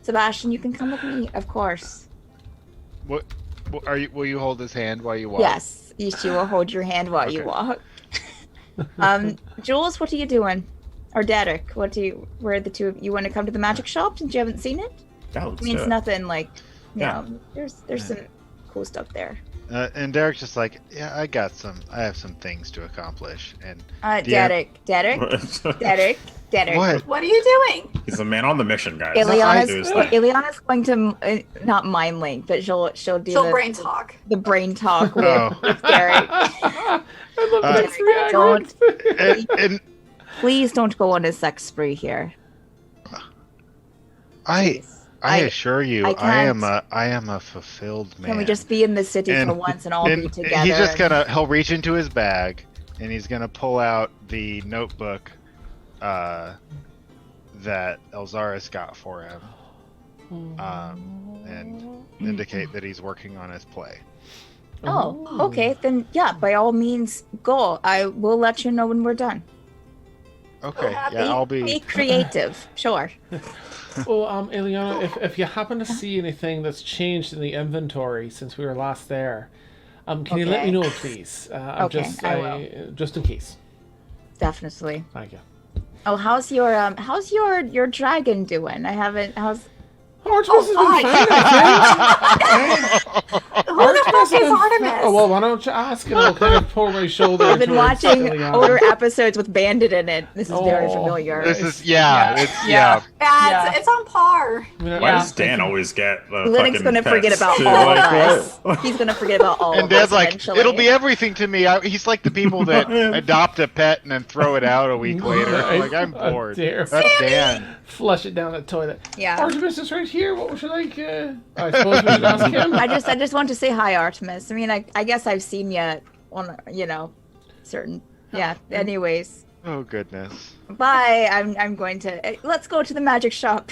[SPEAKER 5] Sebastian, you can come with me, of course.
[SPEAKER 4] What are you? Will you hold his hand while you walk?
[SPEAKER 5] Yes, she will hold your hand while you
[SPEAKER 4] Okay.
[SPEAKER 5] walk. Jules, what are you doing? Or Derek, where are the two of you want to come to the magic shop since you haven't seen it?
[SPEAKER 7] Yeah,
[SPEAKER 5] I
[SPEAKER 7] let's
[SPEAKER 5] mean,
[SPEAKER 7] do
[SPEAKER 5] it's
[SPEAKER 7] it.
[SPEAKER 5] nothing like, you
[SPEAKER 7] Yeah.
[SPEAKER 5] know, there's some cool stuff there.
[SPEAKER 4] And Derek's just like, yeah, I have some things to accomplish. And
[SPEAKER 5] Derek.
[SPEAKER 4] what?
[SPEAKER 6] What are you doing?
[SPEAKER 7] He's a man on the mission, guys.
[SPEAKER 5] Ileana's,
[SPEAKER 7] Do his thing.
[SPEAKER 5] Ileana's going to not mind link, but she'll do
[SPEAKER 6] She'll brain talk.
[SPEAKER 5] the brain talk with,
[SPEAKER 4] Oh.
[SPEAKER 5] with Derek.
[SPEAKER 2] I love
[SPEAKER 4] Uh,
[SPEAKER 2] this reaction.
[SPEAKER 4] And
[SPEAKER 5] Please don't go on a sex spree here.
[SPEAKER 4] I
[SPEAKER 5] I
[SPEAKER 4] assure you,
[SPEAKER 5] I
[SPEAKER 4] I am
[SPEAKER 5] can't-
[SPEAKER 4] a fulfilled man.
[SPEAKER 5] Can we just be in the city
[SPEAKER 4] And-
[SPEAKER 5] for once and all
[SPEAKER 4] and
[SPEAKER 5] be together?
[SPEAKER 4] He's just
[SPEAKER 5] and-
[SPEAKER 4] he'll reach into his bag and he's gonna pull out the notebook that Elzaris got for him, and indicate that he's working on his play.
[SPEAKER 5] Oh, okay. Then yeah, by all means, go. I will let you know when we're done.
[SPEAKER 4] Okay,
[SPEAKER 6] happy.
[SPEAKER 4] yeah, I'll
[SPEAKER 5] Be
[SPEAKER 4] be.
[SPEAKER 5] creative, sure.
[SPEAKER 2] Well, Eliana, if you happen to see anything that's changed in the inventory since we were last there, can you let me
[SPEAKER 5] Okay.
[SPEAKER 2] know, please?
[SPEAKER 5] Okay, I will.
[SPEAKER 2] Just in case.
[SPEAKER 5] Definitely.
[SPEAKER 2] Thank you.
[SPEAKER 5] Oh, how's your dragon doing? I haven't. How's
[SPEAKER 2] Artemis has
[SPEAKER 6] fine.
[SPEAKER 2] been fine, I think.
[SPEAKER 6] Who the fuck is
[SPEAKER 2] Oh,
[SPEAKER 6] Artemis?
[SPEAKER 2] well, why don't you ask? And I'll kind of pour my shoulder
[SPEAKER 5] I've been
[SPEAKER 2] towards
[SPEAKER 5] watching
[SPEAKER 2] Eliana.
[SPEAKER 5] older episodes with Bandit in it. This is very
[SPEAKER 2] Oh.
[SPEAKER 5] familiar.
[SPEAKER 4] This is
[SPEAKER 3] Yeah.
[SPEAKER 4] it's
[SPEAKER 3] Yeah.
[SPEAKER 6] Yeah, it's on par.
[SPEAKER 2] I mean,
[SPEAKER 7] Why
[SPEAKER 2] I-
[SPEAKER 7] does Dan always get the
[SPEAKER 5] Linux
[SPEAKER 7] fucking
[SPEAKER 5] gonna forget
[SPEAKER 7] pets,
[SPEAKER 5] about
[SPEAKER 7] too?
[SPEAKER 5] all
[SPEAKER 7] Like,
[SPEAKER 5] of
[SPEAKER 7] what?
[SPEAKER 5] us. He's gonna forget about all
[SPEAKER 4] And
[SPEAKER 5] of us
[SPEAKER 4] Dad's like,
[SPEAKER 5] eventually.
[SPEAKER 4] it'll be everything to me. He's like the people that adopt a pet and then throw it out a week later. Like, I'm
[SPEAKER 2] How
[SPEAKER 4] bored.
[SPEAKER 2] dare
[SPEAKER 4] That's Dan.
[SPEAKER 2] flush it down the toilet.
[SPEAKER 5] Yeah.
[SPEAKER 2] Artemis is right here. What would you like? I suppose we should ask him.
[SPEAKER 5] I just want to say hi, Artemis. I mean, I guess I've seen you on, certain. Yeah. Anyways,
[SPEAKER 4] Oh goodness.
[SPEAKER 5] bye. I'm going to. Let's go to the magic shop.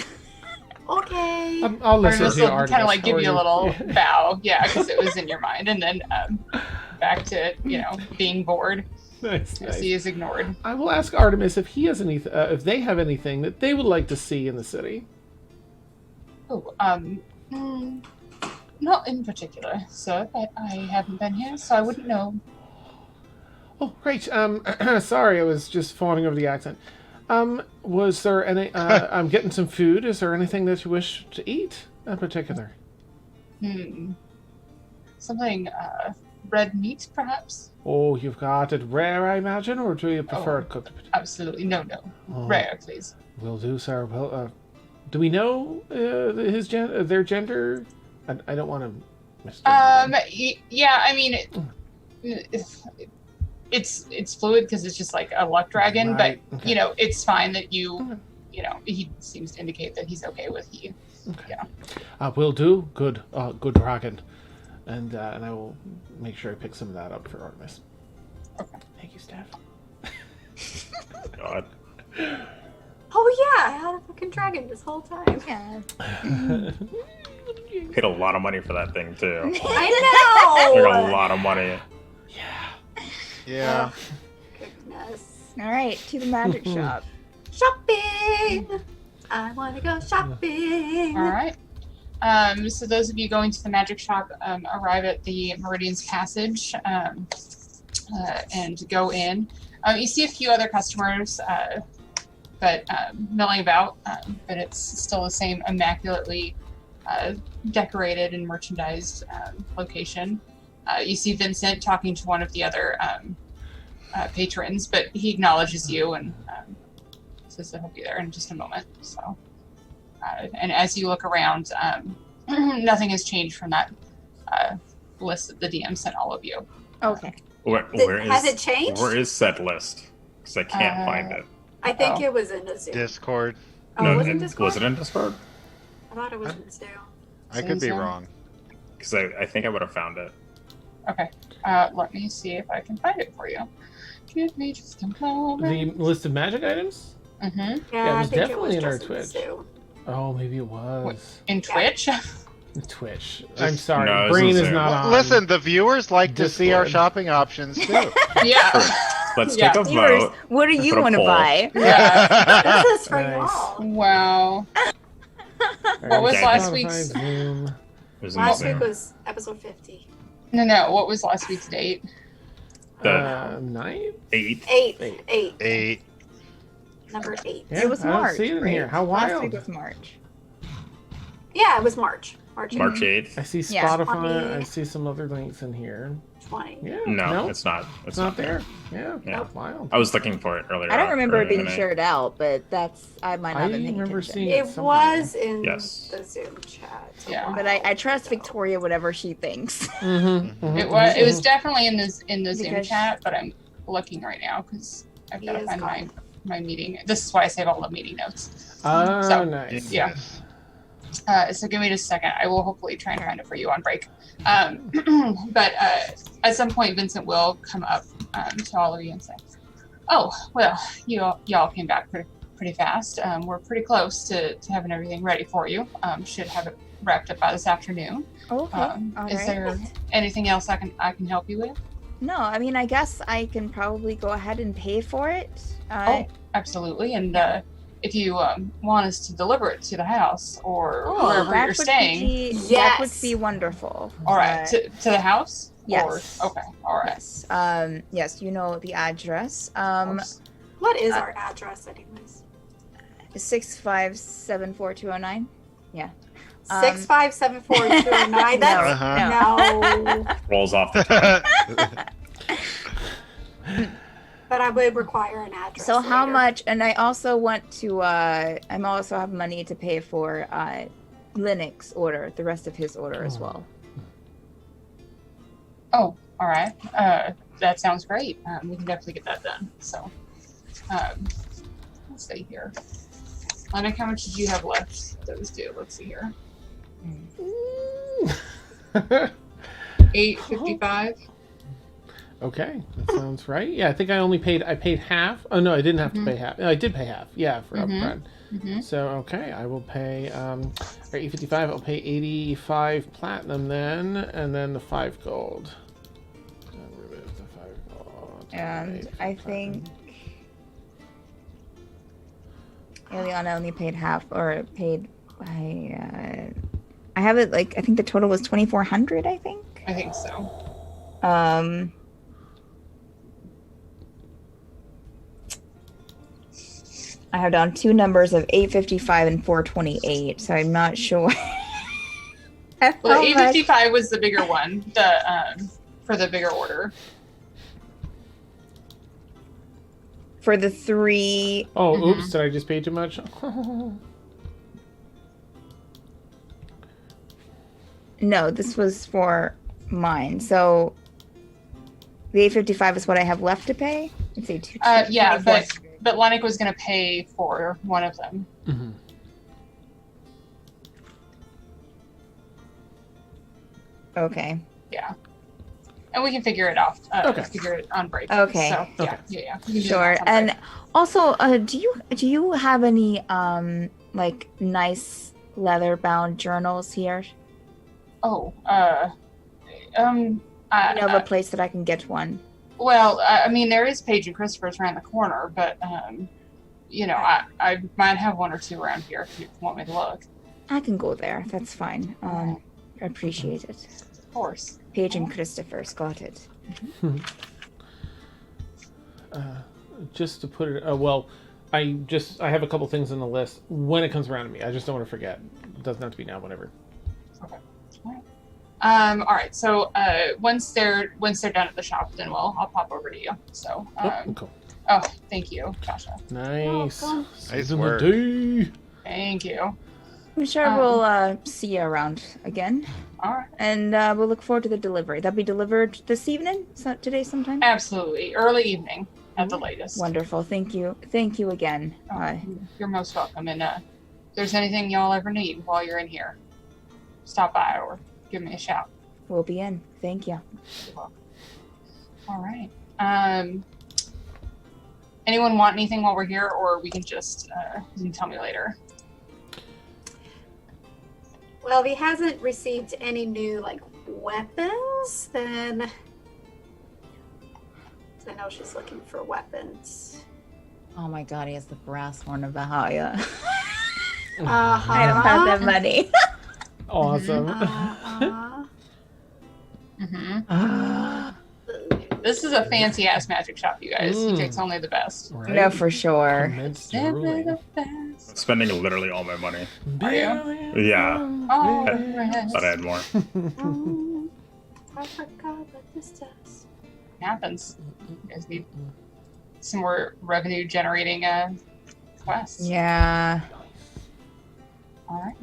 [SPEAKER 6] Okay.
[SPEAKER 2] I'll listen
[SPEAKER 3] Artemis
[SPEAKER 2] to you,
[SPEAKER 3] will
[SPEAKER 2] Artemis.
[SPEAKER 3] kind of like give
[SPEAKER 2] How are
[SPEAKER 3] you a little
[SPEAKER 2] Yeah.
[SPEAKER 3] bow, yeah, because it was in your mind, and then back to being bored
[SPEAKER 2] Nice,
[SPEAKER 3] as he
[SPEAKER 2] nice.
[SPEAKER 3] is ignored.
[SPEAKER 2] I will ask Artemis if he has any, if they have anything that they would like to see in the city.
[SPEAKER 3] Oh, not in particular, sir. But I haven't been here, so I wouldn't know.
[SPEAKER 2] Oh, great. Sorry, I was just fawning over the accent. Was there any? I'm getting some food. Is there anything that you wish to eat in particular?
[SPEAKER 3] Something red meat, perhaps.
[SPEAKER 2] Oh, you've got it rare, I imagine, or do you prefer
[SPEAKER 3] Oh.
[SPEAKER 2] it cooked?
[SPEAKER 3] Absolutely, no.
[SPEAKER 2] Oh,
[SPEAKER 3] Rare, please.
[SPEAKER 2] Will do, sir. Well, do we know their gender? I don't want to.
[SPEAKER 3] Yeah. I mean, it's fluid because it's just like a luck dragon,
[SPEAKER 2] Right,
[SPEAKER 3] but
[SPEAKER 2] okay.
[SPEAKER 3] it's fine that you,
[SPEAKER 2] Okay.
[SPEAKER 3] he seems to indicate that he's okay with he.
[SPEAKER 2] Okay.
[SPEAKER 3] Yeah.
[SPEAKER 2] Will do. Good. Good dragon. And I will make sure I pick some of that up for Artemis.
[SPEAKER 3] Okay.
[SPEAKER 2] Thank you, Steph.
[SPEAKER 7] God.
[SPEAKER 6] Oh yeah, I had a fucking dragon this whole time.
[SPEAKER 5] Yeah.
[SPEAKER 7] Paid a lot of money for that thing too.
[SPEAKER 6] I
[SPEAKER 7] Like
[SPEAKER 6] know.
[SPEAKER 7] a lot of money.
[SPEAKER 2] Yeah.
[SPEAKER 4] Yeah.
[SPEAKER 6] Goodness.
[SPEAKER 5] All right, to the magic shop.
[SPEAKER 6] Shopping. I want to go shopping.
[SPEAKER 3] All right. So those of you going to the magic shop arrive at the Meridian's Passage and go in. You see a few other customers, but milling about, but it's still the same immaculately decorated and merchandised location. You see Vincent talking to one of the other patrons, but he acknowledges you and says that he'll be there in just a moment. So, and as you look around, nothing has changed from that list that the DM sent all of you.
[SPEAKER 5] Okay.
[SPEAKER 7] Where
[SPEAKER 6] Has
[SPEAKER 7] is
[SPEAKER 6] it changed?
[SPEAKER 7] where is said list? Because I can't find it.
[SPEAKER 6] I think
[SPEAKER 3] Oh.
[SPEAKER 6] it was in the Zoom.
[SPEAKER 4] Discord.
[SPEAKER 6] Oh,
[SPEAKER 7] No,
[SPEAKER 6] was it Discord?
[SPEAKER 7] was it in Discord?
[SPEAKER 6] I thought it was in Zoom.
[SPEAKER 4] I could be
[SPEAKER 3] Zoom.
[SPEAKER 4] wrong.
[SPEAKER 7] Because I think I would have found it.
[SPEAKER 3] Okay, let me see if I can find it for you. Give me just a moment.
[SPEAKER 2] The list of magic items?
[SPEAKER 3] Mm-hmm.
[SPEAKER 6] Yeah,
[SPEAKER 2] Yeah, it
[SPEAKER 6] I
[SPEAKER 2] was
[SPEAKER 6] think
[SPEAKER 2] definitely
[SPEAKER 6] it
[SPEAKER 2] in
[SPEAKER 6] was
[SPEAKER 2] our
[SPEAKER 6] just in the
[SPEAKER 2] Twitch.
[SPEAKER 6] Zoom.
[SPEAKER 2] Oh, maybe it was.
[SPEAKER 3] In Twitch?
[SPEAKER 2] Twitch.
[SPEAKER 4] Just-
[SPEAKER 2] I'm sorry.
[SPEAKER 7] No, it's
[SPEAKER 2] Brain
[SPEAKER 7] in
[SPEAKER 2] is
[SPEAKER 7] Zoom.
[SPEAKER 2] not on.
[SPEAKER 4] Listen, the viewers like to see our
[SPEAKER 2] Discord.
[SPEAKER 4] shopping options too.
[SPEAKER 3] Yeah.
[SPEAKER 7] Let's
[SPEAKER 3] Yeah.
[SPEAKER 7] take a
[SPEAKER 5] Viewers,
[SPEAKER 7] vote.
[SPEAKER 5] what do you
[SPEAKER 7] Put a
[SPEAKER 5] want to
[SPEAKER 7] poll.
[SPEAKER 5] buy?
[SPEAKER 3] Yeah.
[SPEAKER 6] This is for
[SPEAKER 2] Nice.
[SPEAKER 6] y'all.
[SPEAKER 3] Wow. What was
[SPEAKER 7] Okay.
[SPEAKER 3] last
[SPEAKER 2] Spotify,
[SPEAKER 3] week's?
[SPEAKER 2] Zoom.
[SPEAKER 7] It was in
[SPEAKER 6] Last
[SPEAKER 7] Zoom.
[SPEAKER 6] week was episode 50.
[SPEAKER 3] No. What was last week's date?
[SPEAKER 7] The
[SPEAKER 2] 9?
[SPEAKER 7] 8th.
[SPEAKER 6] Eight.
[SPEAKER 4] 8.
[SPEAKER 6] Number 8.
[SPEAKER 2] Yeah,
[SPEAKER 5] It was
[SPEAKER 2] I don't
[SPEAKER 5] March.
[SPEAKER 2] see it in
[SPEAKER 5] right?
[SPEAKER 2] here. How
[SPEAKER 5] Last
[SPEAKER 2] wild.
[SPEAKER 5] week was March.
[SPEAKER 6] Yeah, it was March. March
[SPEAKER 7] March 8th.
[SPEAKER 2] I see
[SPEAKER 5] Yeah.
[SPEAKER 2] Spotify.
[SPEAKER 6] 20.
[SPEAKER 2] I see some other links in here.
[SPEAKER 6] 20.
[SPEAKER 2] Yeah.
[SPEAKER 7] No, it's not.
[SPEAKER 2] It's not there. Yeah.
[SPEAKER 7] Yeah.
[SPEAKER 2] Wild.
[SPEAKER 7] I was looking for it earlier.
[SPEAKER 5] I don't remember it being
[SPEAKER 7] earlier tonight.
[SPEAKER 5] shared out, but I might not
[SPEAKER 2] I
[SPEAKER 5] have been paying
[SPEAKER 2] remember
[SPEAKER 5] attention.
[SPEAKER 2] seeing
[SPEAKER 6] It
[SPEAKER 2] somewhere.
[SPEAKER 6] was in
[SPEAKER 7] Yes.
[SPEAKER 6] the Zoom chat. a
[SPEAKER 3] Yeah.
[SPEAKER 6] while
[SPEAKER 5] But I trust
[SPEAKER 6] ago.
[SPEAKER 5] Victoria whatever she thinks.
[SPEAKER 2] Mm-hmm.
[SPEAKER 3] It was definitely in the Zoom
[SPEAKER 5] Because-
[SPEAKER 3] chat, but I'm looking right now because I've got
[SPEAKER 6] He
[SPEAKER 3] to
[SPEAKER 6] is
[SPEAKER 3] find
[SPEAKER 6] gone.
[SPEAKER 3] my meeting. This is why I save all the meeting notes.
[SPEAKER 2] Oh,
[SPEAKER 3] So-
[SPEAKER 2] nice.
[SPEAKER 3] Yeah. So give me just a second. I will hopefully try and find it for you on break. But at some point, Vincent will come up to all of you and say, "Oh, well, y'all came back pretty fast. We're pretty close to having everything ready for you. Should have it wrapped up by this afternoon.
[SPEAKER 5] Okay.
[SPEAKER 3] Is there anything else I can help you with?"
[SPEAKER 5] No, I mean, I guess I can probably go ahead and pay for it.
[SPEAKER 3] Absolutely. And if you want us to deliver it to the house or wherever
[SPEAKER 5] that
[SPEAKER 3] you're
[SPEAKER 5] would
[SPEAKER 3] staying,
[SPEAKER 5] that would be wonderful.
[SPEAKER 3] all right, to the house.
[SPEAKER 5] Yes.
[SPEAKER 3] Or, okay. All right.
[SPEAKER 5] Yes. Yes. You know the address.
[SPEAKER 6] What is our address, anyways?
[SPEAKER 5] 6574209. Yeah.
[SPEAKER 6] 6574209. That's no.
[SPEAKER 7] Rolls off the tongue.
[SPEAKER 6] But I would require an address.
[SPEAKER 5] So how
[SPEAKER 6] later.
[SPEAKER 5] much? And I also want to. I also have money to pay for Linux order, the rest of his order as well.
[SPEAKER 3] Oh, all right. That sounds great. We can definitely get that done. So, let's see here. Lennox, how much did you have left that was due? Let's see here. 855.
[SPEAKER 2] Okay, that sounds right. Yeah, I think I paid half. Oh no, I didn't have to pay half. No, I did pay half. Yeah, for upfront. So okay, I will pay 855. I'll pay 85 platinum then, and then the 5 gold. I'll remove the 5 gold.
[SPEAKER 5] And I think Eliana only paid half, or paid. I have it like I think the total was 2,400. I think.
[SPEAKER 3] I think so.
[SPEAKER 5] I have down two numbers of 855 and 428, so I'm not sure.
[SPEAKER 3] Well, the 855 was the bigger one, for the bigger order.
[SPEAKER 5] For the 3.
[SPEAKER 2] Oh, oops! Did I just pay too much?
[SPEAKER 5] No, this was for mine. So the 855 is what I have left to pay. Let's see,
[SPEAKER 3] Yeah, but Lennox was going to pay for one of them.
[SPEAKER 2] Mm-hmm.
[SPEAKER 5] Okay.
[SPEAKER 3] Yeah. And we can figure it out. Figure it on break.
[SPEAKER 5] Okay.
[SPEAKER 3] So, yeah. We can do
[SPEAKER 5] Sure.
[SPEAKER 3] that on
[SPEAKER 5] And
[SPEAKER 3] break.
[SPEAKER 5] also, do you have any like nice leather bound journals here?
[SPEAKER 3] Oh,
[SPEAKER 5] I know of a place that I can get one.
[SPEAKER 3] Well, I mean, there is Paige and Christopher's around the corner, but I might have one or two around here if you want me to look.
[SPEAKER 5] I can go there. That's fine. I appreciate it.
[SPEAKER 3] Of course.
[SPEAKER 5] Paige and Christopher's got it.
[SPEAKER 2] Just to put it, I have a couple things on the list when it comes around to me. I just don't want to forget. It doesn't have to be now, whenever.
[SPEAKER 3] Okay. All right. So once they're done at the shop, then I'll pop over to you. So
[SPEAKER 2] Cool.
[SPEAKER 3] Oh, thank you, Joshua.
[SPEAKER 2] Nice.
[SPEAKER 4] Nice work.
[SPEAKER 3] Thank you.
[SPEAKER 5] I'm sure we'll see you around again.
[SPEAKER 3] All right.
[SPEAKER 5] And we'll look forward to the delivery. That'll be delivered this evening? Today sometime?
[SPEAKER 3] Absolutely. Early evening at the latest.
[SPEAKER 5] Wonderful. Thank you. Thank you again.
[SPEAKER 3] You're most welcome. And if there's anything y'all ever need while you're in here, stop by or give me a shout.
[SPEAKER 5] We'll be in. Thank you.
[SPEAKER 3] You're welcome. All right. Anyone want anything while we're here, or we can just you can tell me later?
[SPEAKER 6] Well, if he hasn't received any new weapons, then I know she's looking for weapons.
[SPEAKER 5] Oh my god, he has the brass horn of Bahia.
[SPEAKER 6] Uh-huh.
[SPEAKER 5] I don't have that money.
[SPEAKER 2] Awesome.
[SPEAKER 3] This is a fancy ass magic shop, you guys. He takes only the best.
[SPEAKER 2] Right.
[SPEAKER 5] No, for sure.
[SPEAKER 3] Never the best.
[SPEAKER 7] Spending literally all my money.
[SPEAKER 3] Are you?
[SPEAKER 7] Yeah.
[SPEAKER 3] Oh,
[SPEAKER 7] Thought I had more.
[SPEAKER 6] I forgot what this does.
[SPEAKER 3] Happens. You guys need some more revenue generating quests.
[SPEAKER 5] Yeah.
[SPEAKER 3] All right.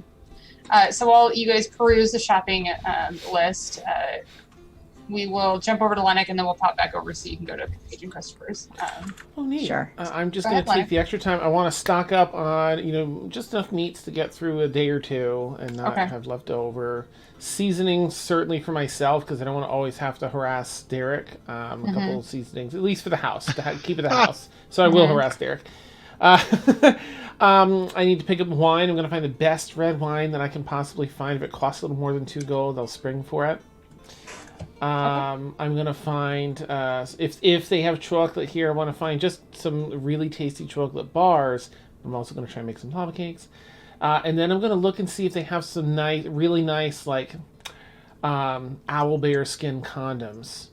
[SPEAKER 3] So while you guys peruse the shopping list, we will jump over to Lennox and then we'll pop back over so you can go to Paige and Christopher's.
[SPEAKER 2] Oh, neat.
[SPEAKER 5] Sure.
[SPEAKER 2] I'm just
[SPEAKER 3] Go
[SPEAKER 2] going
[SPEAKER 3] ahead,
[SPEAKER 2] to take
[SPEAKER 3] Leonard.
[SPEAKER 2] the extra time. I want to stock up on, just enough meats to get through a day or two and not
[SPEAKER 3] Okay.
[SPEAKER 2] have leftover. Seasoning, certainly for myself, because I don't want to always have to harass Derek. A couple of seasonings, at least for the house, to keep it the house. So I will harass Derek. I need to pick up wine. I'm going to find the best red wine that I can possibly find. If it costs a little more than 2 gold, I'll spring for it. I'm going to find, if they have chocolate here, I want to find just some really tasty chocolate bars. I'm also going to try and make some lava cakes. And then I'm going to look and see if they have some really nice, like, owlbear skin condoms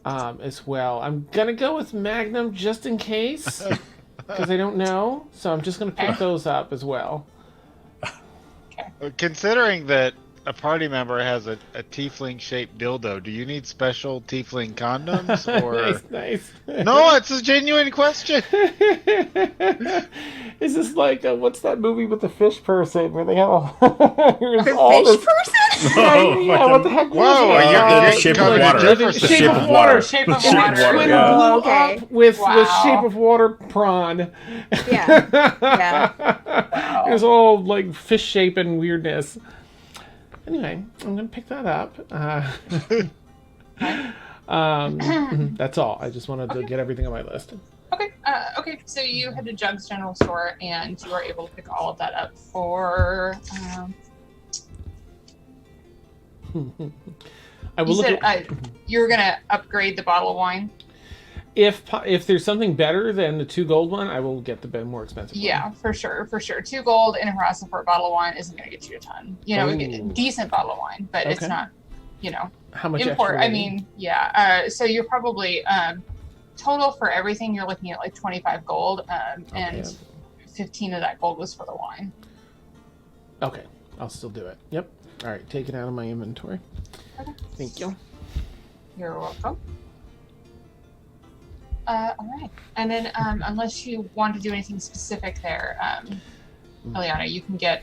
[SPEAKER 2] as well. I'm going to go with Magnum just in case, because I don't know. So I'm just going to pick those up as well.
[SPEAKER 4] Considering that a party member has a tiefling-shaped dildo, do you need special tiefling condoms? Or
[SPEAKER 2] Nice.
[SPEAKER 4] no, it's a genuine question.
[SPEAKER 2] Is this like what's that movie with the fish person where they have all
[SPEAKER 5] The
[SPEAKER 2] all
[SPEAKER 5] fish
[SPEAKER 2] this?
[SPEAKER 5] person?
[SPEAKER 2] Yeah, what the heck?
[SPEAKER 4] Whoa,
[SPEAKER 2] was it?
[SPEAKER 4] you're
[SPEAKER 7] The Shape of Water.
[SPEAKER 2] The
[SPEAKER 7] The
[SPEAKER 2] Shape of Water.
[SPEAKER 3] Shape of
[SPEAKER 2] And
[SPEAKER 3] Water.
[SPEAKER 2] that Twitter
[SPEAKER 7] Yeah.
[SPEAKER 2] blew
[SPEAKER 5] Okay.
[SPEAKER 2] up with the
[SPEAKER 3] Wow.
[SPEAKER 2] Shape of Water prawn.
[SPEAKER 5] Yeah.
[SPEAKER 2] It was all like fish shape and weirdness. Anyway, I'm gonna pick that up. That's all. I just wanted to get everything on my list.
[SPEAKER 3] Okay. Okay. So you head to Jug's General Store and you are able to pick all of that up for.
[SPEAKER 2] I will
[SPEAKER 3] You
[SPEAKER 2] look
[SPEAKER 3] said
[SPEAKER 2] at,
[SPEAKER 3] you're gonna upgrade the bottle of wine.
[SPEAKER 2] if there's something better than the 2 gold one, I will get the more expensive one.
[SPEAKER 3] Yeah, for sure. 2 gold in Jerasa for a bottle of wine isn't gonna get you a ton. We get a
[SPEAKER 2] Ooh.
[SPEAKER 3] decent bottle of wine, but it's
[SPEAKER 2] Okay.
[SPEAKER 3] not,
[SPEAKER 2] How much
[SPEAKER 3] import.
[SPEAKER 2] extra?
[SPEAKER 3] I mean, yeah. So you're probably total for everything. You're looking at like 25 gold, and 15 of that gold was for the wine.
[SPEAKER 2] Okay, I'll still do it. Yep. All right, take it out of my inventory.
[SPEAKER 3] Okay.
[SPEAKER 2] Thank you.
[SPEAKER 3] You're welcome. All right. And then, unless you want to do anything specific there, Eliana, you can get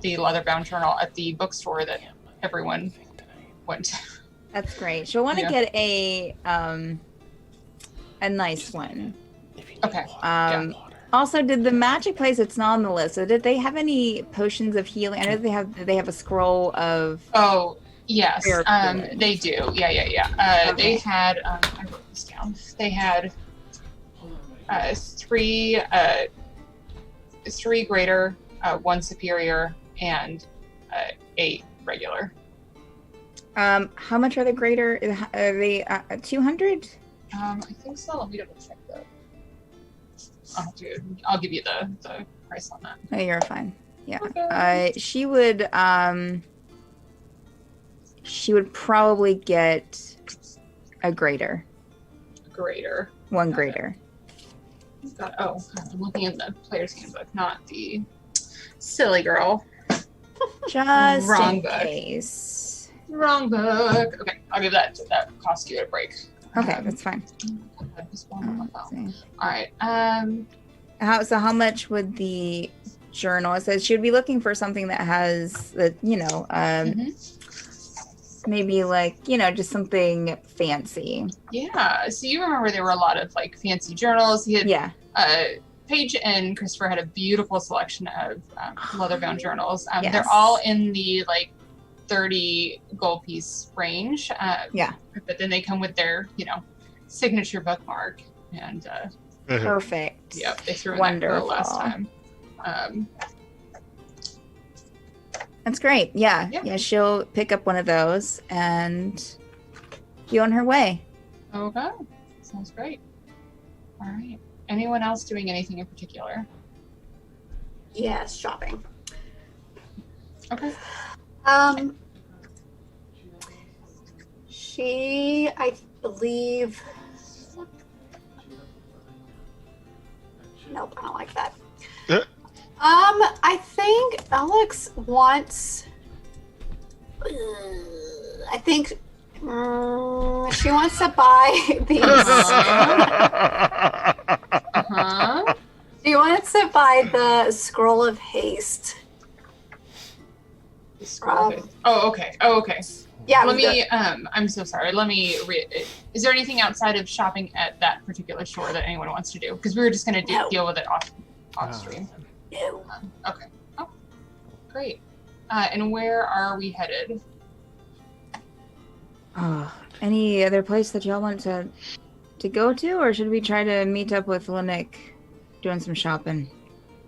[SPEAKER 3] the leather-bound journal at the bookstore that everyone went to.
[SPEAKER 5] That's great. She'll want to
[SPEAKER 3] Yeah.
[SPEAKER 5] get a nice one.
[SPEAKER 3] Okay.
[SPEAKER 5] Also, did the magic place? It's not on the list. So, did they have any potions of healing? I know they have a scroll of.
[SPEAKER 3] Oh, yes.
[SPEAKER 5] Fair
[SPEAKER 3] They do. Yeah.
[SPEAKER 5] Okay.
[SPEAKER 3] They had. I wrote this down. They had 3 greater, 1 superior, and 8 regular.
[SPEAKER 5] How much are the greater? Are they 200?
[SPEAKER 3] I think so. Let me double check that. Oh, dude, I'll give you the price on that.
[SPEAKER 5] No, you're fine. Yeah.
[SPEAKER 3] Okay.
[SPEAKER 5] She would probably get a greater.
[SPEAKER 3] Greater.
[SPEAKER 5] One
[SPEAKER 3] Got
[SPEAKER 5] greater.
[SPEAKER 3] I'm looking at the player's handbook, not the silly girl.
[SPEAKER 5] Just
[SPEAKER 3] Wrong
[SPEAKER 5] in
[SPEAKER 3] book.
[SPEAKER 5] case.
[SPEAKER 3] Wrong book. Okay, I'll give that cost you a break.
[SPEAKER 5] Okay, that's fine.
[SPEAKER 3] Just one on my phone.
[SPEAKER 5] Let's see.
[SPEAKER 3] All right.
[SPEAKER 5] How much would the journal? It says she'd be looking for something that has the maybe like just something fancy.
[SPEAKER 3] Yeah. So you remember there were a lot of like fancy journals. He had
[SPEAKER 5] Yeah.
[SPEAKER 3] Paige and Christopher had a beautiful selection of leather-bound journals.
[SPEAKER 5] Yes.
[SPEAKER 3] They're all in the like 30 gold piece range.
[SPEAKER 5] Yeah.
[SPEAKER 3] But then they come with their signature bookmark and.
[SPEAKER 5] Perfect.
[SPEAKER 3] Yep, they threw in
[SPEAKER 5] Wonderful.
[SPEAKER 3] that last time.
[SPEAKER 5] That's great. Yeah.
[SPEAKER 3] Yeah.
[SPEAKER 5] She'll pick up one of those and be on her way.
[SPEAKER 3] Okay, sounds great. All right. Anyone else doing anything in particular?
[SPEAKER 6] Yes, shopping.
[SPEAKER 3] Okay.
[SPEAKER 6] She, I believe. Nope, I don't like that. I think Alex wants. I think she wants to buy these.
[SPEAKER 3] Uh-huh.
[SPEAKER 6] She wants to buy the Scroll of Haste.
[SPEAKER 3] Oh, okay. Oh, okay.
[SPEAKER 6] Yeah.
[SPEAKER 3] Let me. I'm so sorry. Let me. Is there anything outside of shopping at that particular store that anyone wants to do? Because we were just going to
[SPEAKER 6] No.
[SPEAKER 3] deal with it off stream.
[SPEAKER 6] No.
[SPEAKER 3] Okay. Oh, great. And where are we headed?
[SPEAKER 5] Any other place that y'all want to go to, or should we try to meet up with Linnick doing some shopping?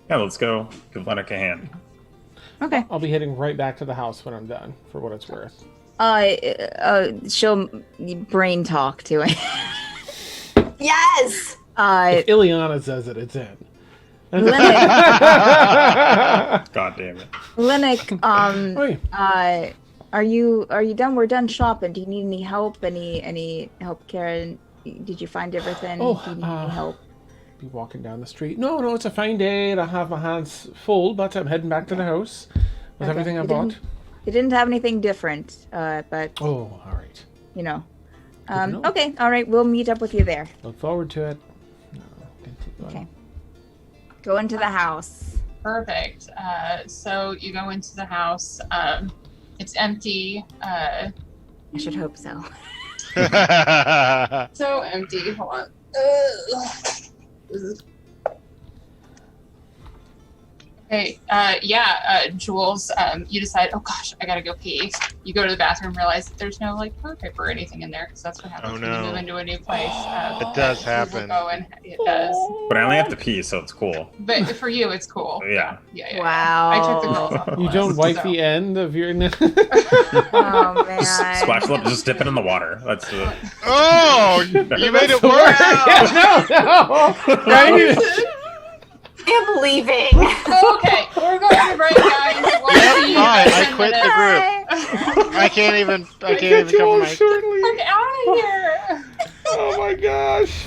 [SPEAKER 7] Yeah, let's go give Lennox a hand.
[SPEAKER 5] Okay.
[SPEAKER 2] I'll be heading right back to the house when I'm done, for what it's worth.
[SPEAKER 5] She'll brain talk to it.
[SPEAKER 6] Yes.
[SPEAKER 2] If Ileana says it, it's in.
[SPEAKER 5] Linnick,
[SPEAKER 7] God damn it.
[SPEAKER 5] Linnick,
[SPEAKER 2] Oi.
[SPEAKER 5] are you done? We're done shopping. Do you need any help? Any help, Karen? Did you find everything?
[SPEAKER 2] Oh,
[SPEAKER 5] Do you need any help?
[SPEAKER 2] Be walking down the street. No, it's a fine day, and I have my hands full, but I'm heading back to the house with everything I bought.
[SPEAKER 5] They didn't have anything different, but
[SPEAKER 2] Oh, all right.
[SPEAKER 5] you know.
[SPEAKER 2] to know.
[SPEAKER 5] Okay, all right. We'll meet up with you there.
[SPEAKER 2] Look forward to it. No,
[SPEAKER 5] Okay. Go into the house.
[SPEAKER 3] Perfect. So you go into the house. It's empty.
[SPEAKER 5] I should hope so.
[SPEAKER 3] So empty. Hold on. Okay. Jules. You decide. Oh gosh, I gotta go pee. You go to the bathroom, realize that there's no like toilet paper or anything in there, because that's what happens
[SPEAKER 4] Oh,
[SPEAKER 3] when you
[SPEAKER 4] no.
[SPEAKER 3] move into a new place.
[SPEAKER 4] It does
[SPEAKER 3] Jules will
[SPEAKER 4] happen.
[SPEAKER 3] go and it does.
[SPEAKER 7] But I only have to pee, so it's cool.
[SPEAKER 3] But for you, it's cool.
[SPEAKER 7] Yeah.
[SPEAKER 3] Yeah.
[SPEAKER 5] Wow.
[SPEAKER 3] I took the girls off the
[SPEAKER 2] You
[SPEAKER 3] list,
[SPEAKER 2] don't wipe
[SPEAKER 3] so.
[SPEAKER 2] the end of your...
[SPEAKER 5] Oh man.
[SPEAKER 7] Splash it up, just dip it in the water. That's the.
[SPEAKER 4] Oh, you made it work.
[SPEAKER 2] Right?
[SPEAKER 6] I'm leaving.
[SPEAKER 3] Okay, we're going to break, guys. We'll see you
[SPEAKER 4] Fine,
[SPEAKER 3] in
[SPEAKER 4] I
[SPEAKER 3] 10
[SPEAKER 4] quit the
[SPEAKER 3] minutes.
[SPEAKER 4] group. I can't even
[SPEAKER 2] Get you
[SPEAKER 4] cover
[SPEAKER 2] all
[SPEAKER 4] my.
[SPEAKER 2] shortly.
[SPEAKER 3] I'm out of here.
[SPEAKER 2] Oh my gosh.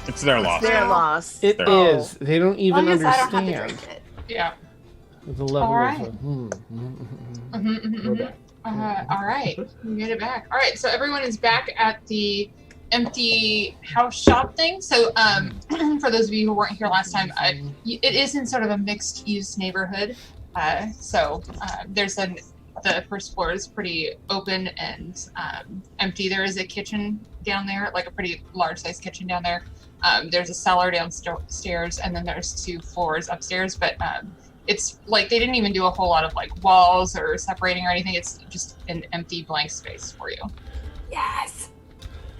[SPEAKER 7] It's their loss.
[SPEAKER 5] Their loss.
[SPEAKER 2] It
[SPEAKER 5] Oh.
[SPEAKER 2] is. They don't
[SPEAKER 6] As
[SPEAKER 2] even
[SPEAKER 6] long as I don't have to
[SPEAKER 2] understand
[SPEAKER 6] drink it.
[SPEAKER 3] Yeah.
[SPEAKER 2] the level
[SPEAKER 3] All right.
[SPEAKER 2] of.
[SPEAKER 3] We're
[SPEAKER 2] back.
[SPEAKER 3] All right. We made it back. All right. So everyone is back at the empty house shop thing. So for those of you who weren't here last time, it is in sort of a mixed use neighborhood. There's the first floor is pretty open and empty. There is a kitchen down there, like a pretty large sized kitchen down there. There's a cellar downstairs, and then there's 2 floors upstairs. But it's like they didn't even do a whole lot of like walls or separating or anything. It's just an empty blank space for you.
[SPEAKER 6] Yes.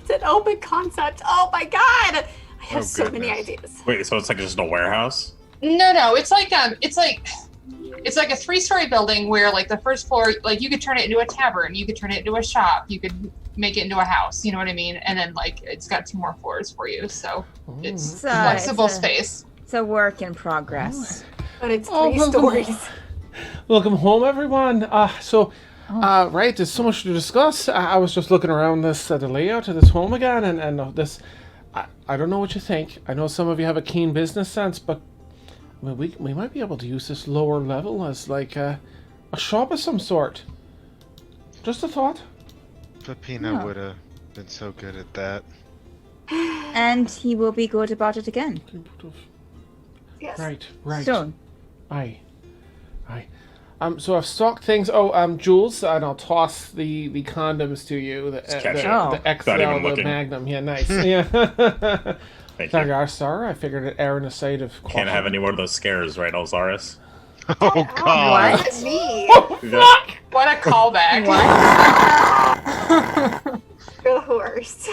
[SPEAKER 6] It's an open concept. Oh my god. I have so many
[SPEAKER 4] goodness.
[SPEAKER 6] ideas.
[SPEAKER 7] Wait, so it's like just a warehouse?
[SPEAKER 3] No, it's like a 3-story building where like the first floor, like you could turn it into a tavern, you could turn it into a shop, you could make it into a house, you know what I mean? And then like it's got 2 more floors for you, so it's flexible space.
[SPEAKER 5] It's a work in progress.
[SPEAKER 6] But it's 3 stories.
[SPEAKER 2] Welcome home, everyone. Right, there's so much to discuss. I was just looking around the layout of this home again, and this. I don't know what you think. I know some of you have a keen business sense, but I mean, we might be able to use this lower level as like a shop of some sort. Just a thought.
[SPEAKER 4] Peppino would have been so good at that.
[SPEAKER 5] And he will be good about it again.
[SPEAKER 6] Yes.
[SPEAKER 2] Right.
[SPEAKER 5] Soon.
[SPEAKER 2] Aye. So I've stocked things. Jules, and I'll toss the condoms to you. The
[SPEAKER 7] catch it.
[SPEAKER 5] Oh.
[SPEAKER 2] XL,
[SPEAKER 7] Not even
[SPEAKER 2] the
[SPEAKER 7] looking.
[SPEAKER 2] Magnum. Yeah, nice. Yeah.
[SPEAKER 7] Thank
[SPEAKER 2] There
[SPEAKER 7] you.
[SPEAKER 2] you are, sir. I figured it err on the side of caution.
[SPEAKER 7] Can't have any more of those scares, right, Alzaris?
[SPEAKER 4] Oh god.
[SPEAKER 5] What?
[SPEAKER 6] Me.
[SPEAKER 3] What a callback.
[SPEAKER 6] You're the worst.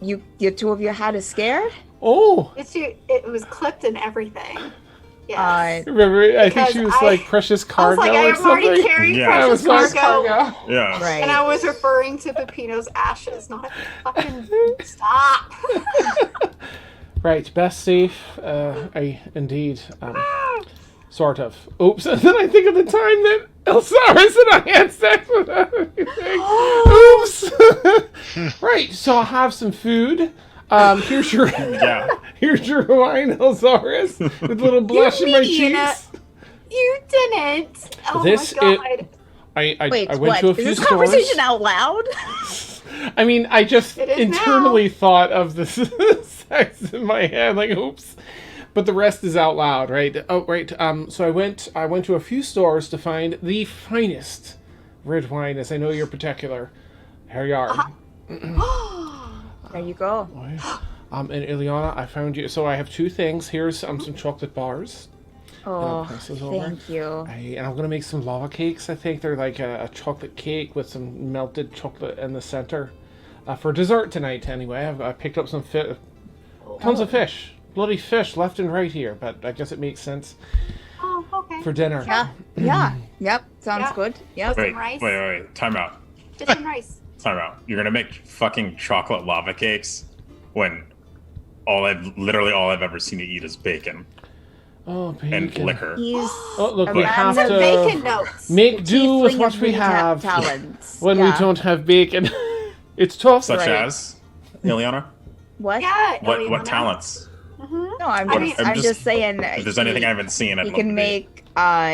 [SPEAKER 5] You 2 of you had us scared?
[SPEAKER 2] Oh!
[SPEAKER 6] It was clipped and everything. Yes.
[SPEAKER 2] Remember, I think
[SPEAKER 6] Because
[SPEAKER 2] she was
[SPEAKER 6] I-
[SPEAKER 2] like Precious
[SPEAKER 6] I was
[SPEAKER 2] Cargo
[SPEAKER 6] like,
[SPEAKER 2] or
[SPEAKER 6] I am
[SPEAKER 2] something.
[SPEAKER 6] already carrying
[SPEAKER 7] Yeah.
[SPEAKER 2] I
[SPEAKER 6] precious
[SPEAKER 2] was like,
[SPEAKER 6] cargo.
[SPEAKER 7] Yeah.
[SPEAKER 5] Right.
[SPEAKER 6] And I was referring to Peppino's ashes, not a fucking stop.
[SPEAKER 2] Right, best safe. Indeed. Sort of. Oops, and then I think of the time that Elsaris and I had sex with everything. Oops! Right, so I have some food. Here's your here's your wine, Elsaris, with a little blush in my cheeks.
[SPEAKER 6] You didn't. Oh
[SPEAKER 2] This
[SPEAKER 6] my god.
[SPEAKER 2] I
[SPEAKER 5] Wait,
[SPEAKER 2] went
[SPEAKER 5] what?
[SPEAKER 2] to a
[SPEAKER 5] Is
[SPEAKER 2] few
[SPEAKER 5] this
[SPEAKER 2] stores.
[SPEAKER 5] conversation out loud?
[SPEAKER 2] I mean, I just
[SPEAKER 6] It is
[SPEAKER 2] internally thought of this sex in my head, like, oops. But the rest is out loud, right? Oh, right. So I went to a few stores to find the finest red wine, as I know you're particular. Here you are.
[SPEAKER 5] There you go.
[SPEAKER 2] And Ileana, I found you. So I have 2 things. Here's some chocolate bars.
[SPEAKER 5] Oh,
[SPEAKER 2] pass those over.
[SPEAKER 5] thank you.
[SPEAKER 2] And I'm gonna make some lava cakes. I think they're like a chocolate cake with some melted chocolate in the center. For dessert tonight, anyway. I picked up some tons of fish. Bloody fish left and right here, but I guess it makes sense
[SPEAKER 6] Oh, okay.
[SPEAKER 2] for dinner.
[SPEAKER 5] Yeah. Yep. Sounds
[SPEAKER 6] Yeah.
[SPEAKER 5] good. Yep.
[SPEAKER 6] Some rice.
[SPEAKER 7] Wait. Time out.
[SPEAKER 6] Just some rice.
[SPEAKER 7] Time out. You're gonna make fucking chocolate lava cakes when all I've ever seen you eat is bacon
[SPEAKER 2] Oh, bacon.
[SPEAKER 7] and liquor.
[SPEAKER 5] He's
[SPEAKER 2] Oh, look,
[SPEAKER 5] a
[SPEAKER 2] we
[SPEAKER 5] man
[SPEAKER 2] have
[SPEAKER 6] The
[SPEAKER 2] to
[SPEAKER 6] bacon notes.
[SPEAKER 2] make do with
[SPEAKER 5] tiefling
[SPEAKER 2] what
[SPEAKER 5] of
[SPEAKER 2] we
[SPEAKER 5] many
[SPEAKER 2] have
[SPEAKER 5] talents.
[SPEAKER 2] when
[SPEAKER 5] Yeah.
[SPEAKER 2] we don't have bacon. It's tough.
[SPEAKER 7] Such
[SPEAKER 5] Right.
[SPEAKER 7] as Ileana?
[SPEAKER 5] What?
[SPEAKER 6] Yeah.
[SPEAKER 7] What talents?
[SPEAKER 6] Mm-hmm.
[SPEAKER 5] No, I'm
[SPEAKER 6] I
[SPEAKER 5] just,
[SPEAKER 6] mean-
[SPEAKER 5] I'm just saying.
[SPEAKER 7] If there's anything I haven't seen, I'd
[SPEAKER 5] he
[SPEAKER 7] love to
[SPEAKER 5] can
[SPEAKER 7] be.
[SPEAKER 5] make.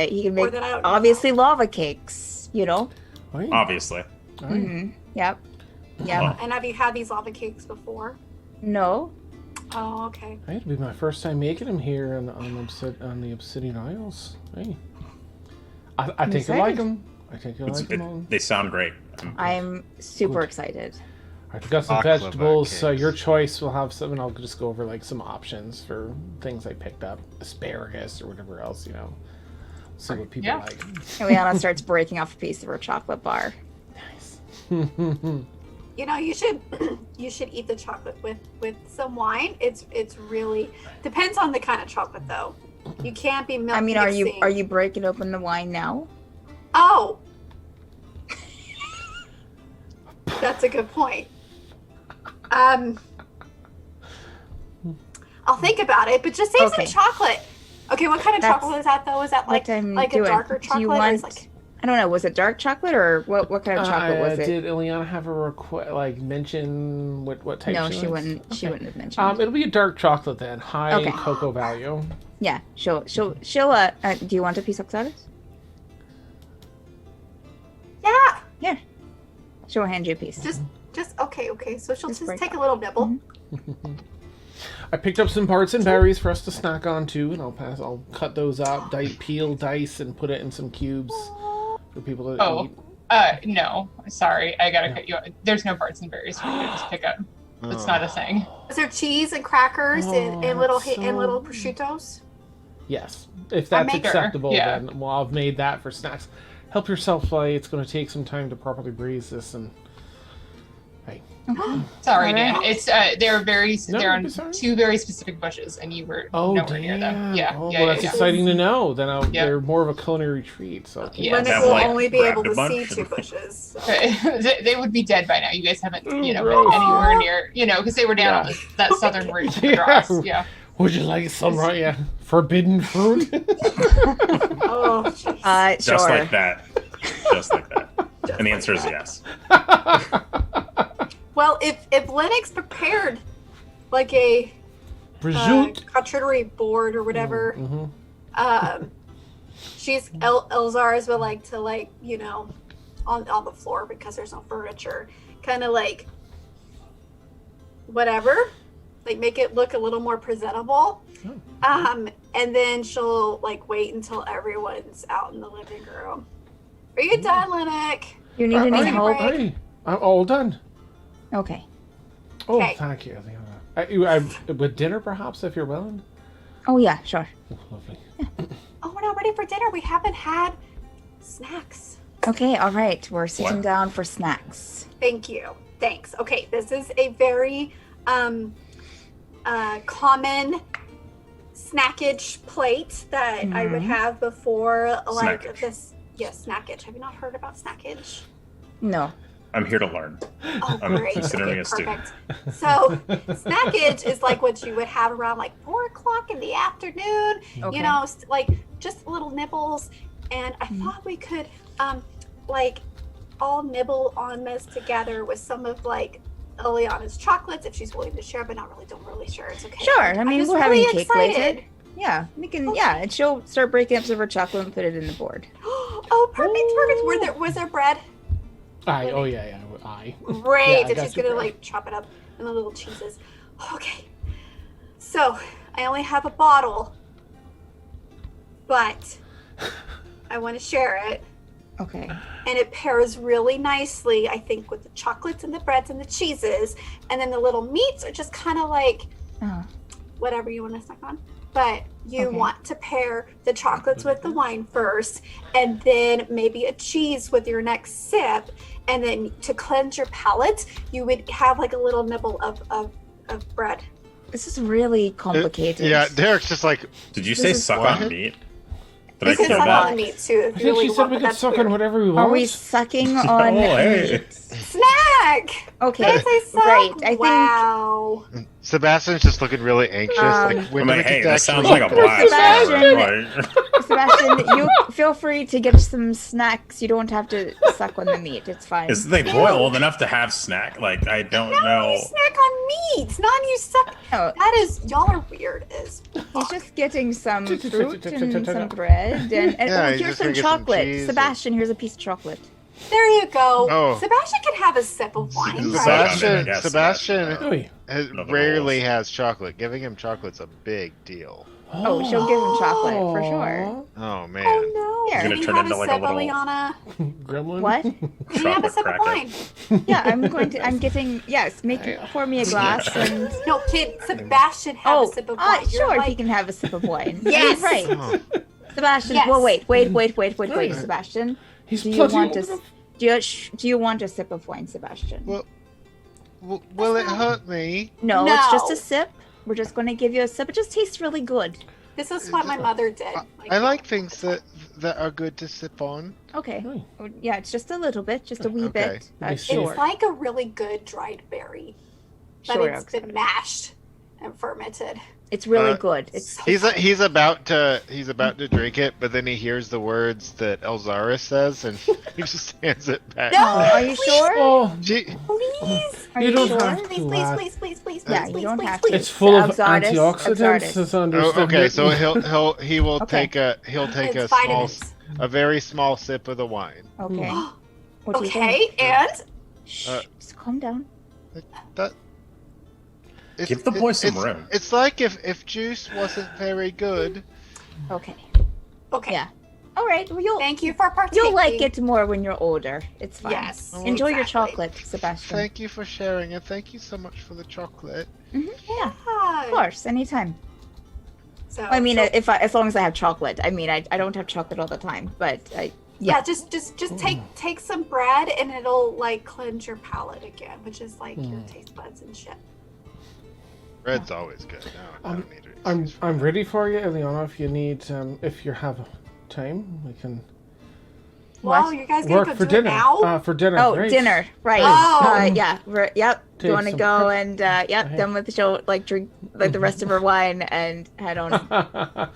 [SPEAKER 5] He can
[SPEAKER 6] Or
[SPEAKER 5] make
[SPEAKER 6] that I don't know.
[SPEAKER 5] obviously lava cakes. You know.
[SPEAKER 2] Aye,
[SPEAKER 7] Obviously.
[SPEAKER 2] aye.
[SPEAKER 5] Mm-hmm. Yep. Yep.
[SPEAKER 7] Oh.
[SPEAKER 6] And have you had these lava cakes before?
[SPEAKER 5] No.
[SPEAKER 6] Oh, okay.
[SPEAKER 2] Aye, it'll be my first time making them here on the Obsidian Isles. Hey, I think I like
[SPEAKER 5] excited.
[SPEAKER 2] them. I think I like them all.
[SPEAKER 7] They sound great.
[SPEAKER 5] I'm super
[SPEAKER 2] Good.
[SPEAKER 5] excited.
[SPEAKER 2] I've got some
[SPEAKER 4] Baklava
[SPEAKER 2] vegetables. So
[SPEAKER 4] cakes.
[SPEAKER 2] your choice. We'll have some, and I'll just go over like some options for things I picked up, asparagus or whatever else. See what people
[SPEAKER 3] Yeah.
[SPEAKER 2] like.
[SPEAKER 5] Ileana starts breaking off a piece of her chocolate bar.
[SPEAKER 6] You know, you should you should eat the chocolate with some wine. It's really depends on the kind of chocolate though. You can't be
[SPEAKER 5] I mean,
[SPEAKER 6] mixing.
[SPEAKER 5] are you breaking open the wine now?
[SPEAKER 6] Oh, that's a good point. I'll think about it, but just say
[SPEAKER 5] Okay.
[SPEAKER 6] some chocolate. Okay, what kind of
[SPEAKER 5] That's
[SPEAKER 6] chocolate is that though? Is that like
[SPEAKER 5] what I'm
[SPEAKER 6] like
[SPEAKER 5] doing.
[SPEAKER 6] a darker
[SPEAKER 5] Do you
[SPEAKER 6] chocolate? Or is
[SPEAKER 5] want-
[SPEAKER 6] like
[SPEAKER 5] I don't know. Was it dark chocolate or what kind of chocolate was it?
[SPEAKER 2] Did Ileana have a request? Like mention what type?
[SPEAKER 5] No, she
[SPEAKER 2] likes?
[SPEAKER 5] wouldn't. She
[SPEAKER 2] Okay.
[SPEAKER 5] wouldn't have mentioned.
[SPEAKER 2] It'll be a dark chocolate then, high
[SPEAKER 5] Okay.
[SPEAKER 2] cocoa value.
[SPEAKER 5] Yeah, she'll. Do you want a piece of Oxalis?
[SPEAKER 6] Yeah.
[SPEAKER 5] Yeah. She'll hand you a piece.
[SPEAKER 6] Just okay. So she'll just
[SPEAKER 5] break
[SPEAKER 6] take
[SPEAKER 5] off.
[SPEAKER 6] a little nibble.
[SPEAKER 2] I picked up some parts and berries for us to snack on too, and I'll cut those up, peel, dice, and put it in some cubes for people to eat.
[SPEAKER 3] No, sorry, I gotta cut you off. There's no parts and berries for you to just pick up. It's not a thing.
[SPEAKER 6] Is there cheese and crackers and little
[SPEAKER 2] so-
[SPEAKER 6] prosciuttos?
[SPEAKER 2] Yes, if that's
[SPEAKER 6] maker.
[SPEAKER 2] acceptable,
[SPEAKER 3] Yeah.
[SPEAKER 2] then well, I've made that for snacks. Help yourself. It's going to take some time to properly braise this, and
[SPEAKER 3] Sorry,
[SPEAKER 5] All
[SPEAKER 3] Dan.
[SPEAKER 5] right.
[SPEAKER 3] It's they're on
[SPEAKER 2] sorry.
[SPEAKER 3] 2 very specific bushes, and you were nowhere near them. Yeah,
[SPEAKER 2] Oh,
[SPEAKER 3] yeah,
[SPEAKER 2] well,
[SPEAKER 3] yeah,
[SPEAKER 2] that's
[SPEAKER 3] yeah.
[SPEAKER 2] exciting to know. Then
[SPEAKER 3] Yeah.
[SPEAKER 2] they're more of a culinary treat. So
[SPEAKER 3] Yeah.
[SPEAKER 6] Linnet
[SPEAKER 7] Have,
[SPEAKER 6] will
[SPEAKER 7] like,
[SPEAKER 6] only be able
[SPEAKER 7] grabbed a
[SPEAKER 6] to
[SPEAKER 7] bunch
[SPEAKER 6] see
[SPEAKER 7] and-
[SPEAKER 6] 2 bushes.
[SPEAKER 3] They would be dead by now. You guys haven't,
[SPEAKER 2] Ooh,
[SPEAKER 3] been
[SPEAKER 2] gross.
[SPEAKER 3] anywhere near, because they were down on that southern route to the cross. Yeah.
[SPEAKER 2] would you like some forbidden fruit?
[SPEAKER 6] Oh, jeez.
[SPEAKER 5] Sure.
[SPEAKER 7] Just like that. Just like that. And the answer is yes.
[SPEAKER 6] Well, if Lennox prepared like a
[SPEAKER 2] Prosciutto.
[SPEAKER 6] charcuterie board or whatever,
[SPEAKER 2] Mhm.
[SPEAKER 6] Elzara's would like to on the floor because there's no furniture, kind of like whatever, like make it look a little more presentable. And then she'll wait until everyone's out in the living room. Are you done, Lennox?
[SPEAKER 5] You need any
[SPEAKER 6] Take a
[SPEAKER 5] help?
[SPEAKER 6] break.
[SPEAKER 2] Hey, I'm all done.
[SPEAKER 5] Okay.
[SPEAKER 2] Oh,
[SPEAKER 6] Okay.
[SPEAKER 2] thank you. I with dinner, perhaps, if you're willing.
[SPEAKER 5] Oh yeah, sure.
[SPEAKER 2] Oh, lovely.
[SPEAKER 6] Oh, we're not ready for dinner. We haven't had snacks.
[SPEAKER 5] Okay, all right. We're sitting
[SPEAKER 7] What?
[SPEAKER 5] down for snacks.
[SPEAKER 6] Thank you. Thanks. Okay, this is a very common snackage plate that I would have before
[SPEAKER 7] Snackage.
[SPEAKER 6] this. Yes, snackage. Have you not heard about snackage?
[SPEAKER 5] No.
[SPEAKER 7] I'm here to learn.
[SPEAKER 6] Oh,
[SPEAKER 7] I'm
[SPEAKER 6] great.
[SPEAKER 7] considering
[SPEAKER 6] Okay,
[SPEAKER 7] a student.
[SPEAKER 6] perfect. So, snackage is like what you would have around 4 o'clock in the afternoon.
[SPEAKER 5] Okay.
[SPEAKER 6] You know, just little nibbles. And I thought we could, all nibble on this together with some of Eliana's chocolates, if she's willing to share, but don't really share. It's okay.
[SPEAKER 5] Sure. I
[SPEAKER 6] I'm
[SPEAKER 5] mean,
[SPEAKER 6] just
[SPEAKER 5] we're
[SPEAKER 6] really
[SPEAKER 5] having cake
[SPEAKER 6] excited.
[SPEAKER 5] later. Yeah, we can. Yeah, and she'll start breaking up some of her chocolate and put it in the board.
[SPEAKER 6] Oh, perfect. Was there bread?
[SPEAKER 2] I.
[SPEAKER 6] Great.
[SPEAKER 2] Yeah, I
[SPEAKER 6] And
[SPEAKER 2] got
[SPEAKER 6] she's
[SPEAKER 2] you,
[SPEAKER 6] gonna
[SPEAKER 2] bread.
[SPEAKER 6] chop it up in the little cheeses. Okay. So I only have a bottle, but I want to share it.
[SPEAKER 5] Okay.
[SPEAKER 6] And it pairs really nicely, I think, with the chocolates and the breads and the cheeses. And then the little meats are just kind of
[SPEAKER 5] Oh.
[SPEAKER 6] whatever you want to snack on. But you
[SPEAKER 5] Okay.
[SPEAKER 6] want to pair the chocolates with the wine first, and then maybe a cheese with your next sip. And then to cleanse your palate, you would have a little nibble of bread.
[SPEAKER 5] This is really complicated.
[SPEAKER 4] Yeah, Derek's just like,
[SPEAKER 7] Did you
[SPEAKER 5] This
[SPEAKER 7] say
[SPEAKER 5] is
[SPEAKER 7] suck
[SPEAKER 4] what?
[SPEAKER 7] on meat? Did
[SPEAKER 6] You
[SPEAKER 7] I
[SPEAKER 6] can
[SPEAKER 7] hear
[SPEAKER 6] suck
[SPEAKER 5] that?
[SPEAKER 6] on the meat too if
[SPEAKER 2] I
[SPEAKER 6] you
[SPEAKER 2] think
[SPEAKER 6] really
[SPEAKER 2] she said
[SPEAKER 6] want,
[SPEAKER 2] we
[SPEAKER 6] but
[SPEAKER 2] could
[SPEAKER 6] that's
[SPEAKER 2] suck on
[SPEAKER 6] weird.
[SPEAKER 2] whatever we want.
[SPEAKER 5] Are we sucking on
[SPEAKER 7] hey.
[SPEAKER 5] meat?
[SPEAKER 6] Snack!
[SPEAKER 5] Okay.
[SPEAKER 6] Did I say suck?
[SPEAKER 5] Great. I think.
[SPEAKER 6] Wow.
[SPEAKER 4] Sebastian's just looking really anxious. When
[SPEAKER 7] I'm
[SPEAKER 4] do
[SPEAKER 7] like,
[SPEAKER 4] we
[SPEAKER 7] hey,
[SPEAKER 4] get to
[SPEAKER 7] that sounds
[SPEAKER 4] actually
[SPEAKER 7] like a
[SPEAKER 4] eat this?
[SPEAKER 7] blast.
[SPEAKER 5] Sebastian.
[SPEAKER 7] Like-
[SPEAKER 5] Sebastian, you feel free to get some snacks. You don't have to suck on the meat. It's fine.
[SPEAKER 7] Is they boil old enough to have snack? Like, I don't
[SPEAKER 6] No,
[SPEAKER 7] know.
[SPEAKER 6] you snack on meat. Not you suck.
[SPEAKER 5] No,
[SPEAKER 6] That is, y'all are weird as
[SPEAKER 5] he's
[SPEAKER 6] fuck.
[SPEAKER 5] just getting some fruit and some bread and
[SPEAKER 4] Yeah,
[SPEAKER 5] oh,
[SPEAKER 4] he's
[SPEAKER 5] here's
[SPEAKER 4] just gonna
[SPEAKER 5] some
[SPEAKER 4] get some
[SPEAKER 5] chocolate.
[SPEAKER 4] cheese and-
[SPEAKER 5] Sebastian, here's a piece of chocolate.
[SPEAKER 6] There you go.
[SPEAKER 4] Oh.
[SPEAKER 6] Sebastian can have a sip of wine, right?
[SPEAKER 4] Sebastian,
[SPEAKER 7] I guess,
[SPEAKER 4] Sebastian
[SPEAKER 2] Oy.
[SPEAKER 7] Another
[SPEAKER 4] rarely
[SPEAKER 7] rules.
[SPEAKER 4] has chocolate. Giving him chocolate's a big deal.
[SPEAKER 5] Oh, she'll give him chocolate for sure.
[SPEAKER 4] Oh man.
[SPEAKER 6] Oh no.
[SPEAKER 5] Here.
[SPEAKER 6] Can
[SPEAKER 7] Gonna
[SPEAKER 6] you
[SPEAKER 7] turn
[SPEAKER 6] have
[SPEAKER 7] into
[SPEAKER 6] a
[SPEAKER 7] like a
[SPEAKER 6] sip,
[SPEAKER 7] little-
[SPEAKER 6] Eliana?
[SPEAKER 2] Gremlin.
[SPEAKER 5] What?
[SPEAKER 6] Can you have a
[SPEAKER 7] Chocolate
[SPEAKER 6] sip of
[SPEAKER 7] cracker.
[SPEAKER 6] wine?
[SPEAKER 5] Yeah, I'm getting yes. Pour me a glass and
[SPEAKER 6] No, kid, Sebastian have a sip of wine. You're
[SPEAKER 5] sure,
[SPEAKER 6] like,
[SPEAKER 5] he can have a sip of wine.
[SPEAKER 6] Yes!
[SPEAKER 5] Right.
[SPEAKER 4] Oh.
[SPEAKER 5] Sebastian,
[SPEAKER 6] Yes.
[SPEAKER 5] well, wait,
[SPEAKER 2] Right.
[SPEAKER 5] Sebastian.
[SPEAKER 2] He's
[SPEAKER 5] Do you
[SPEAKER 2] plenty
[SPEAKER 5] want
[SPEAKER 2] old
[SPEAKER 5] to?
[SPEAKER 2] enough.
[SPEAKER 5] Do you want a sip of wine, Sebastian?
[SPEAKER 4] Well, will it hurt me?
[SPEAKER 5] No, it's just
[SPEAKER 6] No.
[SPEAKER 5] a sip. We're just going to give you a sip. It just tastes really good.
[SPEAKER 6] this is what my mother did.
[SPEAKER 4] I like things that are good to sip on.
[SPEAKER 5] Okay.
[SPEAKER 2] Oy.
[SPEAKER 5] Oh, yeah, it's just a little bit, just a wee
[SPEAKER 4] Okay.
[SPEAKER 5] bit.
[SPEAKER 2] Nice.
[SPEAKER 5] Sure.
[SPEAKER 6] It's like a really good dried berry, but
[SPEAKER 5] Sure,
[SPEAKER 6] it's
[SPEAKER 5] Oksana.
[SPEAKER 6] been mashed and fermented.
[SPEAKER 5] It's really good. It's
[SPEAKER 4] He's about to drink it, but then he hears the words that Elzara says, and he just hands it back.
[SPEAKER 5] No, are you sure?
[SPEAKER 2] Oh,
[SPEAKER 4] She,
[SPEAKER 6] Please.
[SPEAKER 5] Are
[SPEAKER 2] you
[SPEAKER 5] you
[SPEAKER 2] don't
[SPEAKER 5] sure?
[SPEAKER 2] have to.
[SPEAKER 6] Please, please, please, please,
[SPEAKER 5] Yeah,
[SPEAKER 6] please,
[SPEAKER 5] you don't
[SPEAKER 6] please,
[SPEAKER 5] have
[SPEAKER 6] please.
[SPEAKER 5] to.
[SPEAKER 2] It's full of
[SPEAKER 5] Absardis,
[SPEAKER 2] antioxidants.
[SPEAKER 5] Absardis.
[SPEAKER 2] As understood.
[SPEAKER 4] okay, so he will
[SPEAKER 5] Okay.
[SPEAKER 4] take a
[SPEAKER 6] It's
[SPEAKER 4] small,
[SPEAKER 6] vitamins.
[SPEAKER 4] a very small sip of the wine.
[SPEAKER 5] Okay. What do you think?
[SPEAKER 6] Okay, and
[SPEAKER 5] Shh, just calm down.
[SPEAKER 4] That
[SPEAKER 7] Give the boy some room.
[SPEAKER 4] It's like if juice wasn't very good.
[SPEAKER 5] Okay.
[SPEAKER 6] okay.
[SPEAKER 5] Yeah. All right. Well,
[SPEAKER 6] Thank you for partaking.
[SPEAKER 5] you'll like it more when you're older. It's fine.
[SPEAKER 6] Yes.
[SPEAKER 5] Enjoy your
[SPEAKER 6] exactly.
[SPEAKER 5] chocolate, Sebastian.
[SPEAKER 4] Thank you for sharing, and thank you so much for the chocolate.
[SPEAKER 5] Yeah,
[SPEAKER 6] Yeah.
[SPEAKER 5] of course, anytime.
[SPEAKER 6] So,
[SPEAKER 5] I mean,
[SPEAKER 6] so-
[SPEAKER 5] as long as I have chocolate. I mean, I don't have chocolate all the time, but
[SPEAKER 6] yeah, just take some bread and it'll like cleanse your palate again, which is like your taste buds and shit.
[SPEAKER 4] Bread's always good. No, I don't need it.
[SPEAKER 2] I'm ready for you, Eliana. If you need, if you have time, we can
[SPEAKER 6] Wow,
[SPEAKER 5] What?
[SPEAKER 6] you guys gonna
[SPEAKER 2] work
[SPEAKER 6] go
[SPEAKER 2] for
[SPEAKER 6] do it
[SPEAKER 2] dinner.
[SPEAKER 6] now?
[SPEAKER 2] For dinner.
[SPEAKER 5] Oh,
[SPEAKER 2] right.
[SPEAKER 5] dinner, right?
[SPEAKER 6] Oh.
[SPEAKER 5] Yeah, yep. Do you
[SPEAKER 2] Take
[SPEAKER 5] want to
[SPEAKER 2] some
[SPEAKER 5] go
[SPEAKER 2] prep.
[SPEAKER 5] and done with the show? Like drink like the rest of her wine and head on.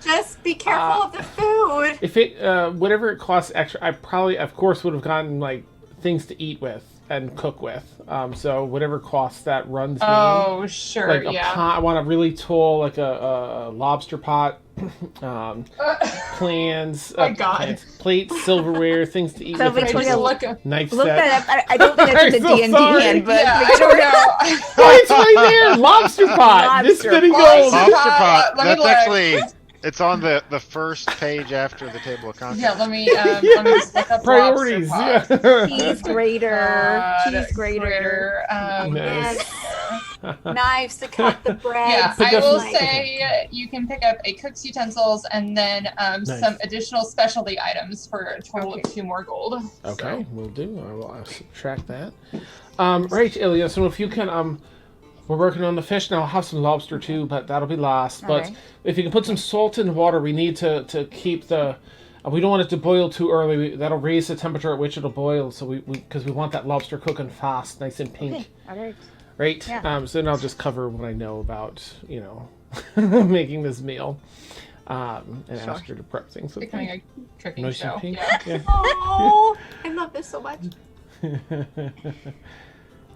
[SPEAKER 6] Just be careful of the food.
[SPEAKER 2] If it, whatever it costs extra, I probably, of course, would have gotten like things to eat with and cook with. So whatever costs that runs me.
[SPEAKER 3] Oh, sure,
[SPEAKER 2] Like a
[SPEAKER 3] yeah.
[SPEAKER 2] pot, I want a really tall, like a lobster pot. Plans,
[SPEAKER 3] My God.
[SPEAKER 2] plans, plates, silverware, things to eat
[SPEAKER 5] So
[SPEAKER 2] with.
[SPEAKER 3] I
[SPEAKER 5] Victoria,
[SPEAKER 3] just look up.
[SPEAKER 2] Knife
[SPEAKER 5] Look
[SPEAKER 2] set.
[SPEAKER 5] that up. I don't think it's in the
[SPEAKER 2] I'm so
[SPEAKER 5] D&D
[SPEAKER 2] sorry.
[SPEAKER 5] handbook.
[SPEAKER 3] Yeah, I
[SPEAKER 5] Victoria-
[SPEAKER 3] don't know.
[SPEAKER 2] Oh, it's right there! Lobster pot! This
[SPEAKER 5] Lobster
[SPEAKER 2] spinning
[SPEAKER 5] pot.
[SPEAKER 2] gold!
[SPEAKER 4] Lobster pot.
[SPEAKER 3] Let me
[SPEAKER 4] That's
[SPEAKER 3] look.
[SPEAKER 4] actually it's on the first page after the table of contents.
[SPEAKER 3] Yeah, let me just look up
[SPEAKER 2] Priorities,
[SPEAKER 3] lobster pot.
[SPEAKER 2] yeah.
[SPEAKER 5] Cheese grater.
[SPEAKER 3] God,
[SPEAKER 5] Cheese grater.
[SPEAKER 2] Nice.
[SPEAKER 6] Knives to cut the bread.
[SPEAKER 3] Yeah,
[SPEAKER 2] Pick
[SPEAKER 3] I
[SPEAKER 2] up
[SPEAKER 3] will
[SPEAKER 2] some-
[SPEAKER 3] say you can pick up a cook's utensils and then some additional specialty items for a total of 2 more gold.
[SPEAKER 2] Okay, we'll do. I will subtract that. Right, Ilya, so if you can, we're working on the fish now. I'll have some lobster too, but that'll be last. But
[SPEAKER 5] Alright.
[SPEAKER 2] if you can put some salt in water, we need to keep the. We don't want it to boil too early. That'll raise the temperature at which it'll boil. So because we want that lobster cooking fast, nice and pink.
[SPEAKER 5] Okay, all right.
[SPEAKER 2] Right?
[SPEAKER 5] Yeah.
[SPEAKER 2] So then I'll just cover what I know about, making this meal. And ask her to prep things with
[SPEAKER 3] Becoming
[SPEAKER 2] me.
[SPEAKER 3] a cooking
[SPEAKER 2] Nice
[SPEAKER 3] show.
[SPEAKER 2] and pink.
[SPEAKER 3] Yeah.
[SPEAKER 2] Yeah.
[SPEAKER 6] Oh, I love this so much.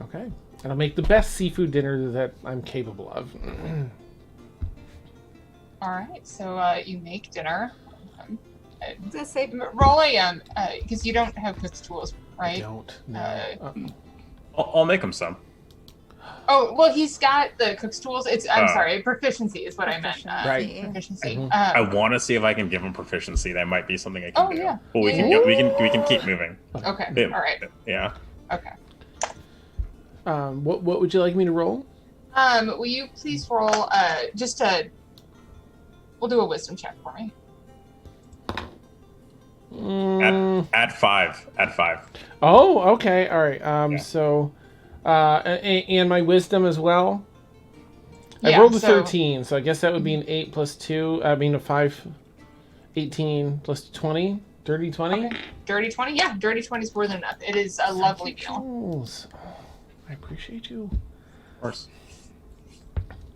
[SPEAKER 2] Okay. And I'll make the best seafood dinner that I'm capable of.
[SPEAKER 3] All right, so you make dinner.
[SPEAKER 6] I was gonna say,
[SPEAKER 3] Roll a because you don't have cook's tools,
[SPEAKER 2] I
[SPEAKER 3] right?
[SPEAKER 2] don't know.
[SPEAKER 7] I'll make him some.
[SPEAKER 3] Oh well, he's got the cook's tools. I'm
[SPEAKER 7] Oh.
[SPEAKER 3] sorry, proficiency is what I meant.
[SPEAKER 2] Right.
[SPEAKER 3] Proficiency.
[SPEAKER 2] Mhm.
[SPEAKER 7] I want to see if I can give him proficiency. That might be something I can
[SPEAKER 3] Oh,
[SPEAKER 7] do.
[SPEAKER 3] yeah.
[SPEAKER 7] But we
[SPEAKER 3] Yeah,
[SPEAKER 7] can
[SPEAKER 3] yeah.
[SPEAKER 7] we can keep moving.
[SPEAKER 3] Okay.
[SPEAKER 7] Yeah.
[SPEAKER 3] All right.
[SPEAKER 7] Yeah.
[SPEAKER 3] Okay.
[SPEAKER 2] What would you like me to roll?
[SPEAKER 3] Will you please roll we'll do a wisdom check for me.
[SPEAKER 7] Add 5. Add 5.
[SPEAKER 2] Oh, okay. All right.
[SPEAKER 7] Yeah.
[SPEAKER 2] So, and my wisdom as well. I
[SPEAKER 3] Yeah,
[SPEAKER 2] rolled a
[SPEAKER 3] so-
[SPEAKER 2] 13, so I guess that would be an 8 plus 2. I mean, a 5, 18 plus 20, dirty 20.
[SPEAKER 3] Okay. Dirty 20? Yeah, dirty 20 is more than enough. It is a lovely meal.
[SPEAKER 2] Jules. I appreciate you.
[SPEAKER 7] Of course.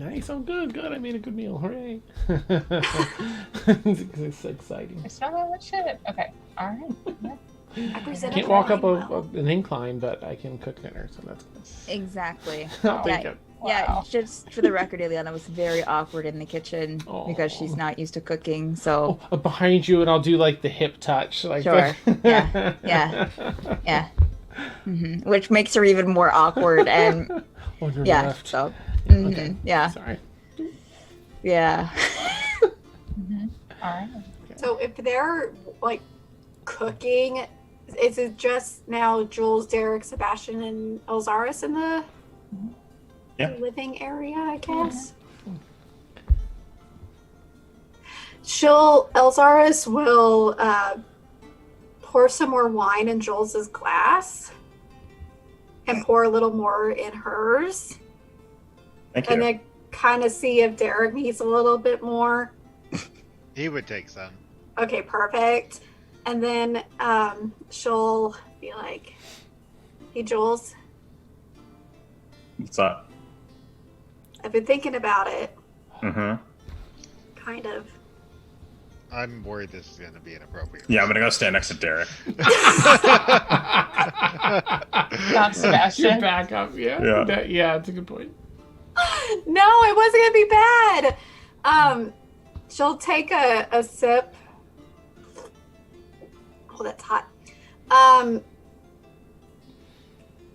[SPEAKER 2] Nice. Oh, good. I made a good meal. Hooray. It's exciting.
[SPEAKER 3] It's not that much shit. Okay. All right. Yeah.
[SPEAKER 6] I presented
[SPEAKER 2] Can't walk up
[SPEAKER 6] really well.
[SPEAKER 2] an incline, but I can cook dinner, so that's good.
[SPEAKER 5] Exactly.
[SPEAKER 2] I'll take
[SPEAKER 5] Yeah.
[SPEAKER 2] it.
[SPEAKER 5] Yeah,
[SPEAKER 3] Wow.
[SPEAKER 5] just for the record, Ileana was very awkward in the kitchen because she's
[SPEAKER 2] Aw.
[SPEAKER 5] not used to cooking. So
[SPEAKER 2] Behind you, and I'll do like the hip touch, like
[SPEAKER 5] Sure.
[SPEAKER 2] the-
[SPEAKER 5] yeah, which makes her even more awkward. And
[SPEAKER 2] On your
[SPEAKER 5] yeah,
[SPEAKER 2] left.
[SPEAKER 5] so
[SPEAKER 2] Okay.
[SPEAKER 5] yeah,
[SPEAKER 2] Sorry.
[SPEAKER 5] yeah.
[SPEAKER 3] All right.
[SPEAKER 6] So if they're like cooking, is it just now Jules, Derek, Sebastian, and Elzaris in the
[SPEAKER 7] Yeah.
[SPEAKER 6] living area? I guess. Elzaris will pour some more wine in Jules's glass and pour a little more in hers,
[SPEAKER 7] Thank you.
[SPEAKER 6] and then kind of see if Derek needs a little bit more.
[SPEAKER 4] He would take some.
[SPEAKER 6] Okay, perfect. And then she'll be like, "Hey, Jules,
[SPEAKER 7] What's up?
[SPEAKER 6] I've been thinking about it,
[SPEAKER 7] Mm-hmm.
[SPEAKER 6] kind of.
[SPEAKER 4] I'm worried this is going to be inappropriate.
[SPEAKER 7] Yeah, I'm gonna go stand next to Derek.
[SPEAKER 3] Not Sebastian.
[SPEAKER 2] Your backup, yeah.
[SPEAKER 7] Yeah.
[SPEAKER 2] That's a good point.
[SPEAKER 6] No, it wasn't gonna be bad. She'll take a sip. Oh, that's hot.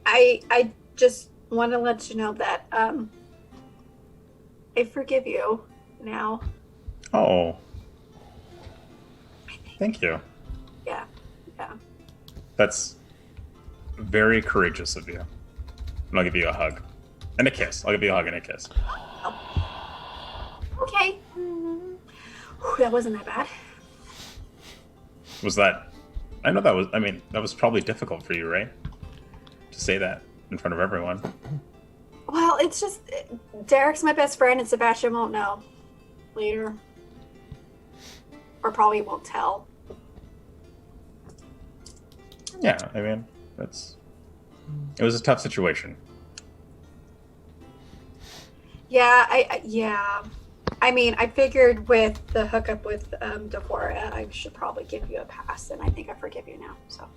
[SPEAKER 6] I just want to let you know that I forgive you now.
[SPEAKER 7] Oh. Thank you.
[SPEAKER 6] Yeah.
[SPEAKER 7] That's very courageous of you. And I'll give you a hug. And a kiss. I'll give you a hug and a kiss.
[SPEAKER 6] Okay. Whew, that wasn't that bad.
[SPEAKER 7] Was that... I know that was... I mean, that was probably difficult for you, right? To say that in front of everyone.
[SPEAKER 6] Well, it's just Derek's my best friend, and Sebastian won't know later, or probably won't tell.
[SPEAKER 7] Yeah, I mean, that's... It was a tough situation.
[SPEAKER 6] Yeah, I mean, I figured with the hookup with Devora, I should probably give you a pass, and I think I forgive you now. So.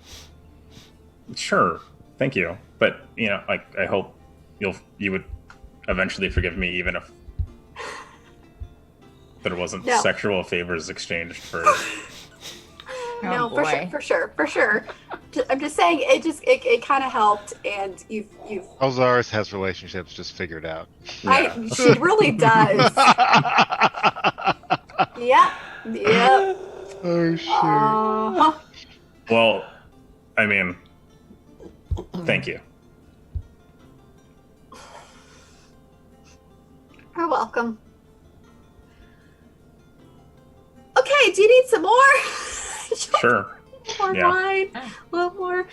[SPEAKER 7] Sure, thank you. But, you know, like, I hope you would eventually forgive me, even if there wasn't
[SPEAKER 6] No.
[SPEAKER 7] sexual favors exchanged for...
[SPEAKER 6] No,
[SPEAKER 5] boy.
[SPEAKER 6] for sure. I'm just saying, it kind of helped, and you've.
[SPEAKER 4] Elzar's has relationships just figured out.
[SPEAKER 6] She really does. Yep.
[SPEAKER 4] Oh, shit.
[SPEAKER 6] Uh-huh.
[SPEAKER 7] Well, I mean, thank you.
[SPEAKER 6] You're welcome. Okay, do you need some more?
[SPEAKER 7] Sure.
[SPEAKER 6] More
[SPEAKER 7] Yeah.
[SPEAKER 6] wine? A little more?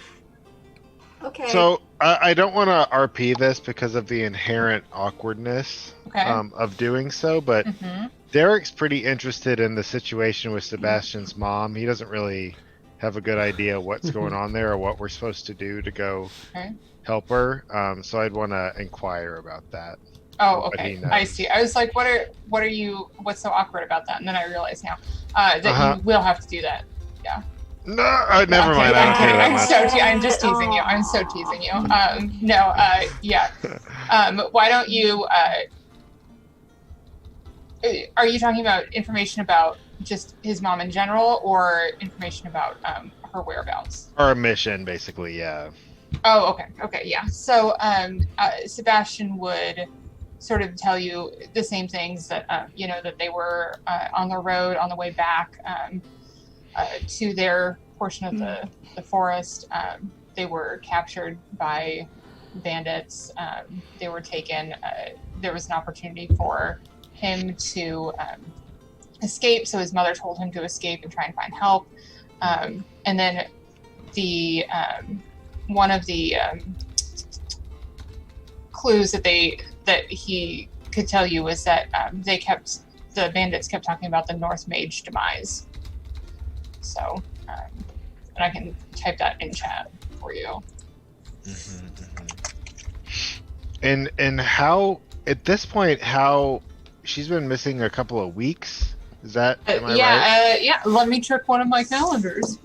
[SPEAKER 6] Okay.
[SPEAKER 4] So I don't want to RP this because of the inherent awkwardness
[SPEAKER 3] Okay.
[SPEAKER 4] of doing so, but
[SPEAKER 3] Mm-hmm.
[SPEAKER 4] Derek's pretty interested in the situation with Sebastian's mom. He doesn't really have a good idea what's going on there or what we're supposed to do to go
[SPEAKER 3] Okay.
[SPEAKER 4] help her. So I'd want to inquire about that.
[SPEAKER 3] Oh,
[SPEAKER 4] But he
[SPEAKER 3] okay.
[SPEAKER 4] knows.
[SPEAKER 3] I see. I was like, what's so awkward about that? And then I realized now that
[SPEAKER 4] Uh-huh.
[SPEAKER 3] you will have to do that.
[SPEAKER 4] No, never mind. I
[SPEAKER 3] I'm
[SPEAKER 4] don't care
[SPEAKER 3] kidding.
[SPEAKER 4] that much.
[SPEAKER 3] I'm just teasing you. I'm so teasing you. Yeah. Why don't you? Are you talking about information about just his mom in general, or information about her whereabouts?
[SPEAKER 4] Our mission, basically, yeah.
[SPEAKER 3] Oh, okay, yeah. So Sebastian would sort of tell you the same things that that they were on the road on the way back to their portion of the forest. They were captured by bandits. They were taken. There was an opportunity for him to escape, so his mother told him to escape and try and find help. And then the one of the clues that he could tell you was that the bandits kept talking about the North Mage demise. So, and I can type that in chat for you.
[SPEAKER 4] And how at this point how she's been missing a couple of weeks? Is that am I right?
[SPEAKER 3] Yeah. Let me check one of my calendars.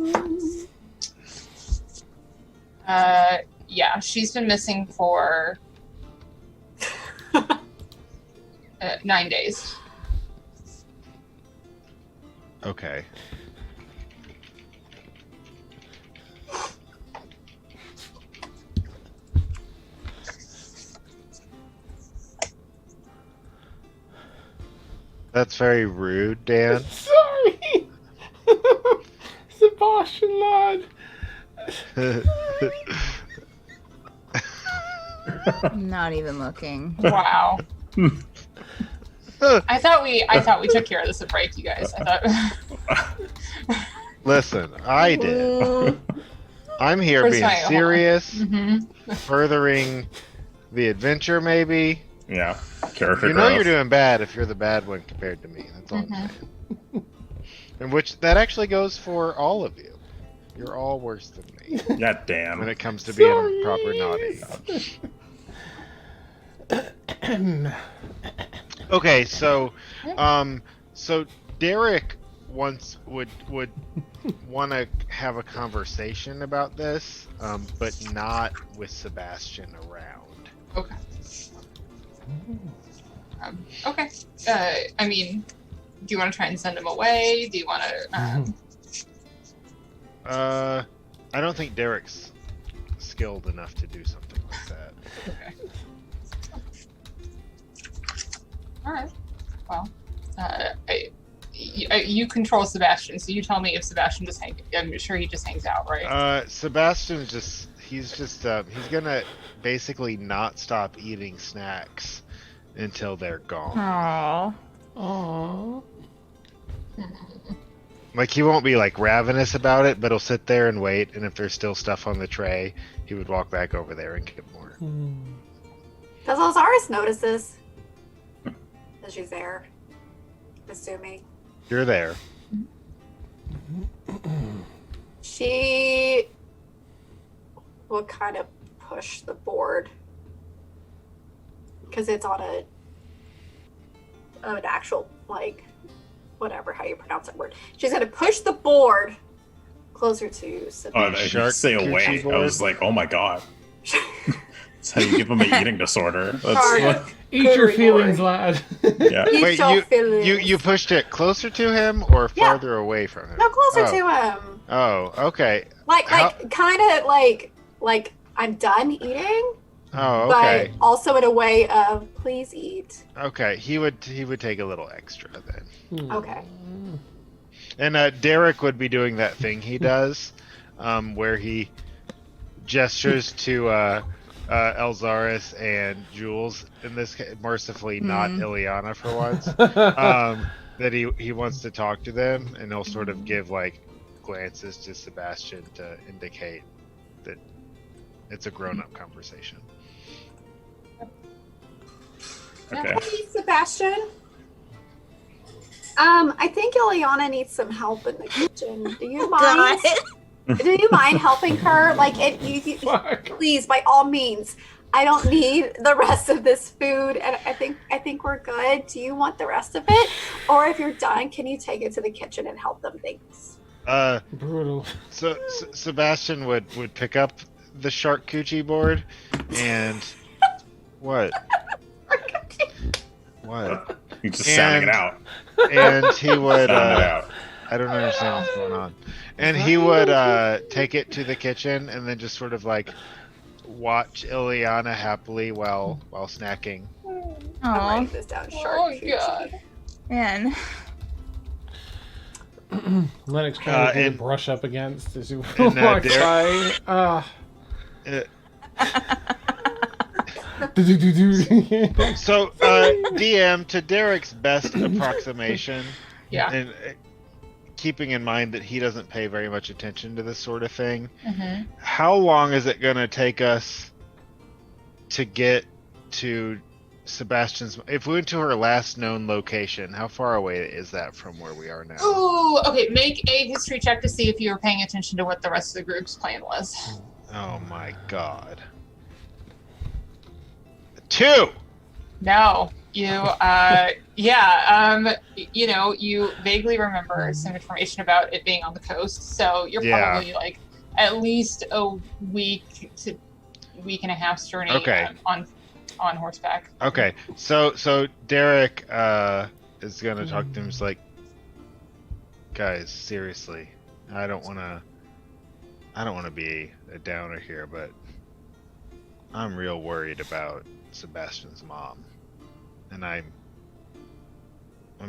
[SPEAKER 3] Yeah, she's been missing for 9 days.
[SPEAKER 4] Okay. That's very rude, Dan.
[SPEAKER 2] Sorry! Sebastian, lad.
[SPEAKER 5] I'm not even looking.
[SPEAKER 3] Wow. I thought we took care of this at break, you guys. I thought.
[SPEAKER 4] Listen, I did. I'm here
[SPEAKER 3] First
[SPEAKER 4] being
[SPEAKER 3] time, hold on.
[SPEAKER 4] serious,
[SPEAKER 3] Mm-hmm.
[SPEAKER 4] furthering the adventure, maybe.
[SPEAKER 7] Yeah, character
[SPEAKER 4] You know
[SPEAKER 7] growth.
[SPEAKER 4] you're doing bad if you're the bad one compared to me. That's all I'm saying. And which that actually goes for all of you. You're all worse than me
[SPEAKER 7] Yeah, damn.
[SPEAKER 4] when it comes to being proper naughty. Okay, so So Derek once would want to have a conversation about this, but not with Sebastian around.
[SPEAKER 3] Okay. Okay. I mean, do you want to try and send him away? Do you want to?
[SPEAKER 4] I don't think Derek's skilled enough to do something like that.
[SPEAKER 3] Okay. All right. Well, you control Sebastian, so you tell me if Sebastian just hangs. I'm sure he just hangs out, right?
[SPEAKER 4] Sebastian's he's gonna basically not stop eating snacks until they're gone.
[SPEAKER 5] Aww.
[SPEAKER 2] Aww.
[SPEAKER 4] Like, he won't be like ravenous about it, but he'll sit there and wait, and if there's still stuff on the tray, he would walk back over there and get more.
[SPEAKER 6] Does Osiris notice this? That she's there? Assuming.
[SPEAKER 4] You're there.
[SPEAKER 6] She will kind of push the board because it's on an actual, like, whatever, how you pronounce that word. She's going to push the board closer to Sebastian.
[SPEAKER 7] I should say away. I was like, oh my god. That's how you give them an eating disorder. That's like,
[SPEAKER 2] Eat your feelings, lad.
[SPEAKER 7] yeah.
[SPEAKER 6] Eat
[SPEAKER 4] Wait,
[SPEAKER 6] your feelings.
[SPEAKER 4] you pushed it closer to him or farther away from him?
[SPEAKER 6] No, closer to him.
[SPEAKER 4] Oh, okay.
[SPEAKER 6] Like kind of like I'm done eating.
[SPEAKER 4] Oh, okay.
[SPEAKER 6] But also in a way of please eat.
[SPEAKER 4] Okay, he would take a little extra then.
[SPEAKER 6] Okay.
[SPEAKER 4] And Derek would be doing that thing he does, where he gestures to Elzaris and Jules, in this case, mercifully not Ileana for once, that he wants to talk to them, and he'll sort of give like glances to Sebastian to indicate that it's a grown-up conversation.
[SPEAKER 7] Okay.
[SPEAKER 6] Hey, Sebastian. I think Ileana needs some help in the kitchen. Do you mind? Do you mind helping her? Like, please, by all means. I don't need the rest of this food, and I think we're good. Do you want the rest of it, or if you're done, can you take it to the kitchen and help them? Thanks.
[SPEAKER 2] Brutal.
[SPEAKER 4] So Sebastian would pick up the charcuterie board, and what? What?
[SPEAKER 7] He's just sounding it out.
[SPEAKER 4] And he would.
[SPEAKER 7] Sound it out.
[SPEAKER 4] I don't understand what's going on. And he would take it to the kitchen and then just sort of like watch Ileana happily while snacking.
[SPEAKER 6] I'm
[SPEAKER 5] Aw,
[SPEAKER 6] writing this down. Charcuterie.
[SPEAKER 3] God.
[SPEAKER 5] man.
[SPEAKER 2] Lennox trying to
[SPEAKER 4] and-
[SPEAKER 2] brush up against as you
[SPEAKER 4] and,
[SPEAKER 2] walk
[SPEAKER 4] Derek-
[SPEAKER 2] by.
[SPEAKER 4] So DM, to Derek's best approximation,
[SPEAKER 3] Yeah.
[SPEAKER 4] and keeping in mind that he doesn't pay very much attention to this sort of thing, how long is it going to take us to get to Sebastian's? If we went to her last known location, how far away is that from where we are now?
[SPEAKER 3] Ooh, okay. Make a history check to see if you were paying attention to what the rest of the group's plan was.
[SPEAKER 4] Oh my god. 2!
[SPEAKER 3] No, you, you vaguely remember some information about it being on the coast, so you're probably like at least a week to week and a half's journey on horseback.
[SPEAKER 4] Okay, so Derek is gonna talk to him. He's like, guys, seriously, I don't wanna be a downer here, but I'm real worried about Sebastian's mom, and I'm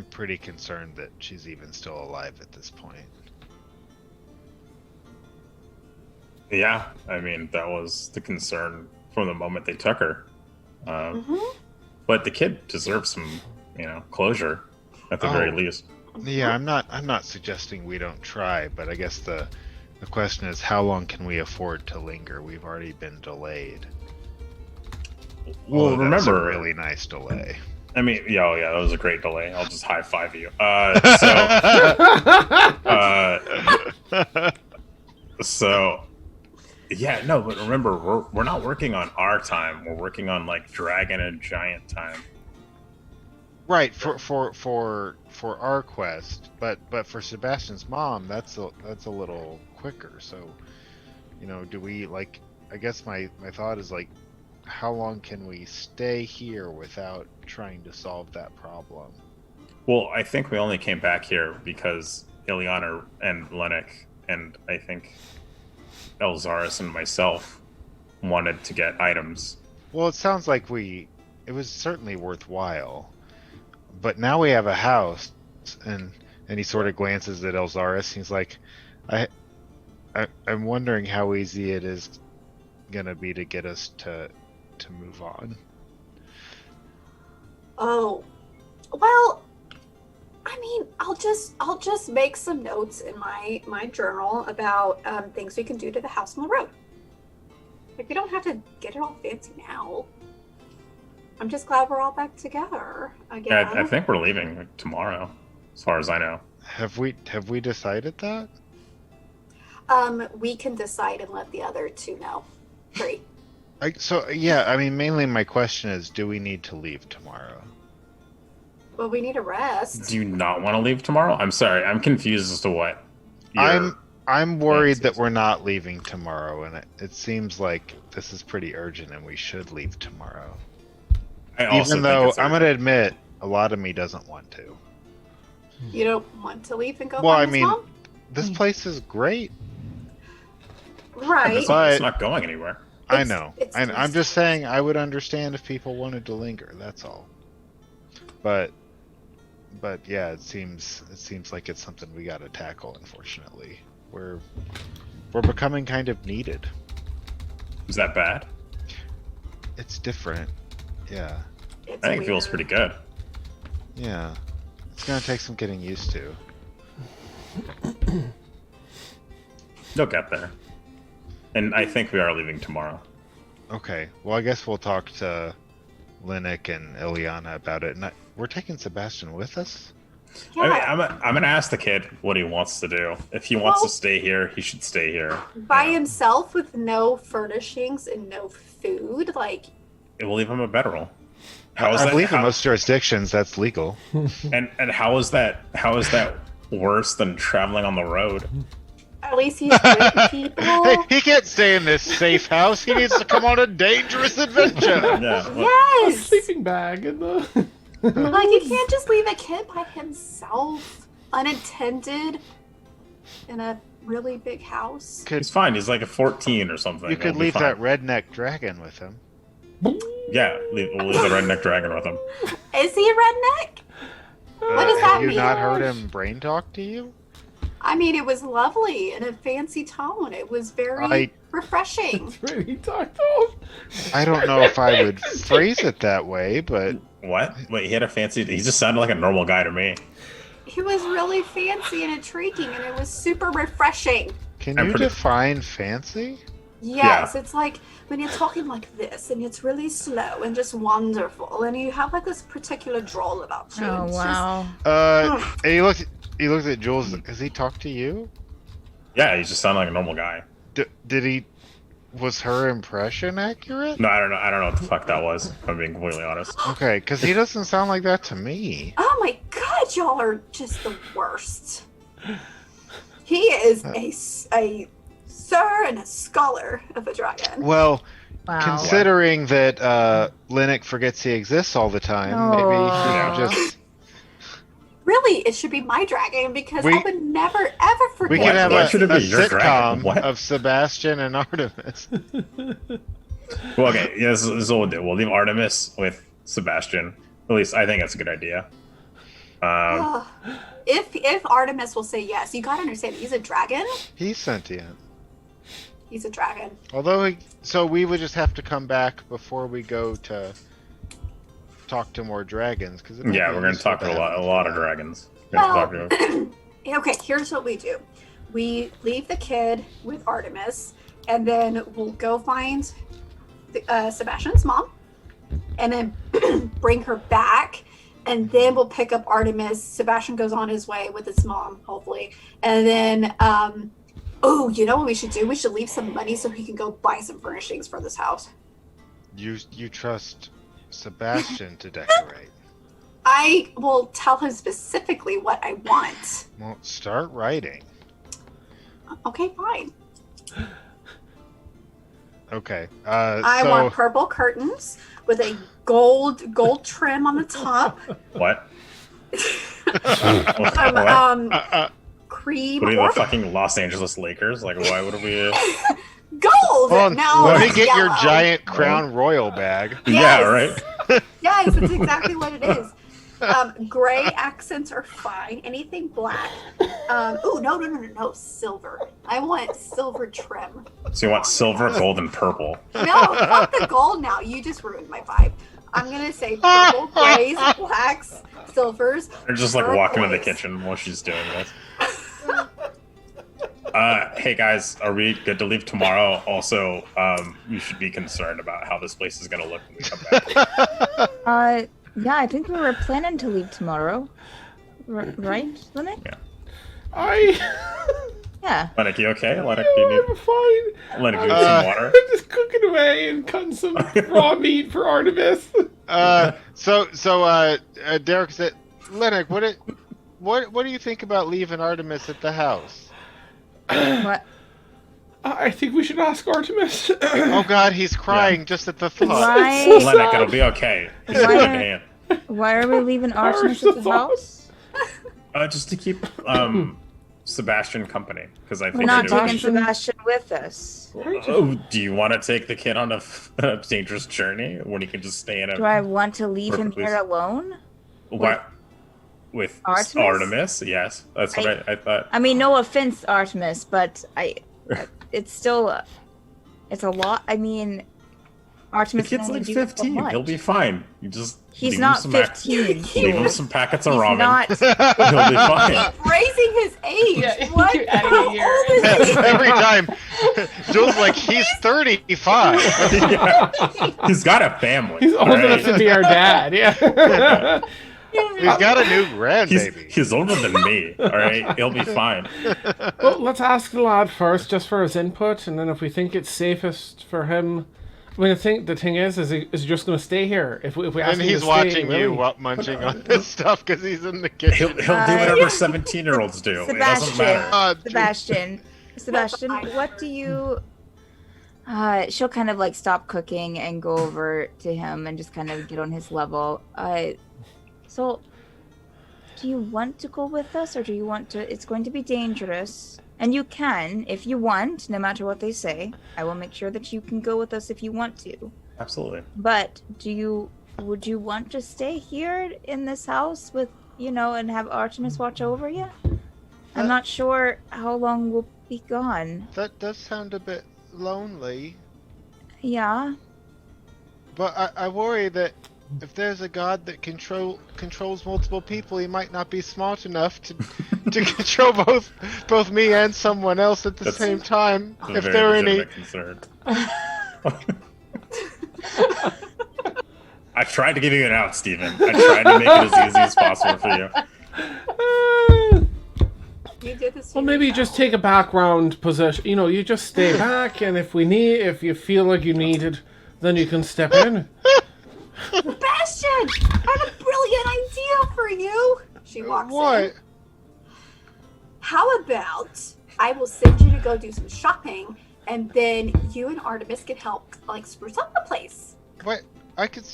[SPEAKER 4] pretty concerned that she's even still alive at this point.
[SPEAKER 7] Yeah, I mean, that was the concern from the moment they took her. But the kid deserves some, closure at the very least.
[SPEAKER 4] Yeah, I'm not suggesting we don't try, but I guess the question is, how long can we afford to linger? We've already been delayed.
[SPEAKER 7] Well,
[SPEAKER 4] That's
[SPEAKER 7] remember,
[SPEAKER 4] a really nice delay.
[SPEAKER 7] I mean, yeah, that was a great delay. I'll just high five you. Yeah, no, but remember, we're not working on our time. We're working on like dragon and giant time.
[SPEAKER 4] Right, for our quest, but for Sebastian's mom, that's a little quicker. So, do we like? I guess my thought is like, how long can we stay here without trying to solve that problem?
[SPEAKER 7] Well, I think we only came back here because Ileana and Lennox and I think Elzaris and myself wanted to get items.
[SPEAKER 4] Well, it sounds like it was certainly worthwhile, but now we have a house, and he sort of glances at Elzaris. He's like, I'm wondering how easy it is gonna be to get us to move on.
[SPEAKER 6] Oh, well, I mean, I'll just make some notes in my journal about things we can do to the house on the road. Like, we don't have to get it all fancy now. I'm just glad we're all back together again.
[SPEAKER 7] Yeah, I think we're leaving tomorrow, as far as I know.
[SPEAKER 4] Have we decided that?
[SPEAKER 6] We can decide and let the other two know. 3.
[SPEAKER 4] I mean, mainly my question is, do we need to leave tomorrow?
[SPEAKER 6] Well, we need a rest.
[SPEAKER 7] Do you not want to leave tomorrow? I'm sorry, I'm confused as to what.
[SPEAKER 4] I'm worried that we're not leaving tomorrow, and it seems like this is pretty urgent, and we should leave tomorrow. Even though I'm going to admit, a lot of me doesn't want to.
[SPEAKER 6] You don't want to leave and go
[SPEAKER 4] Well,
[SPEAKER 6] find his mom?
[SPEAKER 4] this place is great.
[SPEAKER 6] Right.
[SPEAKER 7] It's not going anywhere.
[SPEAKER 4] I know. I'm just saying I would understand if people wanted to linger, that's all. But yeah, it seems like it's something we got to tackle, unfortunately. We're becoming kind of needed.
[SPEAKER 7] Is that bad?
[SPEAKER 4] It's different. Yeah.
[SPEAKER 6] It's
[SPEAKER 7] I think it feels
[SPEAKER 6] weird.
[SPEAKER 7] pretty good.
[SPEAKER 4] Yeah. It's going to take some getting used to.
[SPEAKER 7] You'll get there. And I think we are leaving tomorrow.
[SPEAKER 4] Okay. Well, I guess we'll talk to Linnick and Ileana about it. And we're taking Sebastian with us?
[SPEAKER 6] Yeah.
[SPEAKER 7] I mean, I'm gonna ask the kid what he wants to do. If he wants to stay here, he should stay here.
[SPEAKER 6] By himself with no furnishings and no food, like.
[SPEAKER 7] It will leave him a bedroll. How is
[SPEAKER 4] I
[SPEAKER 7] that?
[SPEAKER 4] believe in most jurisdictions that's legal.
[SPEAKER 7] And how is that? How is that worse than traveling on the road?
[SPEAKER 6] At least he's with people.
[SPEAKER 4] Hey, he can't stay in this safe house. He needs to come on a dangerous adventure.
[SPEAKER 7] Yeah.
[SPEAKER 6] Yes.
[SPEAKER 2] Sleeping bag in the.
[SPEAKER 6] Like, you can't just leave a kid by himself, unattended, in a really big house.
[SPEAKER 7] He's fine. He's like a 14 or something.
[SPEAKER 4] You could
[SPEAKER 7] He'll be
[SPEAKER 4] leave
[SPEAKER 7] fine.
[SPEAKER 4] that redneck dragon with him.
[SPEAKER 7] Yeah, we'll leave the redneck dragon with him.
[SPEAKER 6] Is he a redneck? What does that
[SPEAKER 4] Have you
[SPEAKER 6] mean?
[SPEAKER 4] not heard him brain talk to you?
[SPEAKER 6] I mean, it was lovely in a fancy tone. It was very refreshing.
[SPEAKER 2] He talked off.
[SPEAKER 4] I don't know if I would phrase it that way, but
[SPEAKER 7] What? Wait, he had a fancy. He just sounded like a normal guy to me.
[SPEAKER 6] He was really fancy and intriguing, and it was super refreshing.
[SPEAKER 4] can
[SPEAKER 7] I'm
[SPEAKER 4] you
[SPEAKER 7] pretty-
[SPEAKER 4] define fancy?
[SPEAKER 6] Yes, it's like when you're talking like this, and it's really slow and just wonderful, and you have like this particular drawl about you.
[SPEAKER 5] Oh
[SPEAKER 6] It's
[SPEAKER 5] wow.
[SPEAKER 4] And he looked at Jules. Has he talked to you?
[SPEAKER 7] Yeah, he just sounded like a normal guy.
[SPEAKER 4] Did he? Was her impression accurate?
[SPEAKER 7] No, I don't know. I don't know what the fuck that was. If I'm being completely honest.
[SPEAKER 4] Okay, because he doesn't sound like that to me.
[SPEAKER 6] Oh my god, y'all are just the worst. He is a sir and a scholar of a dragon.
[SPEAKER 4] Well,
[SPEAKER 5] Wow.
[SPEAKER 4] considering that Linnick forgets he exists all the time, maybe
[SPEAKER 5] Oh.
[SPEAKER 4] he just
[SPEAKER 6] Really, it should be my dragon because I would never ever forget.
[SPEAKER 4] we could have
[SPEAKER 7] Why
[SPEAKER 4] a
[SPEAKER 7] should it be your
[SPEAKER 4] sitcom
[SPEAKER 7] dragon? What?
[SPEAKER 4] of Sebastian and Artemis.
[SPEAKER 7] Well, okay. Yeah, this is what we'll do. We'll leave Artemis with Sebastian. At least I think that's a good idea.
[SPEAKER 6] Ugh. If Artemis will say yes, you gotta understand he's a dragon.
[SPEAKER 4] He's sentient.
[SPEAKER 6] He's a dragon.
[SPEAKER 4] Although, so we would just have to come back before we go to talk to more dragons. Cause
[SPEAKER 7] Yeah, we're gonna talk to a lot of dragons. We're gonna talk to them.
[SPEAKER 6] Okay, here's what we do. We leave the kid with Artemis, and then we'll go find Sebastian's mom, and then bring her back, and then we'll pick up Artemis. Sebastian goes on his way with his mom, hopefully, and then oh, you know what we should do? We should leave some money so he can go buy some furnishings for this house.
[SPEAKER 4] You trust Sebastian to decorate.
[SPEAKER 6] I will tell him specifically what I want.
[SPEAKER 4] Well, start writing.
[SPEAKER 6] Okay, fine.
[SPEAKER 4] Okay.
[SPEAKER 6] I want purple curtains with a gold trim on the top.
[SPEAKER 7] What?
[SPEAKER 6] Cream.
[SPEAKER 7] What are you,
[SPEAKER 6] or
[SPEAKER 7] the fucking Los Angeles Lakers? Like, why would we?
[SPEAKER 6] gold.
[SPEAKER 4] Hold on,
[SPEAKER 6] No,
[SPEAKER 4] let me
[SPEAKER 6] it's
[SPEAKER 4] get your
[SPEAKER 6] yellow.
[SPEAKER 4] giant Crown Royal bag.
[SPEAKER 6] Yes.
[SPEAKER 7] Yeah, right.
[SPEAKER 6] Yes, that's exactly what it is. Gray accents are fine. Anything black. No. Silver. I want silver trim.
[SPEAKER 7] So you want silver, gold, and purple?
[SPEAKER 6] No, fuck the gold now. You just ruined my vibe. I'm gonna say purple, grays, blacks, silvers.
[SPEAKER 7] Or just like walking in the
[SPEAKER 6] turquoise.
[SPEAKER 7] kitchen while she's doing this. Hey guys, are we good to leave tomorrow? Also, you should be concerned about how this place is gonna look when we come back.
[SPEAKER 5] Yeah, I think we were planning to leave tomorrow. Right, Lennox? Yeah.
[SPEAKER 7] Lennox, you okay? Lennox, do you need?
[SPEAKER 2] I'm fine.
[SPEAKER 7] Lennox, you need some water?
[SPEAKER 2] I'm just cooking away and cutting some raw meat for Artemis.
[SPEAKER 4] So Derek said, Lennox, what do you think about leaving Artemis at the house?
[SPEAKER 5] What?
[SPEAKER 2] I think we should ask Artemis.
[SPEAKER 4] Oh God, he's crying just at the thought.
[SPEAKER 5] Why?
[SPEAKER 2] So
[SPEAKER 7] Lennox,
[SPEAKER 2] sad.
[SPEAKER 7] it'll be okay. He's
[SPEAKER 5] Why
[SPEAKER 7] holding
[SPEAKER 5] are-
[SPEAKER 7] hand.
[SPEAKER 5] Why are we leaving Artemis
[SPEAKER 2] the
[SPEAKER 5] at the
[SPEAKER 2] thought.
[SPEAKER 5] house?
[SPEAKER 7] Just to keep Sebastian company, because I think
[SPEAKER 5] We're not
[SPEAKER 7] it
[SPEAKER 5] taking
[SPEAKER 7] would-
[SPEAKER 5] Sebastian with us.
[SPEAKER 7] Oh, do you want to take the kid on a dangerous journey when he can just stay in a?
[SPEAKER 5] Do I want to leave him
[SPEAKER 7] Perfectly.
[SPEAKER 5] here alone?
[SPEAKER 7] What? With
[SPEAKER 5] Artemis?
[SPEAKER 7] Artemis? Yes, that's what I thought.
[SPEAKER 5] I mean, no offense, Artemis, but it's still, it's a lot. I mean,
[SPEAKER 7] The
[SPEAKER 5] Artemis
[SPEAKER 7] kid's
[SPEAKER 5] can only
[SPEAKER 7] like
[SPEAKER 5] do so
[SPEAKER 7] 15.
[SPEAKER 5] much.
[SPEAKER 7] He'll be fine. You just
[SPEAKER 5] He's
[SPEAKER 7] leave
[SPEAKER 5] not
[SPEAKER 7] him some
[SPEAKER 5] 15.
[SPEAKER 7] leave him some packets of
[SPEAKER 5] He's
[SPEAKER 7] ramen.
[SPEAKER 5] not.
[SPEAKER 7] He'll be fine.
[SPEAKER 6] Raising his age.
[SPEAKER 3] Yeah,
[SPEAKER 6] What?
[SPEAKER 3] you're adding
[SPEAKER 6] How
[SPEAKER 3] a year.
[SPEAKER 6] old is he?
[SPEAKER 4] Every time, Joel's like, he's 35.
[SPEAKER 7] Yeah. He's got a family.
[SPEAKER 2] He's old
[SPEAKER 7] alright?
[SPEAKER 2] enough to be our dad. Yeah.
[SPEAKER 4] He's got a new grandbaby.
[SPEAKER 7] He's older than me. All right, he'll be fine.
[SPEAKER 2] Well, let's ask the lad first, just for his input, and then if we think it's safest for him. I mean, the thing is he just going to stay here? If we ask
[SPEAKER 4] And
[SPEAKER 2] him
[SPEAKER 4] he's
[SPEAKER 2] to
[SPEAKER 4] watching
[SPEAKER 2] stay,
[SPEAKER 4] you
[SPEAKER 2] really?
[SPEAKER 4] while munching on this stuff because he's in the
[SPEAKER 7] He'll
[SPEAKER 4] kitchen.
[SPEAKER 7] do whatever 17-year-olds do. It doesn't matter.
[SPEAKER 5] Sebastian, what do you? She'll kind of like stop cooking and go over to him and just kind of get on his level. So, do you want to go with us, or do you want to? It's going to be dangerous, and you can if you want, no matter what they say. I will make sure that you can go with us if you want to.
[SPEAKER 7] Absolutely.
[SPEAKER 5] But would you want to stay here in this house with, and have Artemis watch over you? I'm not sure how long we'll be gone.
[SPEAKER 4] That does sound a bit lonely,
[SPEAKER 5] Yeah.
[SPEAKER 4] but I worry that if there's a god that controls multiple people, he might not be smart enough to control both me and someone else at the
[SPEAKER 7] That's
[SPEAKER 4] same time.
[SPEAKER 7] It's a
[SPEAKER 4] If
[SPEAKER 7] very
[SPEAKER 4] there are any,
[SPEAKER 7] legitimate concern. I tried to give you an out, Steven. I tried to make it as easy as possible for you.
[SPEAKER 6] You did this.
[SPEAKER 2] Well, maybe you just take a background position. You just stay back, and if you feel like you need it, then you can step in.
[SPEAKER 6] Sebastian, I have a brilliant idea for you. She walks
[SPEAKER 4] what?
[SPEAKER 6] in. How about I will send you to go do some shopping, and then you and Artemis can help spruce up the place.
[SPEAKER 4] What? I could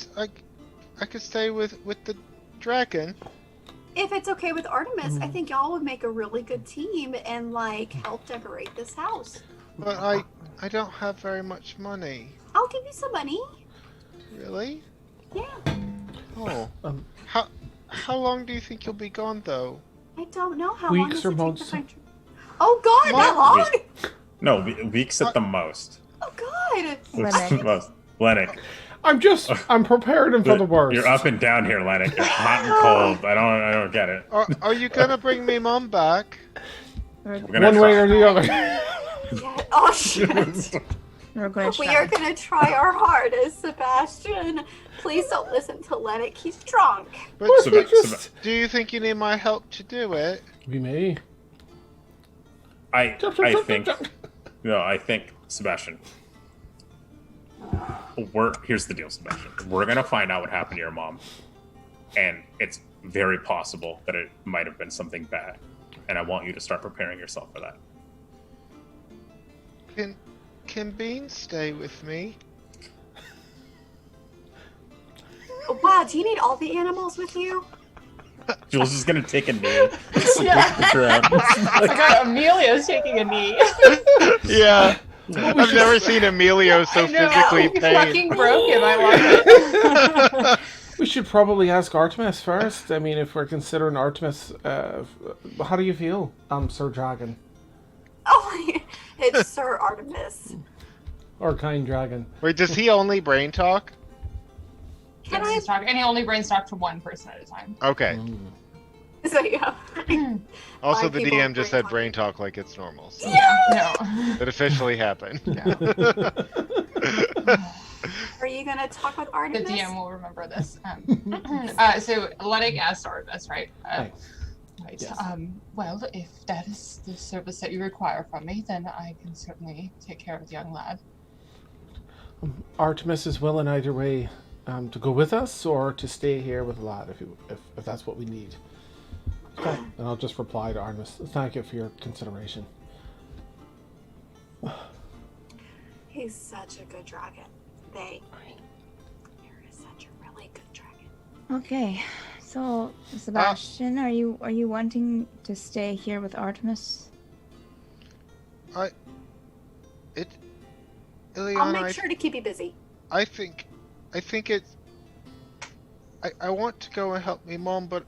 [SPEAKER 4] stay with the dragon.
[SPEAKER 6] If it's okay with Artemis, I think y'all would make a really good team and help decorate this house.
[SPEAKER 4] But I don't have very much money.
[SPEAKER 6] I'll give you some money.
[SPEAKER 4] Really?
[SPEAKER 6] Yeah.
[SPEAKER 4] Oh. How long do you think you'll be gone though?
[SPEAKER 6] I don't know how long
[SPEAKER 2] Weeks
[SPEAKER 6] does
[SPEAKER 2] or
[SPEAKER 6] it take to
[SPEAKER 2] months?
[SPEAKER 6] find your- Oh God, that long?
[SPEAKER 7] No, weeks at the most.
[SPEAKER 6] Oh God.
[SPEAKER 7] Weeks at the most. Lennox,
[SPEAKER 2] I'm prepared for the worst.
[SPEAKER 7] you're up and down here, Lennox. You're hot and cold. I don't get it.
[SPEAKER 4] Are you gonna bring me mom back?
[SPEAKER 7] We're gonna
[SPEAKER 2] One way
[SPEAKER 7] try.
[SPEAKER 2] or the other.
[SPEAKER 6] Yeah. Oh shit.
[SPEAKER 5] We're going to
[SPEAKER 6] We
[SPEAKER 5] try.
[SPEAKER 6] are gonna try our hardest, Sebastian. Please don't listen to Lennox. He's drunk.
[SPEAKER 4] But do you think you need my help to do it?
[SPEAKER 2] We may.
[SPEAKER 7] I think Sebastian. Here's the deal, Sebastian. We're gonna find out what happened to your mom. and it's very possible that it might have been something bad. And I want you to start preparing yourself for that.
[SPEAKER 4] Can Beans stay with me?
[SPEAKER 6] Wow, do you need all the animals with you?
[SPEAKER 7] Jules is gonna take a knee.
[SPEAKER 3] Amelia's taking a knee.
[SPEAKER 4] Yeah. I've never seen Emilio so physically
[SPEAKER 3] You
[SPEAKER 4] pain.
[SPEAKER 3] fucking broke him. I love it.
[SPEAKER 2] We should probably ask Artemis first. I mean, if we're considering Artemis, how do you feel, Sir Dragon?
[SPEAKER 6] Oh, it's Sir Artemis.
[SPEAKER 2] Or Kind Dragon?
[SPEAKER 4] Wait, does he only brain talk?
[SPEAKER 6] Can
[SPEAKER 3] Yes, and he only brains talk to one person at a time.
[SPEAKER 4] Okay.
[SPEAKER 6] So yeah.
[SPEAKER 4] Also,
[SPEAKER 6] Five
[SPEAKER 4] the
[SPEAKER 6] people
[SPEAKER 4] DM just said
[SPEAKER 6] brain
[SPEAKER 4] brain talk like it's normal. So
[SPEAKER 3] No.
[SPEAKER 4] it officially happened.
[SPEAKER 6] Are you gonna talk with
[SPEAKER 3] The
[SPEAKER 6] Artemis?
[SPEAKER 3] DM will remember this. So Lennox asked Artemis, right?
[SPEAKER 2] Thanks.
[SPEAKER 3] Right.
[SPEAKER 2] Yes.
[SPEAKER 3] Well, if that is the service that you require from me, then I can certainly take care of the young lad.
[SPEAKER 2] Artemis is willing either way, to go with us or to stay here with Lad if that's what we need. Okay. And I'll just reply to Artemis. Thank you for your consideration.
[SPEAKER 6] He's such a good dragon. You're such a really good dragon.
[SPEAKER 5] Okay, so Sebastian, are you wanting to stay here with Artemis?
[SPEAKER 4] Ileana,
[SPEAKER 6] I'll make sure to keep you busy.
[SPEAKER 4] I think it's. I want to go and help my mom, but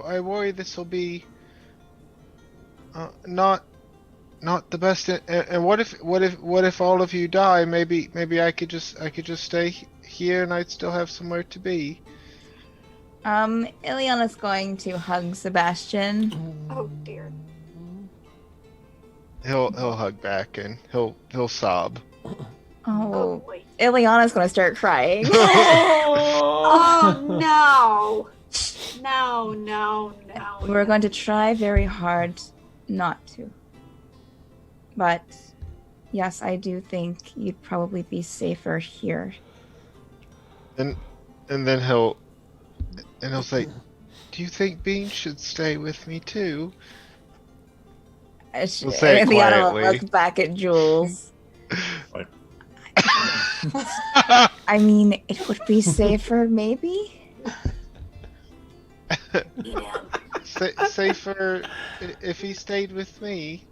[SPEAKER 4] I worry this will be not the best. And what if all of you die? Maybe I could just stay here and I'd still have somewhere to be.
[SPEAKER 5] Ileana's going to hug Sebastian.
[SPEAKER 6] Oh dear.
[SPEAKER 4] He'll hug back and he'll sob.
[SPEAKER 5] Oh,
[SPEAKER 6] boy.
[SPEAKER 5] Ileana's going to start crying.
[SPEAKER 6] Oh no. No.
[SPEAKER 5] We're going to try very hard not to. But yes, I do think you'd probably be safer here.
[SPEAKER 4] And then he'll say, "Do you think Bean should stay with me too?"
[SPEAKER 5] We'll
[SPEAKER 4] say it
[SPEAKER 5] Ileana
[SPEAKER 4] quietly.
[SPEAKER 5] looks back at Jules.
[SPEAKER 7] Like,
[SPEAKER 5] I mean, it would be safer, maybe?
[SPEAKER 4] Safer if he stayed with me.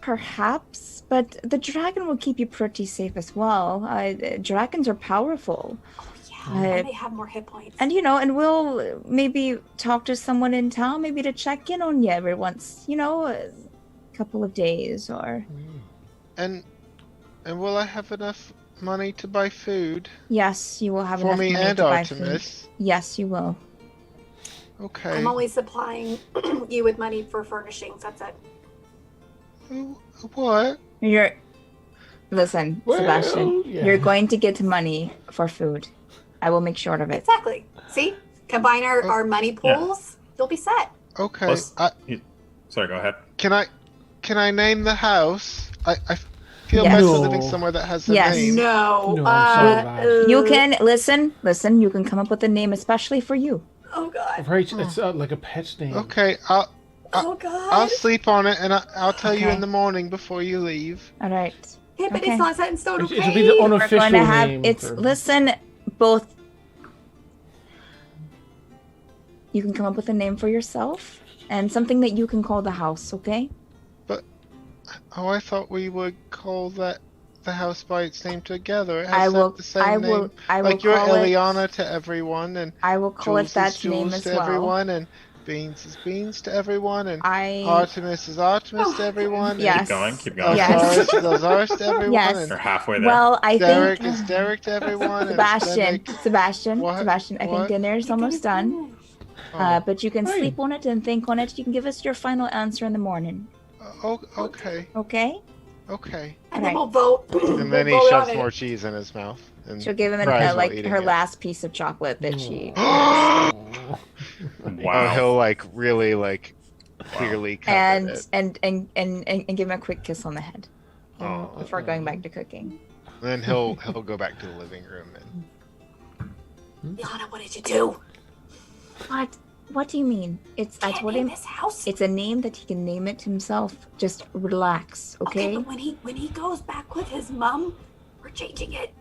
[SPEAKER 5] Perhaps, but the dragon will keep you pretty safe as well. Dragons are powerful.
[SPEAKER 6] Oh yeah, and they have more hit points.
[SPEAKER 5] And, and we'll maybe talk to someone in town, maybe to check in on you every once, a couple of days or...
[SPEAKER 4] And will I have enough money to buy food?
[SPEAKER 5] Yes, you will have
[SPEAKER 4] For
[SPEAKER 5] enough
[SPEAKER 4] me
[SPEAKER 5] money
[SPEAKER 4] and
[SPEAKER 5] to buy food.
[SPEAKER 4] Artemis?
[SPEAKER 5] Yes, you will.
[SPEAKER 4] Okay.
[SPEAKER 6] I'm always supplying you with money for furnishings. That's it.
[SPEAKER 4] What?
[SPEAKER 5] Listen,
[SPEAKER 2] Well,
[SPEAKER 5] Sebastian,
[SPEAKER 2] yeah.
[SPEAKER 5] you're going to get money for food. I will make sure of it.
[SPEAKER 6] Exactly. See? Combine our money pools, you'll be set.
[SPEAKER 4] Okay.
[SPEAKER 7] plus, sorry, go ahead.
[SPEAKER 4] Can I name the house? I feel
[SPEAKER 5] Yes.
[SPEAKER 4] better
[SPEAKER 2] No.
[SPEAKER 4] living somewhere that has a
[SPEAKER 5] Yes.
[SPEAKER 4] name.
[SPEAKER 6] No.
[SPEAKER 2] No, I'm sorry,
[SPEAKER 5] You can listen. You can come up with a name especially for you.
[SPEAKER 6] Oh god.
[SPEAKER 2] Right, it's like a pet name.
[SPEAKER 4] Okay,
[SPEAKER 6] Oh
[SPEAKER 4] I'll
[SPEAKER 6] god.
[SPEAKER 4] sleep on it and I'll tell you
[SPEAKER 5] Okay.
[SPEAKER 4] in the morning before you leave.
[SPEAKER 5] All right.
[SPEAKER 6] Yeah, but
[SPEAKER 5] Okay.
[SPEAKER 6] it's not set in stone. Okay.
[SPEAKER 2] It'll be the
[SPEAKER 5] We're
[SPEAKER 2] unofficial
[SPEAKER 5] going to have
[SPEAKER 2] name.
[SPEAKER 5] it's
[SPEAKER 2] for-
[SPEAKER 5] listen, both. You can come up with a name for yourself and something that you can call the house. Okay.
[SPEAKER 4] Oh, I thought we would call the house by its name together. It has
[SPEAKER 5] I
[SPEAKER 4] to
[SPEAKER 5] will.
[SPEAKER 4] have the same
[SPEAKER 5] I
[SPEAKER 4] name.
[SPEAKER 5] will. I will
[SPEAKER 4] Like you're
[SPEAKER 5] call it.
[SPEAKER 4] Ileana to everyone, and
[SPEAKER 5] I will call it
[SPEAKER 4] Jules
[SPEAKER 5] that
[SPEAKER 4] is Jules
[SPEAKER 5] name as
[SPEAKER 4] to
[SPEAKER 5] well.
[SPEAKER 4] everyone, and Beans is Beans to everyone, and
[SPEAKER 5] I.
[SPEAKER 4] Artemis is Artemis to everyone.
[SPEAKER 5] Yes.
[SPEAKER 7] Keep going.
[SPEAKER 5] Yes.
[SPEAKER 4] Lazarus is Lazarus to everyone,
[SPEAKER 5] Yes.
[SPEAKER 7] You're
[SPEAKER 4] and
[SPEAKER 7] halfway there.
[SPEAKER 5] Well, I
[SPEAKER 4] Derek
[SPEAKER 5] think
[SPEAKER 4] is Derek to everyone.
[SPEAKER 5] Sebastian.
[SPEAKER 4] And
[SPEAKER 5] Sebastian.
[SPEAKER 4] What?
[SPEAKER 5] Sebastian. I think
[SPEAKER 4] What?
[SPEAKER 5] dinner's almost done.
[SPEAKER 4] Oh,
[SPEAKER 5] But you can
[SPEAKER 2] Hey.
[SPEAKER 5] sleep on it and think on it. You can give us your final answer in the morning.
[SPEAKER 4] okay,
[SPEAKER 5] Okay.
[SPEAKER 4] okay.
[SPEAKER 6] And then
[SPEAKER 5] Alright.
[SPEAKER 6] we'll vote.
[SPEAKER 4] And then he
[SPEAKER 6] We'll vote on
[SPEAKER 4] shoves
[SPEAKER 6] it.
[SPEAKER 4] more cheese in his mouth. And
[SPEAKER 5] She'll give him
[SPEAKER 4] cries while
[SPEAKER 5] like
[SPEAKER 4] eating
[SPEAKER 5] her
[SPEAKER 4] it.
[SPEAKER 5] last piece of chocolate that she.
[SPEAKER 2] Oh.
[SPEAKER 4] Oh,
[SPEAKER 7] Wow.
[SPEAKER 4] he'll clearly cut
[SPEAKER 5] and,
[SPEAKER 4] it.
[SPEAKER 5] and give him a quick kiss on the head
[SPEAKER 4] Oh.
[SPEAKER 5] before going back to cooking.
[SPEAKER 4] Then he'll go back to the living room and
[SPEAKER 6] Yana, what did you do?
[SPEAKER 5] What? What do you mean? I told him
[SPEAKER 6] his house.
[SPEAKER 5] it's a name that he can name it himself. Just relax, okay?
[SPEAKER 6] But when he goes back with his mom, we're changing it.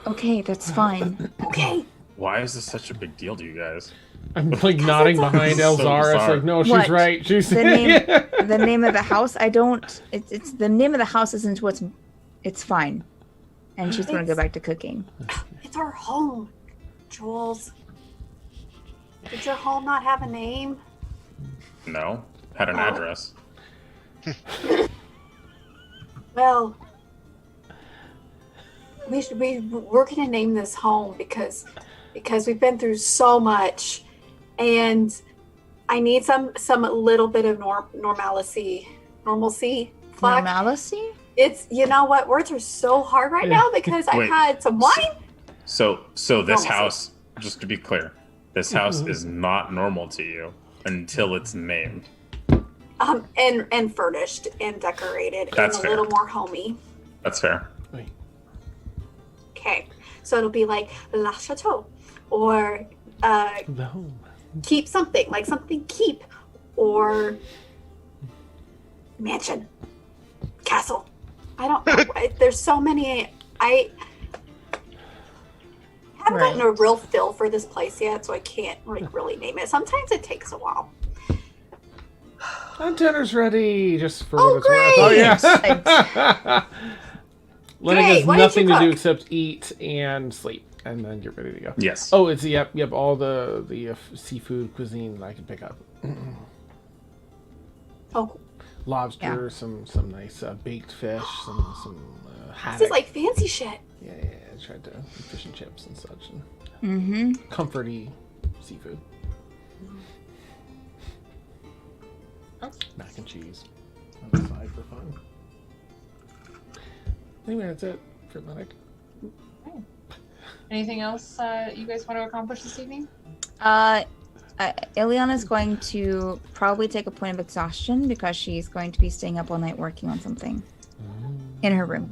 [SPEAKER 5] Okay, that's fine.
[SPEAKER 6] Okay.
[SPEAKER 7] Why is this such a big deal to you guys?
[SPEAKER 2] I'm like nodding behind
[SPEAKER 7] So
[SPEAKER 2] Elzara. It's
[SPEAKER 7] bizarre.
[SPEAKER 2] like, no, she's
[SPEAKER 5] What?
[SPEAKER 2] right. She's
[SPEAKER 5] The name, the name of the house. I don't. It's the name of the house isn't what's. It's fine. And she's gonna go back to cooking.
[SPEAKER 6] It's our home, Jules. Did your home not have a name?
[SPEAKER 7] No, had an address.
[SPEAKER 6] Well, we're gonna name this home because we've been through so much, and I need some little bit of normalcy. Flack.
[SPEAKER 5] Normalcy?
[SPEAKER 6] It's, you know what, words are so hard right now because I've
[SPEAKER 7] Wait.
[SPEAKER 6] had some wine.
[SPEAKER 7] So this
[SPEAKER 6] Normalcy.
[SPEAKER 7] house, just to be clear, this house is not normal to you until it's named.
[SPEAKER 6] And furnished and decorated
[SPEAKER 7] That's
[SPEAKER 6] and a
[SPEAKER 7] fair.
[SPEAKER 6] little more homey.
[SPEAKER 7] That's fair.
[SPEAKER 2] Wait.
[SPEAKER 6] Okay, so it'll be like La Chateau, or
[SPEAKER 2] No.
[SPEAKER 6] keep something, like something keep, or mansion, castle. I don't know. There's so many. I haven't gotten a real feel for this place yet, so I can't like really name it. Sometimes it takes a while.
[SPEAKER 2] And dinner's ready, just for
[SPEAKER 6] Oh,
[SPEAKER 2] what it's worth. Oh,
[SPEAKER 6] great!
[SPEAKER 2] yeah. Lennox
[SPEAKER 6] Great,
[SPEAKER 2] has
[SPEAKER 6] what did
[SPEAKER 2] nothing
[SPEAKER 6] you
[SPEAKER 2] to do
[SPEAKER 6] cook?
[SPEAKER 2] except eat and sleep, and then get ready to go.
[SPEAKER 7] Yes.
[SPEAKER 2] Oh, it's yep, all the seafood cuisine that I can pick up.
[SPEAKER 6] Oh,
[SPEAKER 2] Lobster, some nice baked fish, some haddock.
[SPEAKER 6] this is like fancy shit.
[SPEAKER 2] Yeah, I tried to fish and chips and such, and
[SPEAKER 5] Mm-hmm.
[SPEAKER 2] comforty seafood. Mac and cheese on the side for fun. Anyway, that's it for Lennox.
[SPEAKER 3] Anything else you guys want to accomplish this evening?
[SPEAKER 5] Ileana's going to probably take a point of exhaustion because she's going to be staying up all night working on something in her room.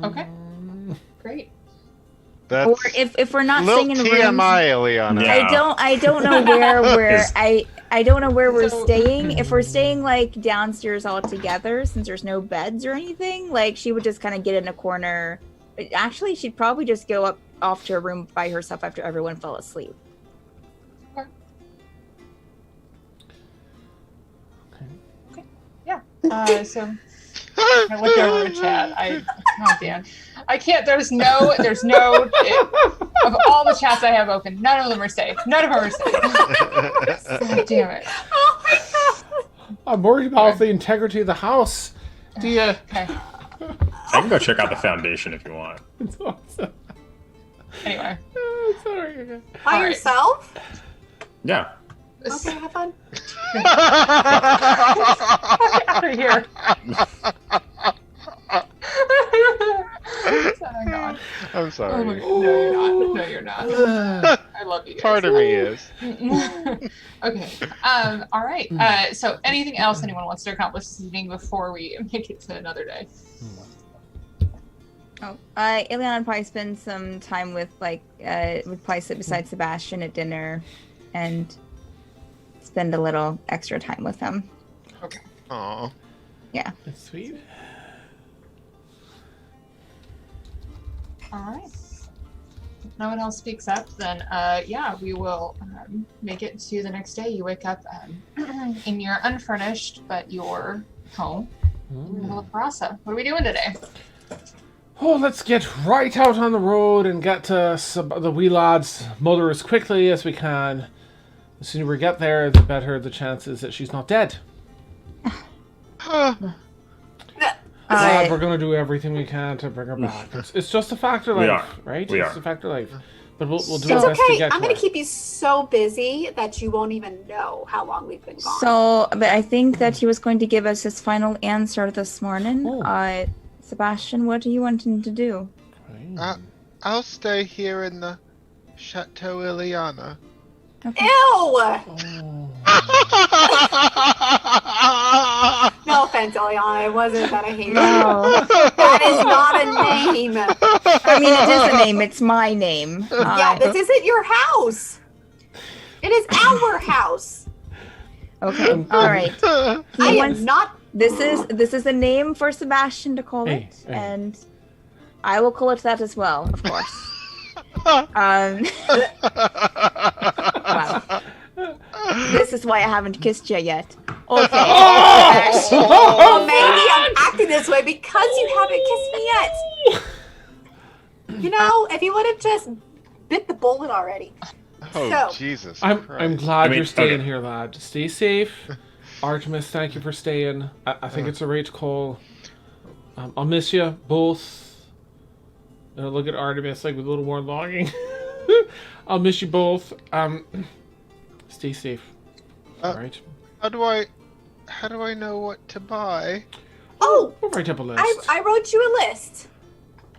[SPEAKER 3] Okay. Great.
[SPEAKER 4] That's
[SPEAKER 5] Or if we're not
[SPEAKER 4] little
[SPEAKER 5] staying in rooms,
[SPEAKER 4] TMI, Eliana.
[SPEAKER 7] Yeah.
[SPEAKER 5] I don't know where
[SPEAKER 7] Is-
[SPEAKER 5] I don't know where we're
[SPEAKER 3] So-
[SPEAKER 5] staying. If we're staying like downstairs all together, since there's no beds or anything, like she would just kind of get in a corner. Actually, she'd probably just go up off to her room by herself after everyone fell asleep.
[SPEAKER 3] So I looked over the chat. Oh damn, I can't. There's no. Of all the chats I have open, none of them are safe. None of them are safe. God damn it.
[SPEAKER 6] Oh my god.
[SPEAKER 2] I'm worried about the integrity of the house. Do you?
[SPEAKER 3] Okay.
[SPEAKER 7] I can go check out the foundation if you want.
[SPEAKER 2] It's awesome.
[SPEAKER 3] Anyway.
[SPEAKER 2] Oh, sorry.
[SPEAKER 6] By
[SPEAKER 3] All right.
[SPEAKER 6] yourself?
[SPEAKER 7] Yeah.
[SPEAKER 6] Okay, have fun.
[SPEAKER 3] Get out of here. Oh, God.
[SPEAKER 4] I'm
[SPEAKER 3] Oh
[SPEAKER 4] sorry.
[SPEAKER 3] my God. No, you're not. No, you're not. I love you guys.
[SPEAKER 4] Part of me is.
[SPEAKER 3] Okay. All right. So anything else anyone wants to accomplish this evening before we make it to another day?
[SPEAKER 5] Oh, Ileana would probably spend some time with would probably sit beside Sebastian at dinner, and spend a little extra time with him.
[SPEAKER 3] Okay.
[SPEAKER 4] Aw.
[SPEAKER 2] That's sweet.
[SPEAKER 3] All right. If no one else speaks up, then yeah, we will make it to the next day. You wake up in your unfurnished but your home in the middle of Jerasa. What are we doing today?
[SPEAKER 2] Oh, let's get right out on the road and get to the wee lad's mother as quickly as we can. The sooner we get there, the better the chances that she's not dead. Lad, we're going to do everything we can to bring her back. It's just a fact of
[SPEAKER 7] We
[SPEAKER 2] life,
[SPEAKER 7] are.
[SPEAKER 2] right?
[SPEAKER 7] We
[SPEAKER 2] it's
[SPEAKER 7] are.
[SPEAKER 2] a fact of life. But we'll do
[SPEAKER 6] It's
[SPEAKER 2] our best to
[SPEAKER 6] okay.
[SPEAKER 2] get
[SPEAKER 6] I'm
[SPEAKER 2] to
[SPEAKER 6] gonna
[SPEAKER 2] her.
[SPEAKER 6] keep you so busy that you won't even know how long we've been gone.
[SPEAKER 5] So, but I think that he was going to give us his final answer this morning.
[SPEAKER 2] Oh.
[SPEAKER 5] Sebastian, what are you wanting to do?
[SPEAKER 2] Right.
[SPEAKER 4] I'll stay here in the Chateau Ileana.
[SPEAKER 5] Okay.
[SPEAKER 6] Ew!
[SPEAKER 2] Oh.
[SPEAKER 6] No offense, Eliana. It wasn't that I hate you.
[SPEAKER 5] No.
[SPEAKER 6] That is not a name.
[SPEAKER 5] I mean, it is a name. It's my name.
[SPEAKER 6] Yeah, this isn't your house. It is our house.
[SPEAKER 5] Okay, all right.
[SPEAKER 6] I am not.
[SPEAKER 5] This is a name for Sebastian to call
[SPEAKER 2] Hey,
[SPEAKER 5] it,
[SPEAKER 2] hey.
[SPEAKER 5] and I will call it that as well, of course. Wow. This is why I haven't kissed you yet. Okay.
[SPEAKER 6] Oh, maybe I'm acting this way because you haven't kissed me yet. You know, if you would have just bit the bullet already.
[SPEAKER 4] Oh,
[SPEAKER 6] So-
[SPEAKER 4] Jesus
[SPEAKER 2] I'm
[SPEAKER 4] Christ.
[SPEAKER 2] glad
[SPEAKER 7] mean,
[SPEAKER 2] you're staying
[SPEAKER 7] okay.
[SPEAKER 2] here, lad. Stay safe. Artemis, thank you for staying. I think it's a right call. I'll miss you both. And I look at Artemis like with a little more longing. I'll miss you both. Stay safe. All right.
[SPEAKER 4] How do I know what to buy?
[SPEAKER 6] Oh,
[SPEAKER 2] We'll write up a list.
[SPEAKER 6] I wrote you a list,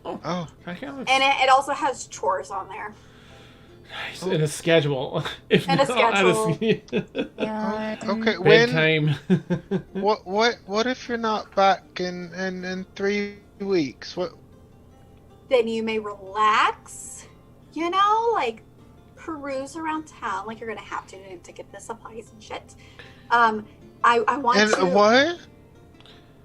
[SPEAKER 4] Oh,
[SPEAKER 2] I can't
[SPEAKER 6] and it also has chores on there.
[SPEAKER 2] Nice. In a schedule. If
[SPEAKER 6] And a
[SPEAKER 2] not,
[SPEAKER 5] Yeah.
[SPEAKER 4] okay. When?
[SPEAKER 2] bedtime.
[SPEAKER 4] What if you're not back in 3 weeks? What?
[SPEAKER 6] Then you may relax, you know, like peruse around town, like you're gonna have to get the supplies and shit. I want
[SPEAKER 4] And
[SPEAKER 6] to
[SPEAKER 4] what?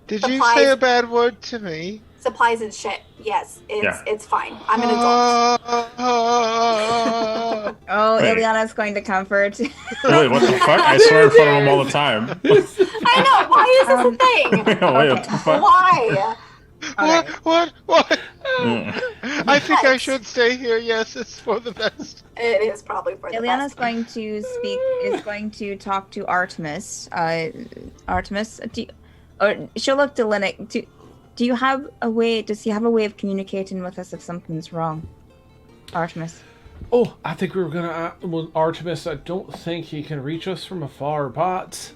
[SPEAKER 4] Did you
[SPEAKER 6] Supplies.
[SPEAKER 4] say a bad word to me?
[SPEAKER 6] supplies and shit. Yes,
[SPEAKER 7] Yeah.
[SPEAKER 6] it's fine. I'm an adult.
[SPEAKER 5] Oh,
[SPEAKER 7] Wait.
[SPEAKER 5] Ileana's going to comfort.
[SPEAKER 7] Wait, what the fuck? I swear in front of him all the time.
[SPEAKER 6] I know. Why is this a thing?
[SPEAKER 7] Wait, what the fuck?
[SPEAKER 6] Why?
[SPEAKER 5] Okay.
[SPEAKER 4] What?
[SPEAKER 7] Mm.
[SPEAKER 4] I think I
[SPEAKER 6] Yes.
[SPEAKER 4] should stay here. Yes, it's for the best.
[SPEAKER 6] It is probably for the
[SPEAKER 5] Ileana's
[SPEAKER 6] best.
[SPEAKER 5] going to going to talk to Artemis. Artemis, she'll look to Linux. Do you have a way? Does he have a way of communicating with us if something's wrong? Artemis.
[SPEAKER 2] Oh, I think we were gonna. Well, Artemis, I don't think he can reach us from afar, but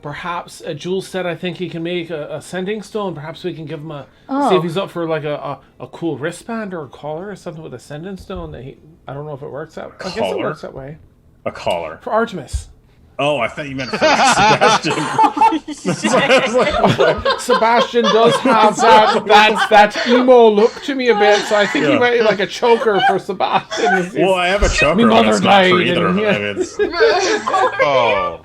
[SPEAKER 2] perhaps Jules said I think he can make a sending stone. Perhaps we can give him a. See if he's up for like a cool wristband or a collar or something with a sending stone. That I don't know if it works that. I guess it
[SPEAKER 7] Collar?
[SPEAKER 2] works that way
[SPEAKER 7] A collar.
[SPEAKER 2] for Artemis.
[SPEAKER 7] Oh, I thought you meant for Sebastian. I was like, what?
[SPEAKER 2] Sebastian does have that emo look to me a bit, so I think he
[SPEAKER 7] Yeah.
[SPEAKER 2] might be like a choker for Sebastian.
[SPEAKER 7] Well, I have a choker,
[SPEAKER 2] Me
[SPEAKER 7] but
[SPEAKER 2] mother
[SPEAKER 7] it's not for
[SPEAKER 2] died,
[SPEAKER 7] either of
[SPEAKER 2] and
[SPEAKER 7] them.
[SPEAKER 2] yeah.
[SPEAKER 7] I mean, it's-
[SPEAKER 4] Oh,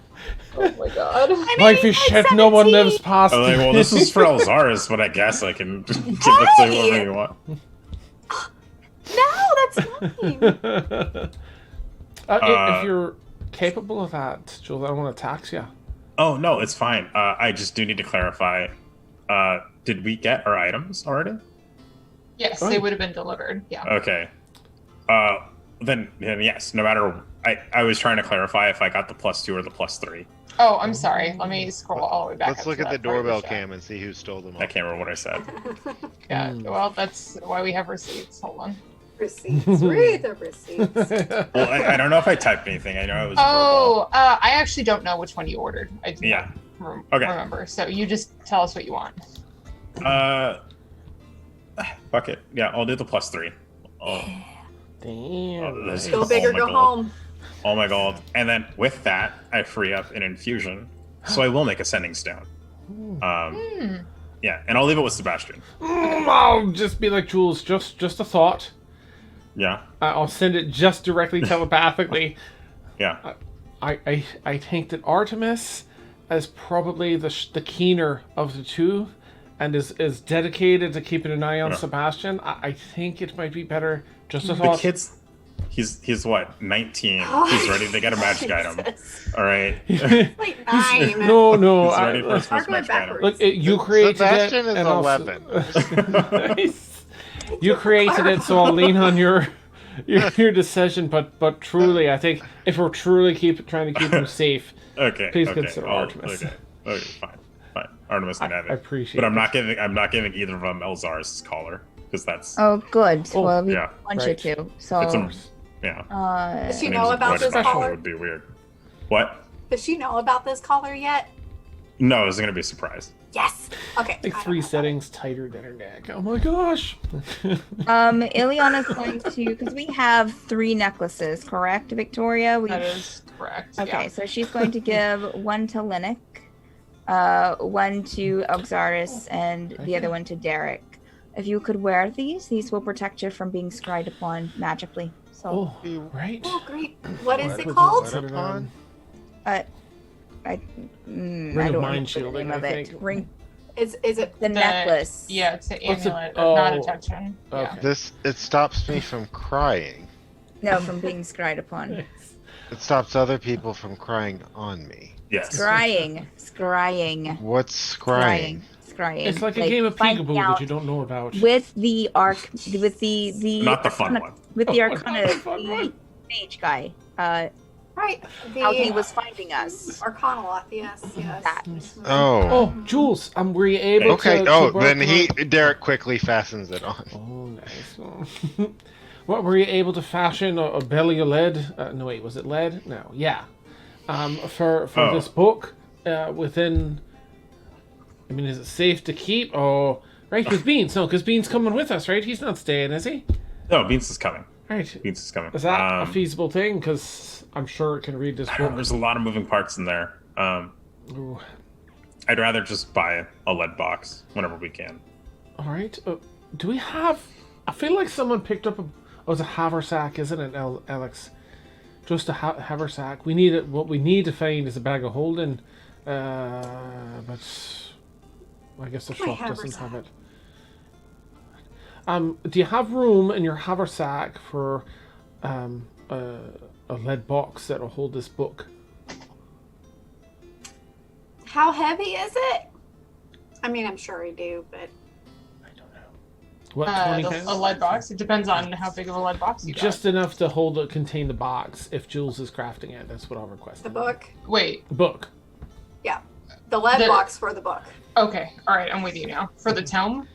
[SPEAKER 3] Oh my god.
[SPEAKER 2] Life is shit, no one lives past
[SPEAKER 7] I'm like, well, this is for Elzaris, but I guess I can give it to whoever you want.
[SPEAKER 6] No, that's fine.
[SPEAKER 2] If you're capable of that, Jules, I don't want to tax you.
[SPEAKER 7] Oh, no, it's fine. I just do need to clarify. Did we get our items already?
[SPEAKER 3] Yes,
[SPEAKER 2] Oh.
[SPEAKER 3] they would have been delivered. Yeah.
[SPEAKER 7] Okay. Then yes, no matter... I was trying to clarify if I got the +2 or the +3.
[SPEAKER 3] Oh, I'm sorry. Let me scroll all the way back.
[SPEAKER 4] let's
[SPEAKER 3] up
[SPEAKER 4] look
[SPEAKER 3] to
[SPEAKER 4] at the
[SPEAKER 3] that part of
[SPEAKER 4] doorbell
[SPEAKER 3] chat.
[SPEAKER 4] cam and see who stole them all.
[SPEAKER 7] I can't remember what I said.
[SPEAKER 3] Yeah. Well, that's why we have receipts. Hold on.
[SPEAKER 6] Receipts. Read the receipts.
[SPEAKER 7] Well, I don't know if I typed anything. I know it was
[SPEAKER 3] Oh, I actually don't know which one you ordered. I do
[SPEAKER 7] Yeah.
[SPEAKER 3] not
[SPEAKER 7] Okay.
[SPEAKER 3] remember. So you just tell us what you want.
[SPEAKER 7] verbal. Fuck it. Yeah, I'll do the +3. Oh,
[SPEAKER 2] Damn.
[SPEAKER 7] this-
[SPEAKER 6] Go big or
[SPEAKER 7] my
[SPEAKER 6] go
[SPEAKER 7] God.
[SPEAKER 6] home.
[SPEAKER 7] Oh my god. And then with that, I free up an infusion. So I will make a sending stone. Yeah, and I'll leave it with Sebastian.
[SPEAKER 2] I'll just be like, Jules, just a thought.
[SPEAKER 7] Yeah.
[SPEAKER 2] I'll send it just directly telepathically.
[SPEAKER 7] Yeah.
[SPEAKER 2] I think that Artemis is probably the keener of the two and is dedicated to keeping an eye on
[SPEAKER 7] Yeah.
[SPEAKER 2] Sebastian. I think it might be better just a
[SPEAKER 7] The
[SPEAKER 2] thought.
[SPEAKER 7] kid's he's what, 19.
[SPEAKER 6] Oh,
[SPEAKER 7] He's ready to get a magic item.
[SPEAKER 6] Jesus.
[SPEAKER 7] Alright.
[SPEAKER 6] Like 9.
[SPEAKER 2] No.
[SPEAKER 7] He's ready for his
[SPEAKER 6] Start
[SPEAKER 7] first
[SPEAKER 6] going
[SPEAKER 7] magic item.
[SPEAKER 6] backwards.
[SPEAKER 2] Look, you created
[SPEAKER 4] Sebastian
[SPEAKER 2] it.
[SPEAKER 4] is
[SPEAKER 2] and I'll-
[SPEAKER 4] 11.
[SPEAKER 2] Nice. You created it, so I'll lean on your decision. But truly, I think if we're truly trying to keep him safe,
[SPEAKER 7] Okay.
[SPEAKER 2] Please
[SPEAKER 7] okay.
[SPEAKER 2] consider
[SPEAKER 7] I'll-
[SPEAKER 2] Artemis.
[SPEAKER 7] Okay, fine. Artemis can have it.
[SPEAKER 2] I appreciate.
[SPEAKER 7] But I'm
[SPEAKER 2] it.
[SPEAKER 7] not giving either of them Elzar's collar. Because that's
[SPEAKER 5] Oh, good.
[SPEAKER 2] Oh,
[SPEAKER 5] well, we
[SPEAKER 7] yeah.
[SPEAKER 5] want
[SPEAKER 2] Right.
[SPEAKER 5] you to. So,
[SPEAKER 7] it's a, yeah.
[SPEAKER 6] Does she
[SPEAKER 7] I mean,
[SPEAKER 6] know about
[SPEAKER 7] avoided
[SPEAKER 6] this
[SPEAKER 7] my
[SPEAKER 6] collar?
[SPEAKER 7] collar would be weird. What?
[SPEAKER 6] Does she know about this collar yet?
[SPEAKER 7] No, it's gonna be a surprise.
[SPEAKER 6] Yes. Okay.
[SPEAKER 2] Like
[SPEAKER 6] I don't
[SPEAKER 2] 3
[SPEAKER 6] know.
[SPEAKER 2] settings tighter than her neck. Oh my gosh.
[SPEAKER 5] Ileana's going to, because we have 3 necklaces, correct, Victoria?
[SPEAKER 3] That is correct.
[SPEAKER 5] Okay,
[SPEAKER 3] Yeah.
[SPEAKER 5] so she's going to give one to Linux, one to Oxaris, and the other one to Derek. If you could wear these will protect you from being scryed upon magically. So,
[SPEAKER 2] right.
[SPEAKER 6] Oh, great. What is it
[SPEAKER 2] was
[SPEAKER 6] called?
[SPEAKER 2] Put it on.
[SPEAKER 5] I
[SPEAKER 2] Ring
[SPEAKER 5] don't
[SPEAKER 2] of mind
[SPEAKER 5] remember the
[SPEAKER 2] shielding,
[SPEAKER 5] name of
[SPEAKER 2] I
[SPEAKER 5] it.
[SPEAKER 2] think.
[SPEAKER 5] Ring
[SPEAKER 6] Is it
[SPEAKER 5] the necklace.
[SPEAKER 3] Yeah, it's an
[SPEAKER 2] What's it-
[SPEAKER 3] amulet of
[SPEAKER 2] oh,
[SPEAKER 3] non-detection.
[SPEAKER 2] okay.
[SPEAKER 3] Yeah.
[SPEAKER 4] It stops me from crying.
[SPEAKER 5] No, from being scryed upon.
[SPEAKER 4] It stops other people from crying on me.
[SPEAKER 7] Yes.
[SPEAKER 5] Scrying.
[SPEAKER 4] What's crying?
[SPEAKER 5] Scrying.
[SPEAKER 2] It's like a game of
[SPEAKER 5] finding
[SPEAKER 2] peekaboo
[SPEAKER 5] out
[SPEAKER 2] that you don't know about.
[SPEAKER 5] with the the
[SPEAKER 7] Not the fun one.
[SPEAKER 5] with the
[SPEAKER 2] Oh,
[SPEAKER 5] arcana,
[SPEAKER 2] not the fun one.
[SPEAKER 5] mage guy.
[SPEAKER 6] right?
[SPEAKER 5] How he
[SPEAKER 6] The
[SPEAKER 5] was finding us.
[SPEAKER 6] Arcanoloth, yes.
[SPEAKER 5] That.
[SPEAKER 4] Oh.
[SPEAKER 2] Oh, Jules, were you able
[SPEAKER 4] Okay.
[SPEAKER 2] to?
[SPEAKER 4] Oh,
[SPEAKER 2] work
[SPEAKER 4] then
[SPEAKER 2] on-
[SPEAKER 4] Derek quickly fastens it on.
[SPEAKER 2] Oh, nice. What were you able to fashion a belly of lead? No, wait, was it lead? No, yeah. For this book, within. I mean, is it safe to keep? Oh, right, with Beans. No, because Beans coming with us, right? He's not staying, is he?
[SPEAKER 7] No, Beans is coming.
[SPEAKER 2] Right.
[SPEAKER 7] Beans is coming.
[SPEAKER 2] Is that a feasible thing? Because I'm sure it can read this book.
[SPEAKER 7] There's a lot of moving parts in there.
[SPEAKER 2] Ooh.
[SPEAKER 7] I'd rather just buy a lead box whenever we can.
[SPEAKER 2] All right. Do we have? I feel like someone picked up a. Oh, it's a haversack, isn't it, Alex? Just a haversack. We need it. What we need to find is a bag of holding. But I guess the shop doesn't have it. Do you have room in your haversack for a lead box that will hold this book?
[SPEAKER 6] How heavy is it? I mean, I'm sure we do, but
[SPEAKER 2] I don't know. What, 20 pounds?
[SPEAKER 3] A lead box. It depends on how big of a lead box you got.
[SPEAKER 2] Just enough to contain the box. If Jules is crafting it, that's what I'll request.
[SPEAKER 6] the book.
[SPEAKER 3] Wait.
[SPEAKER 2] The book.
[SPEAKER 6] Yeah, the lead box for the book.
[SPEAKER 3] Okay. All right. I'm with you now. For the tome.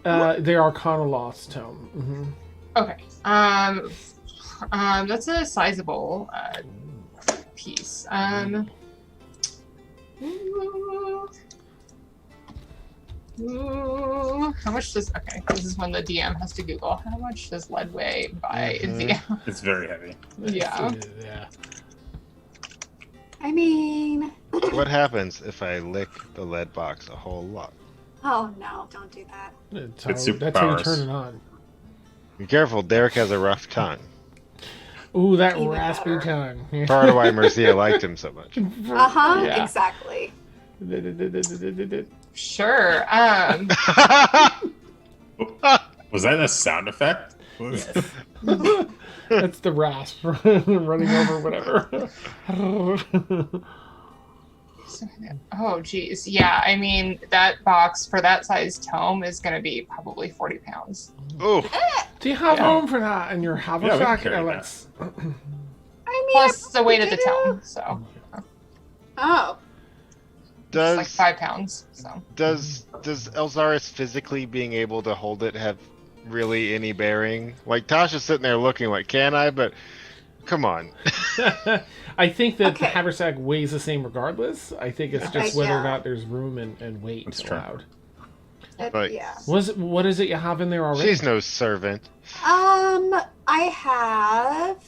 [SPEAKER 2] They are Arcanoloth's tome. Mm-hmm.
[SPEAKER 3] Okay. That's a sizable piece. How much does? Okay, this is when the DM has to Google. How much does lead weigh by DM?
[SPEAKER 7] It's very heavy.
[SPEAKER 3] Yeah.
[SPEAKER 2] Yeah.
[SPEAKER 6] I mean,
[SPEAKER 4] What happens if I lick the lead box a whole lot?
[SPEAKER 6] oh no, don't do that.
[SPEAKER 2] That's
[SPEAKER 7] It's
[SPEAKER 2] how you
[SPEAKER 7] superpowers.
[SPEAKER 2] turn it on.
[SPEAKER 4] Be careful, Derek has a rough tongue.
[SPEAKER 2] Ooh, that
[SPEAKER 6] Even
[SPEAKER 2] raspy
[SPEAKER 6] better.
[SPEAKER 2] tongue.
[SPEAKER 4] Part of why Mercia liked him so much.
[SPEAKER 6] Uh-huh,
[SPEAKER 2] Yeah.
[SPEAKER 6] exactly.
[SPEAKER 3] Sure.
[SPEAKER 7] Was that a sound effect?
[SPEAKER 2] That's the rasp running over whatever.
[SPEAKER 3] Oh, geez. Yeah, I mean, that box for that size tome is going to be probably 40 pounds.
[SPEAKER 4] Oh,
[SPEAKER 2] Do you have
[SPEAKER 7] Yeah.
[SPEAKER 2] room for that in your
[SPEAKER 7] we can
[SPEAKER 2] haversack,
[SPEAKER 7] carry
[SPEAKER 2] Alex?
[SPEAKER 6] I mean,
[SPEAKER 3] Plus the weight of
[SPEAKER 6] I
[SPEAKER 3] the tome, so
[SPEAKER 6] Oh,
[SPEAKER 3] it's like
[SPEAKER 4] does
[SPEAKER 3] 5 pounds. So
[SPEAKER 4] does Elzaris physically being able to hold it have really any bearing? Like Tasha's sitting there looking like, can I? But come on.
[SPEAKER 2] I think that the
[SPEAKER 6] Okay.
[SPEAKER 2] haversack weighs the same regardless. I think it's just whether or
[SPEAKER 6] Yeah.
[SPEAKER 2] not there's room and weight
[SPEAKER 7] That's true.
[SPEAKER 2] allowed.
[SPEAKER 4] But-
[SPEAKER 6] yeah.
[SPEAKER 2] What is it you have in there already?
[SPEAKER 4] She's no servant.
[SPEAKER 6] I have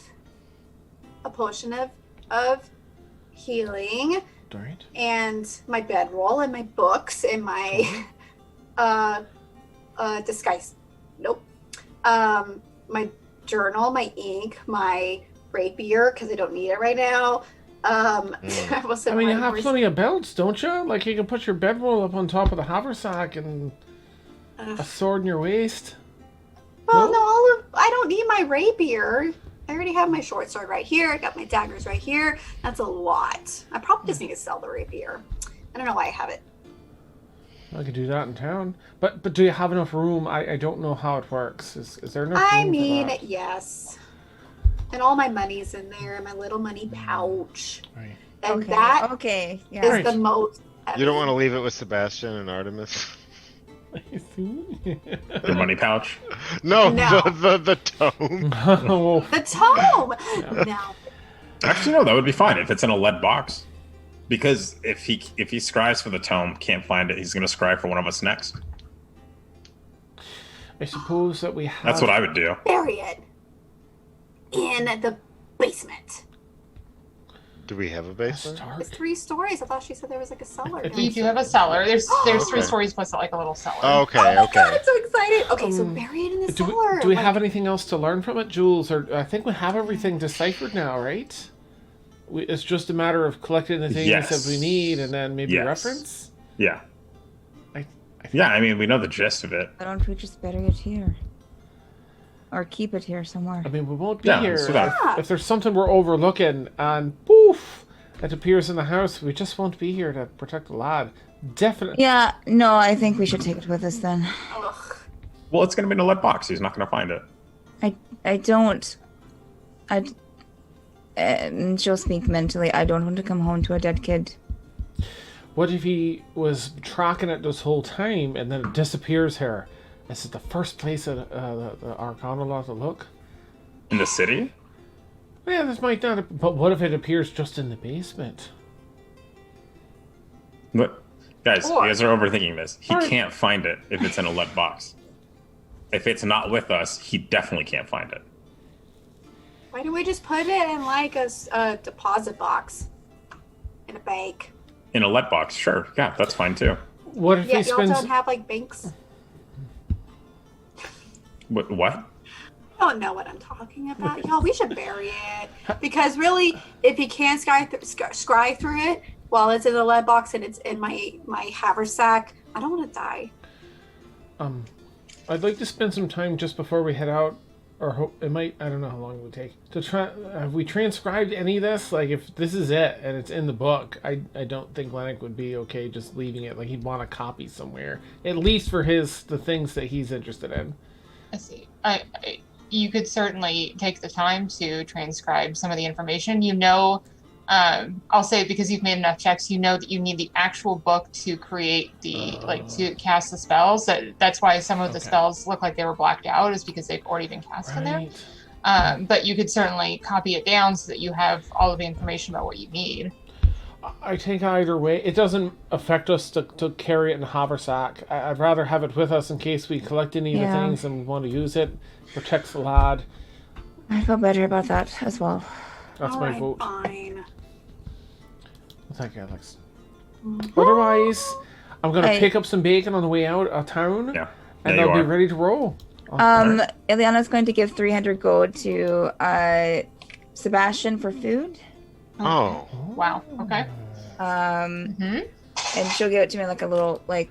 [SPEAKER 6] a potion of healing
[SPEAKER 2] Right.
[SPEAKER 6] and my bedroll and my books and my disguise. Nope. My journal, my ink, my rapier because I don't need it right now.
[SPEAKER 2] I mean, you have plenty of belts, don't you? Like you can put your bedroll up on top of the haversack and a sword in your waist.
[SPEAKER 6] Well,
[SPEAKER 2] No?
[SPEAKER 6] no, I don't need my rapier. I already have my short sword right here. I got my daggers right here. That's a lot. I probably just need to sell the rapier. I don't know why I have it.
[SPEAKER 2] I could do that in town. But do you have enough room? I don't know how it works. Is there enough room
[SPEAKER 6] I
[SPEAKER 2] for
[SPEAKER 6] mean,
[SPEAKER 2] that?
[SPEAKER 6] yes. And all my money's in there, my little money pouch.
[SPEAKER 2] Right.
[SPEAKER 6] And
[SPEAKER 5] Okay.
[SPEAKER 6] that
[SPEAKER 5] Okay.
[SPEAKER 6] is
[SPEAKER 5] Yeah.
[SPEAKER 2] Right.
[SPEAKER 6] the most.
[SPEAKER 4] You don't want to leave it with Sebastian and Artemis?
[SPEAKER 7] Your money pouch.
[SPEAKER 4] No,
[SPEAKER 6] No.
[SPEAKER 4] the tome.
[SPEAKER 2] Oh,
[SPEAKER 6] The tome!
[SPEAKER 2] Yeah.
[SPEAKER 6] No.
[SPEAKER 7] Actually, no, that would be fine if it's in a lead box. Because if he scries for the tome, can't find it, he's going to scry for one of us next.
[SPEAKER 2] I suppose that we have.
[SPEAKER 7] That's what I would do.
[SPEAKER 6] Bury it in the basement.
[SPEAKER 4] Do we have a
[SPEAKER 2] A
[SPEAKER 4] basement?
[SPEAKER 2] start.
[SPEAKER 6] It's 3 stories. I thought she said there was like a cellar.
[SPEAKER 2] I think
[SPEAKER 3] You do have a cellar. There's 3
[SPEAKER 4] Okay.
[SPEAKER 3] stories plus like a little cellar.
[SPEAKER 4] Okay,
[SPEAKER 6] Oh my
[SPEAKER 4] okay.
[SPEAKER 6] god, I'm so excited. Okay, so
[SPEAKER 2] Um,
[SPEAKER 6] bury it in the
[SPEAKER 2] Do
[SPEAKER 6] cellar.
[SPEAKER 2] we
[SPEAKER 6] like-
[SPEAKER 2] have anything else to learn from it, Jules? Or I think we have everything deciphered now, right? It's just a matter of collecting the things
[SPEAKER 7] Yes.
[SPEAKER 2] that we need and then maybe
[SPEAKER 7] Yes.
[SPEAKER 2] reference.
[SPEAKER 7] Yeah.
[SPEAKER 2] I
[SPEAKER 7] Yeah, I mean, we know the gist of it.
[SPEAKER 5] Why don't we just bury it here? Or keep it here somewhere?
[SPEAKER 2] I mean, we won't be
[SPEAKER 7] Yeah,
[SPEAKER 2] here
[SPEAKER 7] let's do that.
[SPEAKER 2] if there's something we're overlooking and poof, it appears in the house. We just won't be here to protect the lad. Definitely.
[SPEAKER 5] Yeah, no, I think we should take it with us then.
[SPEAKER 6] Ugh.
[SPEAKER 7] Well, it's going to be in a lead box. He's not going to find it.
[SPEAKER 5] I don't. And she'll speak mentally. I don't want to come home to a dead kid.
[SPEAKER 2] What if he was tracking it this whole time and then it disappears here? This is the first place that the Arcana ought to look.
[SPEAKER 7] In the city?
[SPEAKER 2] Yeah, this might not. But what if it appears just in the basement?
[SPEAKER 7] But, guys,
[SPEAKER 6] Or-
[SPEAKER 7] you guys are overthinking this. He
[SPEAKER 2] Or-
[SPEAKER 7] can't find it if it's in a lead box. If it's not with us, he definitely can't find it.
[SPEAKER 6] Why don't we just put it in like a deposit box in a bank?
[SPEAKER 7] In a lead box, sure. Yeah, that's fine too.
[SPEAKER 2] What if
[SPEAKER 6] Yeah,
[SPEAKER 2] he
[SPEAKER 6] y'all
[SPEAKER 2] spends?
[SPEAKER 6] don't have like banks.
[SPEAKER 7] What?
[SPEAKER 6] I don't know what I'm talking about. Y'all, we should bury it. Because really, if he can scry through it while it's in a lead box and it's in my haversack, I don't want to die.
[SPEAKER 2] I'd like to spend some time just before we head out, or it might. I don't know how long it would take to try. Have we transcribed any of this? Like, if this is it and it's in the book, I don't think Lennox would be okay just leaving it. Like, he'd want a copy somewhere, at least for the things that he's interested in.
[SPEAKER 3] I see. You could certainly take the time to transcribe some of the information. You know, I'll say it because you've made enough checks. You know that you need the actual book to create to cast the spells. That's why some of the
[SPEAKER 2] Okay.
[SPEAKER 3] spells look like they were blacked out, is because they've already been cast in there. But you could certainly copy it down so that you have all of the information about what you need.
[SPEAKER 2] I think either way, it doesn't affect us to carry it in a haversack. I'd rather have it with us in case we collect any of the
[SPEAKER 5] Yeah.
[SPEAKER 2] things and we want to use it. Protects the lad.
[SPEAKER 5] I feel better about that as well.
[SPEAKER 2] That's my
[SPEAKER 6] Alright,
[SPEAKER 2] vote.
[SPEAKER 6] Fine.
[SPEAKER 2] Thank you, Alex. Otherwise, I'm gonna
[SPEAKER 5] I-
[SPEAKER 2] pick up some bacon on the way out of town,
[SPEAKER 7] Yeah.
[SPEAKER 2] and
[SPEAKER 7] Yeah,
[SPEAKER 2] I'll
[SPEAKER 7] you
[SPEAKER 2] be
[SPEAKER 7] are.
[SPEAKER 2] ready to roll.
[SPEAKER 5] Ileana's going to give 300 gold to Sebastian for food.
[SPEAKER 4] Oh,
[SPEAKER 3] Wow. Okay.
[SPEAKER 5] And she'll give it to me like a little, like,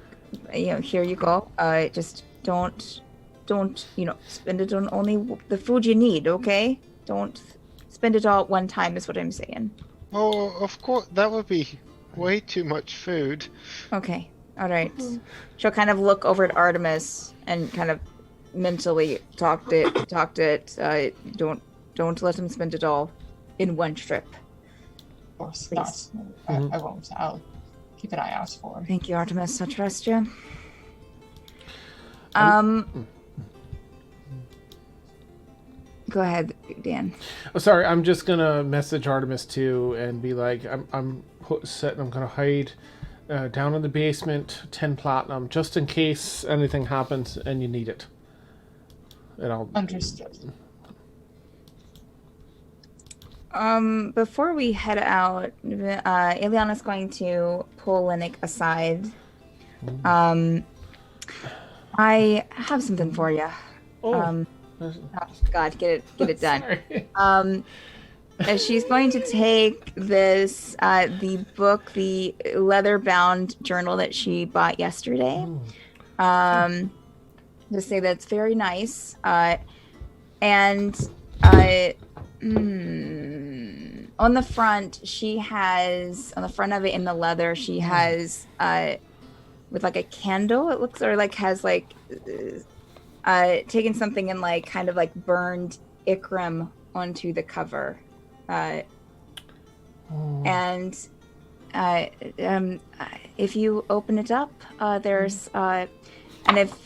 [SPEAKER 5] here you go. Just don't, spend it on only the food you need, okay? Don't spend it all at one time is what I'm saying.
[SPEAKER 4] oh, of course, that would be way too much food.
[SPEAKER 5] Okay. All right. She'll kind of look over at Artemis and kind of mentally talk to it. Don't let him spend it all in one trip.
[SPEAKER 3] Of course
[SPEAKER 5] Please.
[SPEAKER 3] not. I won't. I'll keep an eye out for it.
[SPEAKER 5] Thank you, Artemis. I trust you. Go ahead, Dan.
[SPEAKER 2] Oh, sorry, I'm just gonna message Artemis too and be like, I'm set. I'm gonna hide down in the basement, 10 platinum, just in case anything happens and you need it. And I'll.
[SPEAKER 3] Understood.
[SPEAKER 5] Before we head out, Ileana's going to pull Linnick aside. I have something for you.
[SPEAKER 2] Oh,
[SPEAKER 5] Oh, God, get it done.
[SPEAKER 2] sorry.
[SPEAKER 5] She's going to take this, the book, the leather-bound journal that she bought yesterday. To say that it's very nice. And on the front, on the front of it in the leather, she has, with like a candle, it looks, or like has like, taken something and like kind of like burned Ikram onto the cover. And if you open it up, there's and if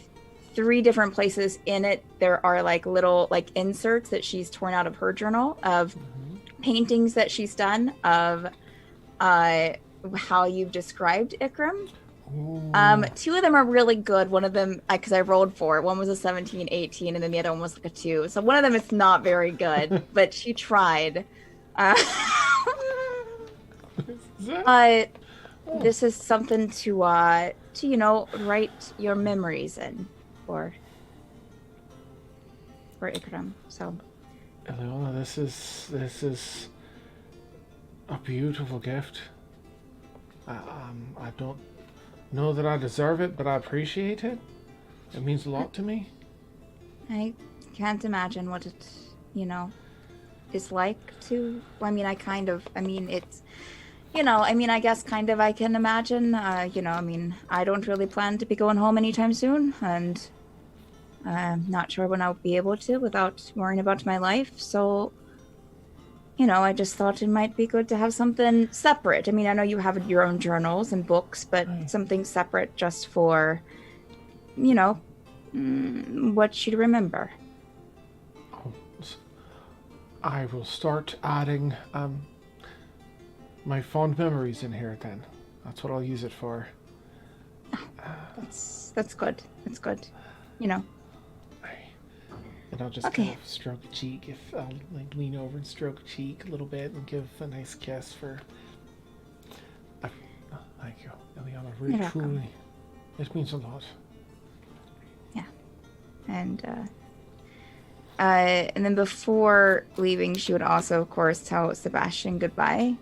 [SPEAKER 5] 3 different places in it, there are like little like inserts that she's torn out of her journal of paintings that she's done of how you've described Ikram. 2 of them are really good. One of them, because I rolled 4. One was a 17, 18, and then the other one was like a 2. So one of them is not very good, but she tried. This is something to write your memories in for Ikram. So,
[SPEAKER 2] Eleona, this is a beautiful gift. I don't know that I deserve it, but I appreciate it. It means a lot to me.
[SPEAKER 5] I can't imagine what it, is like to. I mean, it's. I guess kind of I can imagine. I don't really plan to be going home anytime soon, and I'm not sure when I'll be able to without worrying about my life. So, I just thought it might be good to have something separate. I mean, I know you have your own journals and books, but something separate just for, what you'd remember.
[SPEAKER 2] I will start adding my fond memories in here then. That's what I'll use it for.
[SPEAKER 5] That's good. That's good.
[SPEAKER 2] And I'll just kind of stroke a cheek. If I'll lean over and stroke a cheek a little bit and give a nice kiss for. Thank you, Eliana. Really, truly, it means a lot.
[SPEAKER 5] Yeah, and then before leaving, she would also, of course, tell Sebastian goodbye.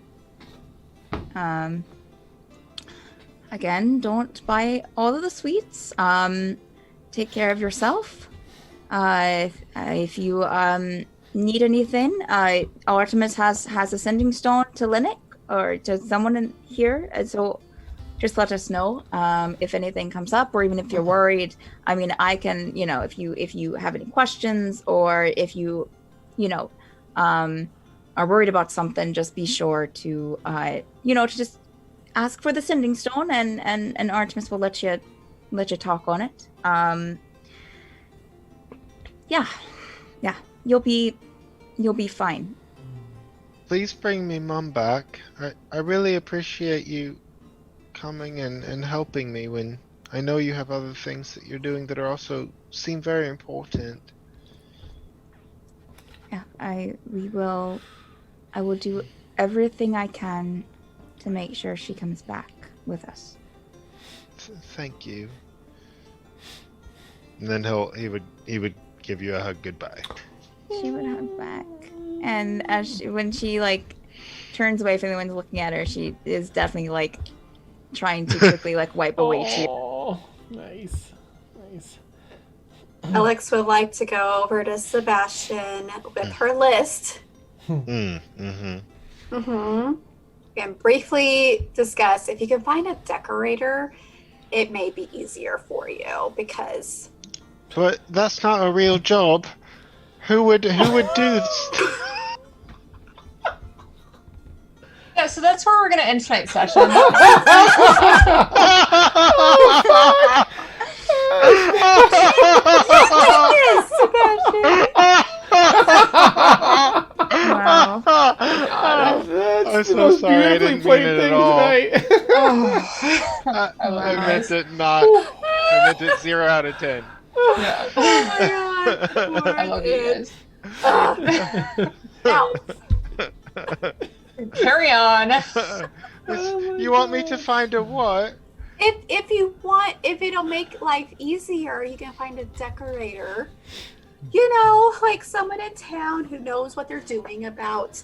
[SPEAKER 5] Again, don't buy all of the sweets. Take care of yourself. If you need anything, Artemis has a sending stone to Linux or to someone in here, and so just let us know if anything comes up, or even if you're worried. I mean, I can, if you have any questions, or if you, are worried about something, just be sure to, to just ask for the sending stone, and Artemis will let you talk on it. Yeah, you'll be fine.
[SPEAKER 4] Please bring me Mum back. I really appreciate you coming and helping me when I know you have other things that you're doing that are also seem very important.
[SPEAKER 5] Yeah, I will do everything I can to make sure she comes back with us.
[SPEAKER 4] Thank you. And then he would give you a hug goodbye.
[SPEAKER 5] She would hug back, and when she turns away from anyone looking at her, she is definitely trying to quickly wipe away tears.
[SPEAKER 2] Oh, nice.
[SPEAKER 6] Alex would like to go over to Sebastian with her list.
[SPEAKER 4] Mm-hmm.
[SPEAKER 6] And briefly discuss if you can find a decorator, it may be easier for you because.
[SPEAKER 4] But that's not a real job. Who would do this?
[SPEAKER 3] Yeah, so that's where we're gonna end tonight's session.
[SPEAKER 5] Wow.
[SPEAKER 2] That's
[SPEAKER 4] I'm
[SPEAKER 2] the most
[SPEAKER 4] so sorry, I
[SPEAKER 2] beautifully
[SPEAKER 4] didn't
[SPEAKER 2] played
[SPEAKER 4] mean it
[SPEAKER 2] thing
[SPEAKER 4] at all.
[SPEAKER 2] tonight.
[SPEAKER 4] I meant it not. I meant it 0 out of 10.
[SPEAKER 3] Yeah.
[SPEAKER 6] Oh my god.
[SPEAKER 3] I love you guys.
[SPEAKER 6] Now,
[SPEAKER 3] Carry on.
[SPEAKER 4] You want me to find a what?
[SPEAKER 6] if you want, if it'll make life easier, you can find a decorator. Someone in town who knows what they're doing about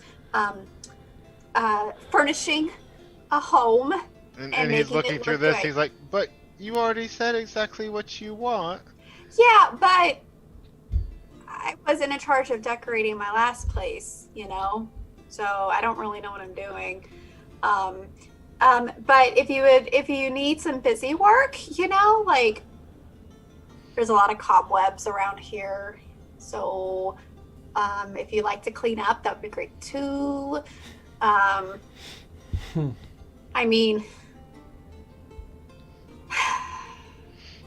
[SPEAKER 6] furnishing a home.
[SPEAKER 4] And he's looking through this. He's like, but you already said exactly what you want.
[SPEAKER 6] Yeah, but I wasn't in charge of decorating my last place, so I don't really know what I'm doing. But if you need some busy work, there's a lot of cobwebs around here. So if you like to clean up, that would be great too. I mean,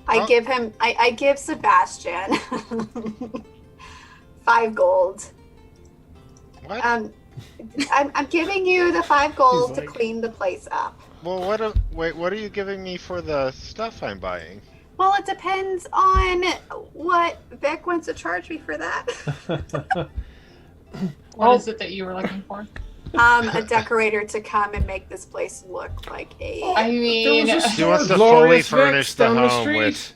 [SPEAKER 6] I give Sebastian 5 gold.
[SPEAKER 4] What?
[SPEAKER 6] I'm giving you the 5 gold to clean the place up.
[SPEAKER 4] Well, what are you giving me for the stuff I'm buying?
[SPEAKER 6] Well, it depends on what Vic wants to charge me for that.
[SPEAKER 3] What is it that you were looking for?
[SPEAKER 6] a decorator to come and make this place look like a.
[SPEAKER 3] I mean,
[SPEAKER 4] She wants to
[SPEAKER 2] Glorious
[SPEAKER 4] fully
[SPEAKER 2] Vic's
[SPEAKER 4] furnish the
[SPEAKER 2] down the
[SPEAKER 4] home
[SPEAKER 2] street.
[SPEAKER 4] with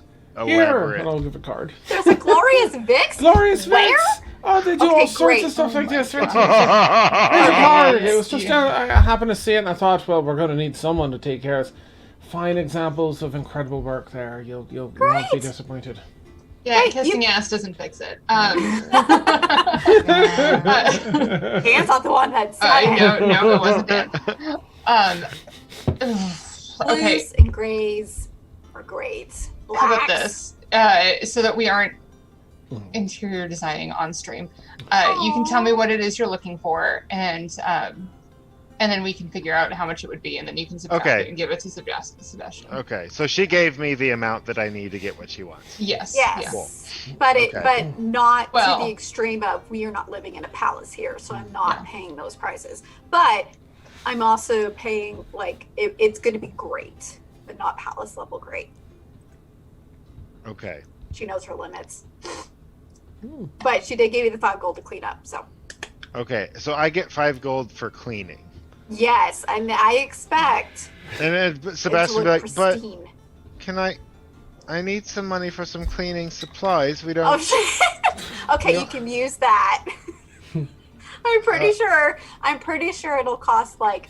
[SPEAKER 2] Here,
[SPEAKER 4] elaborate.
[SPEAKER 2] and I'll give a card.
[SPEAKER 6] There's a Glorious Vix.
[SPEAKER 2] Glorious
[SPEAKER 6] Where?
[SPEAKER 2] Vic's! Oh, they do
[SPEAKER 6] Okay,
[SPEAKER 2] all sorts
[SPEAKER 6] great.
[SPEAKER 2] of stuff
[SPEAKER 6] Oh
[SPEAKER 2] like
[SPEAKER 6] my
[SPEAKER 2] this. Right?
[SPEAKER 6] God.
[SPEAKER 2] Here's a
[SPEAKER 3] Okay.
[SPEAKER 2] card. It was just
[SPEAKER 3] Yeah.
[SPEAKER 2] I happened to see it, and I thought, well, we're going to need someone to take care of us. Fine examples of incredible work there. You'll not be
[SPEAKER 6] Great.
[SPEAKER 2] disappointed.
[SPEAKER 3] yeah,
[SPEAKER 6] Hey,
[SPEAKER 3] kissing ass doesn't fix it.
[SPEAKER 6] Dan's not the one that said it.
[SPEAKER 3] No, it wasn't Dan. Okay,
[SPEAKER 6] Blues and grays are great. Blacks.
[SPEAKER 3] how about this? So that we aren't interior designing on stream, you can tell me what it is you're looking for, and then we can figure out how much it would be, and then you can subtract
[SPEAKER 4] Okay.
[SPEAKER 3] it and give it to Sebastian.
[SPEAKER 4] Okay, so she gave me the amount that I need to get what she wants.
[SPEAKER 3] Yes.
[SPEAKER 6] Yes.
[SPEAKER 3] Yeah.
[SPEAKER 4] Cool.
[SPEAKER 6] But
[SPEAKER 4] Okay.
[SPEAKER 6] but not
[SPEAKER 3] Well-
[SPEAKER 6] to the extreme of we are not living in a palace here, so I'm not paying those prices. But I'm also paying it's going to be great, but not palace level great.
[SPEAKER 4] Okay.
[SPEAKER 6] She knows her limits. But she did give you the 5 gold to clean up, so
[SPEAKER 4] Okay, so I get 5 gold for cleaning.
[SPEAKER 6] yes, and I expect
[SPEAKER 4] And then
[SPEAKER 6] it to
[SPEAKER 4] Sebastian
[SPEAKER 6] look
[SPEAKER 4] be like, but
[SPEAKER 6] pristine.
[SPEAKER 4] can I need some money for some cleaning supplies. We don't.
[SPEAKER 6] Oh shit! Okay,
[SPEAKER 4] Yeah.
[SPEAKER 6] you can use that. I'm pretty sure it'll cost like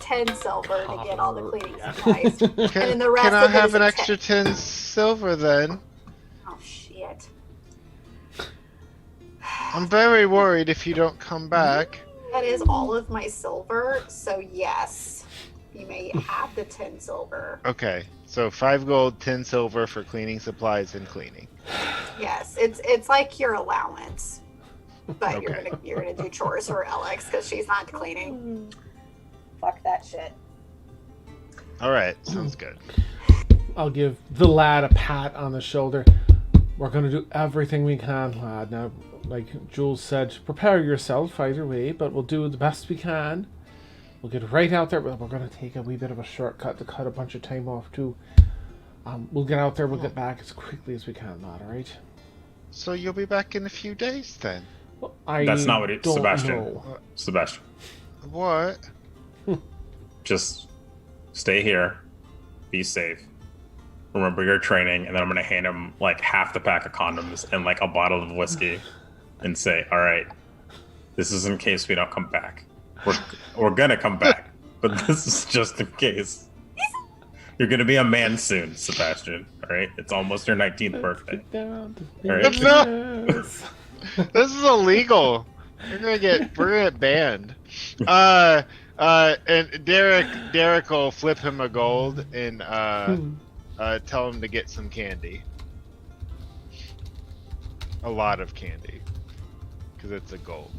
[SPEAKER 6] 10 silver to get all the cleaning supplies.
[SPEAKER 4] Can,
[SPEAKER 6] and then the rest
[SPEAKER 4] can I
[SPEAKER 6] of it
[SPEAKER 4] have
[SPEAKER 6] is
[SPEAKER 4] an
[SPEAKER 6] a
[SPEAKER 4] extra 10 silver then?
[SPEAKER 6] Oh shit.
[SPEAKER 4] I'm very worried if you don't come back.
[SPEAKER 6] That is all of my silver, so yes. You may have the 10 silver.
[SPEAKER 4] Okay, so 5 gold, 10 silver for cleaning supplies and cleaning.
[SPEAKER 6] Yes, it's like your allowance. But
[SPEAKER 4] Okay.
[SPEAKER 6] you're gonna do chores for Alex because she's not cleaning. Fuck that shit.
[SPEAKER 4] All right, sounds good.
[SPEAKER 2] I'll give the lad a pat on the shoulder. We're going to do everything we can, lad. Now, like Jules said, prepare yourself either way, but we'll do the best we can. We'll get right out there. We're going to take a wee bit of a shortcut to cut a bunch of time off, too. We'll get out there. We'll get back as quickly as we can, lad, all right?
[SPEAKER 4] So you'll be back in a few days then?
[SPEAKER 2] Well, I
[SPEAKER 7] That's not what it-
[SPEAKER 2] don't
[SPEAKER 7] Sebastian.
[SPEAKER 2] know.
[SPEAKER 7] Sebastian,
[SPEAKER 4] What?
[SPEAKER 7] just stay here, be safe. Remember your training, and then I'm gonna hand him like half the pack of condoms and like a bottle of whiskey, and say, "All right, this is in case we don't come back. We're gonna come back, but this is just in case. You're gonna be a man soon, Sebastian. All right, it's almost your 19th birthday.
[SPEAKER 2] Down to
[SPEAKER 7] All right.
[SPEAKER 2] business.
[SPEAKER 4] This is illegal. We're gonna get banned. And Derek will flip him a gold and tell him to get some candy. A lot of candy, because it's a gold.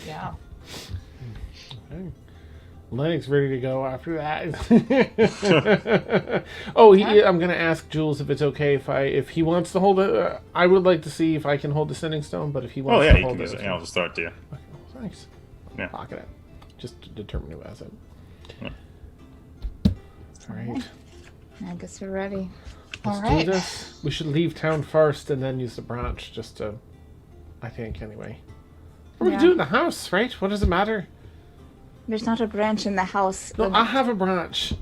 [SPEAKER 3] Yeah.
[SPEAKER 2] Okay. Lennox ready to go after that. I'm gonna ask Jules if it's okay if he wants to hold it. I would like to see if I can hold the sending stone, but if he wants
[SPEAKER 7] Oh yeah,
[SPEAKER 2] to
[SPEAKER 7] you
[SPEAKER 2] hold
[SPEAKER 7] can use
[SPEAKER 2] it,
[SPEAKER 7] it. Yeah, I'll just throw it to you.
[SPEAKER 2] okay, well, thanks.
[SPEAKER 7] Yeah.
[SPEAKER 2] Pocket it. Just to determine who has it.
[SPEAKER 7] Yeah.
[SPEAKER 2] All right.
[SPEAKER 5] I guess we're ready.
[SPEAKER 2] Let's
[SPEAKER 3] All right.
[SPEAKER 2] do this. We should leave town first and then use the branch, just to. I think anyway. Or we can
[SPEAKER 5] Yeah.
[SPEAKER 2] do it in the house, right? What does it matter?
[SPEAKER 5] There's not a branch in the house.
[SPEAKER 2] No, I have a branch.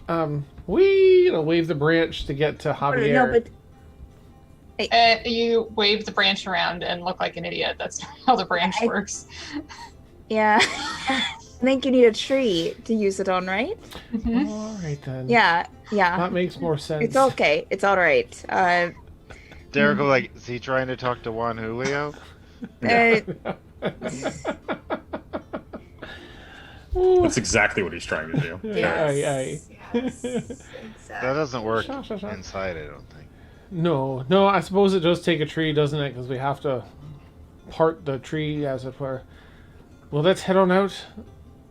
[SPEAKER 2] Wave the branch to get to Javier.
[SPEAKER 5] No, but
[SPEAKER 3] You wave the branch around and look like an idiot. That's how the branch works.
[SPEAKER 5] yeah. I think you need a tree to use it on, right?
[SPEAKER 3] Mhm.
[SPEAKER 2] All right then.
[SPEAKER 5] Yeah, yeah.
[SPEAKER 2] That makes more sense.
[SPEAKER 5] It's okay. It's all right.
[SPEAKER 4] Derek will like, is he trying to talk to Juan Julio?
[SPEAKER 7] That's exactly what he's trying to do.
[SPEAKER 6] Yes. Yes.
[SPEAKER 4] That
[SPEAKER 6] Exactly.
[SPEAKER 4] doesn't work
[SPEAKER 2] Sure.
[SPEAKER 4] inside, I don't think.
[SPEAKER 2] No, I suppose it does take a tree, doesn't it? Because we have to part the tree, as it were. Well, let's head on out.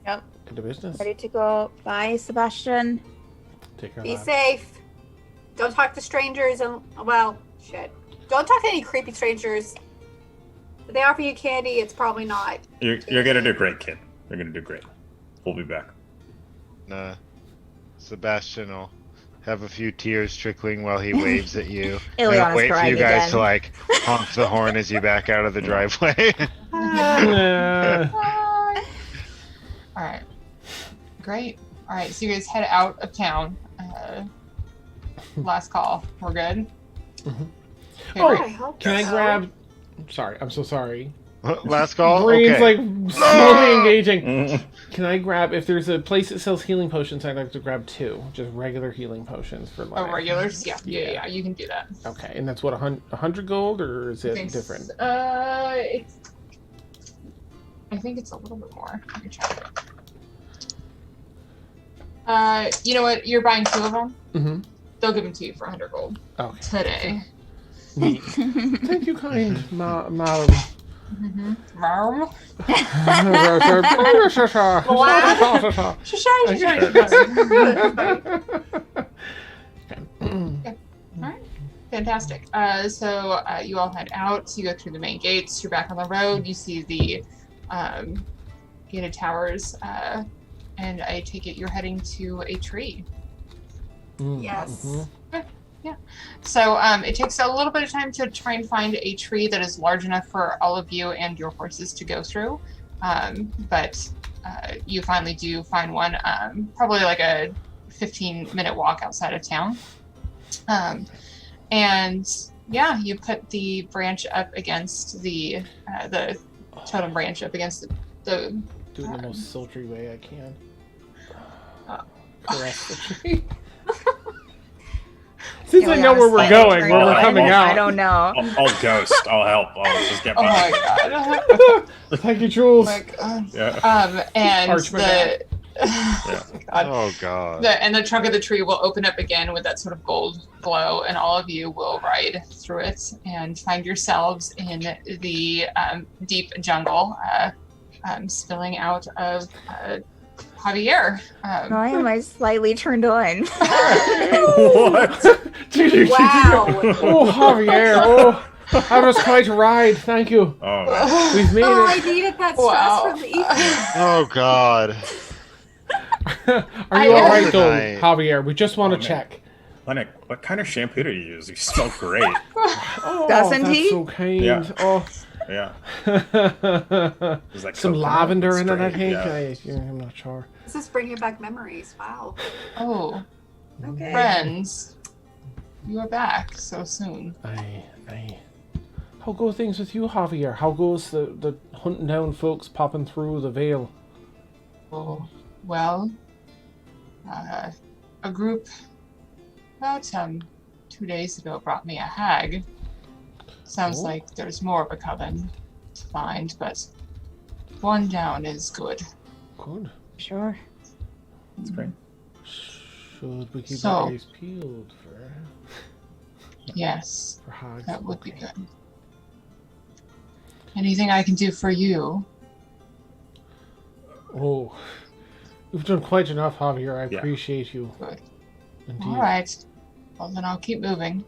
[SPEAKER 5] Yep.
[SPEAKER 2] Into business.
[SPEAKER 5] Ready to go. Bye, Sebastian.
[SPEAKER 2] Take care.
[SPEAKER 6] Be
[SPEAKER 2] lad.
[SPEAKER 6] safe. Don't talk to strangers and shit. Don't talk to any creepy strangers. If they offer you candy, it's probably not.
[SPEAKER 7] You're gonna do great, kid. You're gonna do great. We'll be back.
[SPEAKER 4] Sebastian will have a few tears trickling while he waves at you.
[SPEAKER 5] Ileana's
[SPEAKER 4] And wait for
[SPEAKER 5] crying
[SPEAKER 4] you guys
[SPEAKER 5] again.
[SPEAKER 4] to like honk the horn as you back out of the driveway.
[SPEAKER 3] All right. Great. All right. So you guys head out of town. Last call. We're good.
[SPEAKER 2] Mhm.
[SPEAKER 3] Okay,
[SPEAKER 2] Oh,
[SPEAKER 3] great.
[SPEAKER 6] I hope
[SPEAKER 2] Can I
[SPEAKER 6] so.
[SPEAKER 2] grab? Sorry, I'm so sorry.
[SPEAKER 4] Last call.
[SPEAKER 2] Brain's
[SPEAKER 4] Okay.
[SPEAKER 2] like slowly engaging.
[SPEAKER 7] Mm.
[SPEAKER 2] Can I grab, if there's a place that sells healing potions, I'd like to grab 2, just regular healing potions for
[SPEAKER 3] Oh,
[SPEAKER 2] life.
[SPEAKER 3] regulars? Yeah.
[SPEAKER 2] Yeah.
[SPEAKER 3] You can do that.
[SPEAKER 2] Okay, and that's what 100 gold, or is it different?
[SPEAKER 3] I think it's a little bit more. Let me check. You know what? You're buying 2 of them.
[SPEAKER 2] Mm-hmm.
[SPEAKER 3] They'll give them to you for 100 gold
[SPEAKER 2] Okay.
[SPEAKER 3] today.
[SPEAKER 2] Neat. Thank you, kind madam.
[SPEAKER 3] Mm-hmm. Marm. Alright. Fantastic. So you all head out. You go through the main gates. You're back on the road. You see the gated towers. And I take it you're heading to a tree.
[SPEAKER 6] Yes.
[SPEAKER 2] Mhm.
[SPEAKER 3] So it takes a little bit of time to try and find a tree that is large enough for all of you and your horses to go through. But you finally do find one, probably like a 15-minute walk outside of town. And yeah, you put the branch up against the totem branch up against the
[SPEAKER 2] Do it in the most sultry way I can.
[SPEAKER 3] Uh,
[SPEAKER 2] Caress the tree. Since
[SPEAKER 5] Yeah,
[SPEAKER 2] I
[SPEAKER 5] we
[SPEAKER 2] know
[SPEAKER 5] are
[SPEAKER 2] where we're
[SPEAKER 5] slightly
[SPEAKER 2] going, where we're
[SPEAKER 7] turned
[SPEAKER 2] coming
[SPEAKER 7] on.
[SPEAKER 2] out.
[SPEAKER 5] I don't know.
[SPEAKER 7] I'll ghost. I'll help. I'll just get
[SPEAKER 3] oh
[SPEAKER 7] by.
[SPEAKER 3] my god.
[SPEAKER 2] Thank you, Jules.
[SPEAKER 3] Oh my god.
[SPEAKER 7] Yeah.
[SPEAKER 3] And
[SPEAKER 2] Arch my back.
[SPEAKER 3] God.
[SPEAKER 4] Oh god.
[SPEAKER 3] The trunk of the tree will open up again with that sort of gold glow, and all of you will ride through it and find yourselves in the deep jungle, spilling out of Javier.
[SPEAKER 5] Why am I slightly turned on?
[SPEAKER 7] What?
[SPEAKER 6] Wow.
[SPEAKER 2] Oh, Javier. Oh, that was quite a ride. Thank you.
[SPEAKER 7] Oh, man.
[SPEAKER 2] We've made
[SPEAKER 6] Oh, I
[SPEAKER 2] it.
[SPEAKER 6] needed that stress
[SPEAKER 3] Wow.
[SPEAKER 6] relief.
[SPEAKER 4] Oh god.
[SPEAKER 2] Are you all right, though,
[SPEAKER 4] Overnight.
[SPEAKER 2] Javier? We just want
[SPEAKER 7] Oh,
[SPEAKER 2] to
[SPEAKER 7] man.
[SPEAKER 2] check.
[SPEAKER 7] Lennox, what kind of shampoo do you use? You smell great.
[SPEAKER 2] Oh,
[SPEAKER 5] Doesn't
[SPEAKER 2] that's
[SPEAKER 5] he?
[SPEAKER 2] so kind.
[SPEAKER 7] Yeah.
[SPEAKER 2] Oh.
[SPEAKER 7] Yeah. There's like
[SPEAKER 2] Some
[SPEAKER 7] coconut
[SPEAKER 2] lavender in it, I
[SPEAKER 7] straight,
[SPEAKER 2] think.
[SPEAKER 7] yeah.
[SPEAKER 2] I'm not sure.
[SPEAKER 6] This is bringing back memories. Wow.
[SPEAKER 3] Oh,
[SPEAKER 6] Okay.
[SPEAKER 3] friends, you are back so soon.
[SPEAKER 2] Aye. How go things with you, Javier? How goes the hunting down folks popping through the veil?
[SPEAKER 3] Oh, well, a group about 2 days ago brought me a hag. Sounds
[SPEAKER 2] Oh.
[SPEAKER 3] like there's more of a coven to find, but one down is good.
[SPEAKER 2] Good.
[SPEAKER 5] Sure.
[SPEAKER 7] That's great.
[SPEAKER 2] Should we keep
[SPEAKER 3] So-
[SPEAKER 2] our eyes peeled
[SPEAKER 3] Yes,
[SPEAKER 2] for hags?
[SPEAKER 3] that would be
[SPEAKER 2] Okay.
[SPEAKER 3] good. Anything I can do for you?
[SPEAKER 2] Oh, you've done quite enough, Javier. I
[SPEAKER 7] Yeah.
[SPEAKER 2] appreciate you.
[SPEAKER 3] Good.
[SPEAKER 2] Indeed.
[SPEAKER 3] All right. Well, then I'll keep moving.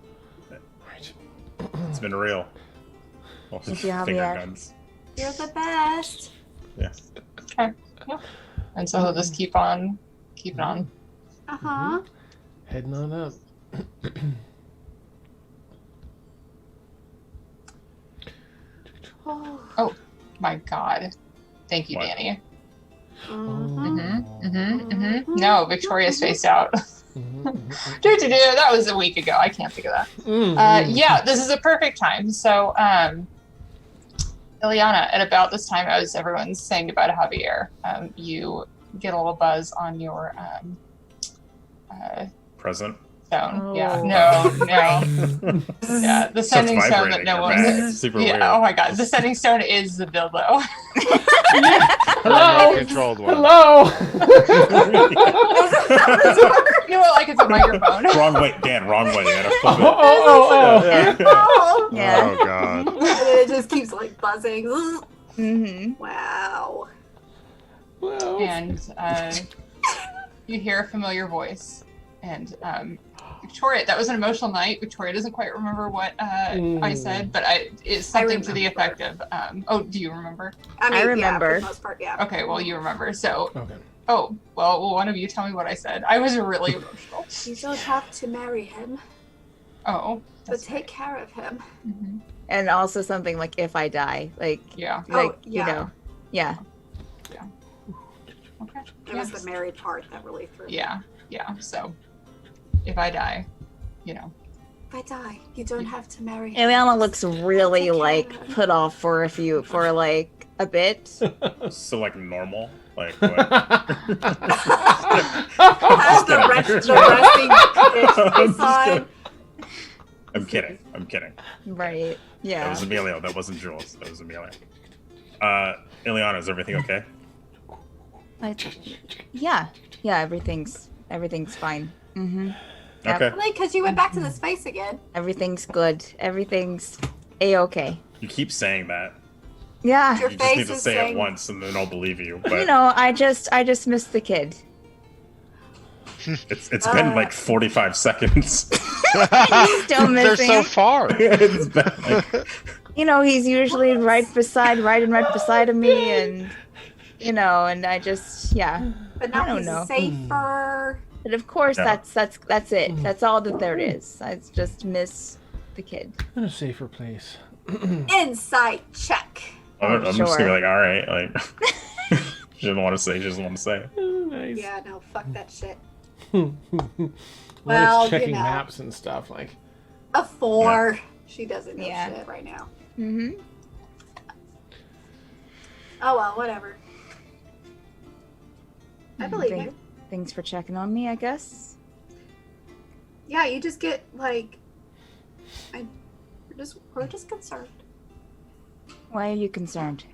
[SPEAKER 2] Right.
[SPEAKER 7] It's been real. Oh,
[SPEAKER 5] Thank you,
[SPEAKER 7] finger
[SPEAKER 5] Javier.
[SPEAKER 7] guns.
[SPEAKER 6] You're the best.
[SPEAKER 3] And so he'll just keep on, keep on.
[SPEAKER 6] Uh-huh.
[SPEAKER 2] Heading on up.
[SPEAKER 6] Oh.
[SPEAKER 3] My God. Thank you,
[SPEAKER 7] What?
[SPEAKER 3] Danny.
[SPEAKER 6] Mhm.
[SPEAKER 3] No, Victoria's face out.
[SPEAKER 2] Mhm.
[SPEAKER 3] That was a week ago. I can't think of that. Yeah, this is a perfect time. So, Ileana, at about this time, as everyone's saying goodbye to Javier, you get a little buzz on your
[SPEAKER 7] Present.
[SPEAKER 3] stone.
[SPEAKER 5] Oh.
[SPEAKER 3] Yeah, no. Yeah, the
[SPEAKER 7] Starts
[SPEAKER 3] sending stone that
[SPEAKER 7] vibrating
[SPEAKER 3] no
[SPEAKER 7] in
[SPEAKER 3] one.
[SPEAKER 7] your bag. Super
[SPEAKER 3] Yeah,
[SPEAKER 7] weird.
[SPEAKER 3] oh my God, the sending stone is the dildo.
[SPEAKER 2] Hello.
[SPEAKER 4] Controlled one.
[SPEAKER 2] Hello.
[SPEAKER 3] You know, like it's a microphone.
[SPEAKER 7] Wrong way, Dan. Wrong way. You gotta flip it.
[SPEAKER 2] Oh.
[SPEAKER 7] Yeah.
[SPEAKER 6] Oh.
[SPEAKER 5] Yeah.
[SPEAKER 4] Oh god.
[SPEAKER 6] And then it just keeps like buzzing.
[SPEAKER 5] Mm-hmm.
[SPEAKER 6] Wow.
[SPEAKER 2] Well,
[SPEAKER 3] And you hear a familiar voice. And Victoria, that was an emotional night. Victoria doesn't quite remember what I said, but it's something to the effect of, oh, do you remember?
[SPEAKER 6] I mean,
[SPEAKER 5] I
[SPEAKER 6] Yeah,
[SPEAKER 5] remember.
[SPEAKER 6] for the most part, yeah.
[SPEAKER 3] Okay, well, you remember. So,
[SPEAKER 2] okay.
[SPEAKER 3] oh, well, one of you tell me what I said. I was really emotional.
[SPEAKER 6] You don't have to marry him,
[SPEAKER 3] Oh,
[SPEAKER 6] but take care of him.
[SPEAKER 3] Mhm.
[SPEAKER 5] And also something like if I die, like
[SPEAKER 3] Yeah.
[SPEAKER 6] Oh, yeah.
[SPEAKER 5] you know, yeah.
[SPEAKER 3] Okay.
[SPEAKER 6] It was the married part that really threw me.
[SPEAKER 3] Yeah. So, if I die,
[SPEAKER 6] If I die, you don't have to marry.
[SPEAKER 5] Eliana looks really
[SPEAKER 6] It's okay.
[SPEAKER 5] like put off for like a bit.
[SPEAKER 7] So like normal, like
[SPEAKER 6] Has
[SPEAKER 7] Just
[SPEAKER 6] the
[SPEAKER 7] kidding.
[SPEAKER 6] resting bitch face on.
[SPEAKER 7] I'm kidding.
[SPEAKER 5] Right.
[SPEAKER 7] That
[SPEAKER 5] Yeah.
[SPEAKER 7] was Emilio. That wasn't Jules. That was Emilio. Ileana, is everything okay?
[SPEAKER 5] Yeah. Everything's fine. Mm-hmm. Yep.
[SPEAKER 7] Okay.
[SPEAKER 6] Like, because you went back to the space again.
[SPEAKER 5] Everything's good. Everything's a-okay.
[SPEAKER 7] You keep saying that.
[SPEAKER 5] Yeah.
[SPEAKER 6] Your
[SPEAKER 7] You just need
[SPEAKER 6] face
[SPEAKER 7] to
[SPEAKER 6] is
[SPEAKER 7] say
[SPEAKER 6] saying-
[SPEAKER 7] it once, and then I'll believe you. But
[SPEAKER 5] You know, I just miss the kid.
[SPEAKER 7] it's been like 45 seconds.
[SPEAKER 5] Still
[SPEAKER 4] They're
[SPEAKER 5] missing.
[SPEAKER 4] so far.
[SPEAKER 7] It's been like,
[SPEAKER 5] You know, he's usually right beside of me, and and I just
[SPEAKER 6] But now
[SPEAKER 5] I don't
[SPEAKER 6] he's
[SPEAKER 5] know.
[SPEAKER 6] safer.
[SPEAKER 5] But of course,
[SPEAKER 7] Yeah.
[SPEAKER 5] that's it. That's all that there is. I just miss the kid.
[SPEAKER 2] In a safer place.
[SPEAKER 6] Insight check.
[SPEAKER 7] I'm just
[SPEAKER 5] sure.
[SPEAKER 7] gonna be like, all right, like she doesn't want to say. She doesn't want to say.
[SPEAKER 2] Oh, nice.
[SPEAKER 6] Yeah, no, fuck that shit.
[SPEAKER 2] Well,
[SPEAKER 6] Well,
[SPEAKER 2] it's checking
[SPEAKER 6] you know.
[SPEAKER 2] maps and stuff. Like,
[SPEAKER 6] A 4. She doesn't know
[SPEAKER 5] Yeah.
[SPEAKER 6] shit right now.
[SPEAKER 5] Mm-hmm.
[SPEAKER 6] Oh well, whatever. I believe you.
[SPEAKER 5] Thanks for checking on me, I guess.
[SPEAKER 6] Yeah, you just get like, we're just concerned.
[SPEAKER 5] Why are you concerned?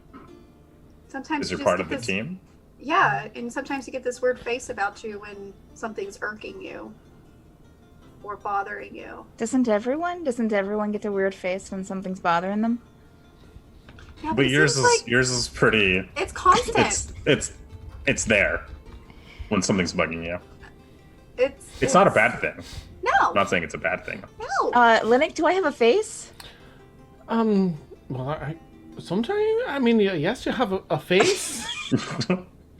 [SPEAKER 6] Sometimes
[SPEAKER 7] Is
[SPEAKER 6] you
[SPEAKER 7] you're
[SPEAKER 6] just
[SPEAKER 7] part
[SPEAKER 6] get
[SPEAKER 7] of the
[SPEAKER 6] this,
[SPEAKER 7] team?
[SPEAKER 6] Yeah, and sometimes you get this weird face about you when something's irking you or bothering you.
[SPEAKER 5] Doesn't everyone get a weird face when something's bothering them?
[SPEAKER 6] Yeah,
[SPEAKER 7] But
[SPEAKER 6] it
[SPEAKER 7] yours
[SPEAKER 6] seems
[SPEAKER 7] is
[SPEAKER 6] like
[SPEAKER 7] yours is pretty.
[SPEAKER 6] it's constant.
[SPEAKER 7] It's there when something's bugging you.
[SPEAKER 6] It's
[SPEAKER 7] It's not a bad thing.
[SPEAKER 6] No,
[SPEAKER 7] I'm not saying it's a bad thing.
[SPEAKER 6] no.
[SPEAKER 5] Linux, do I have a face?
[SPEAKER 2] well, I mean, yes, you have a face.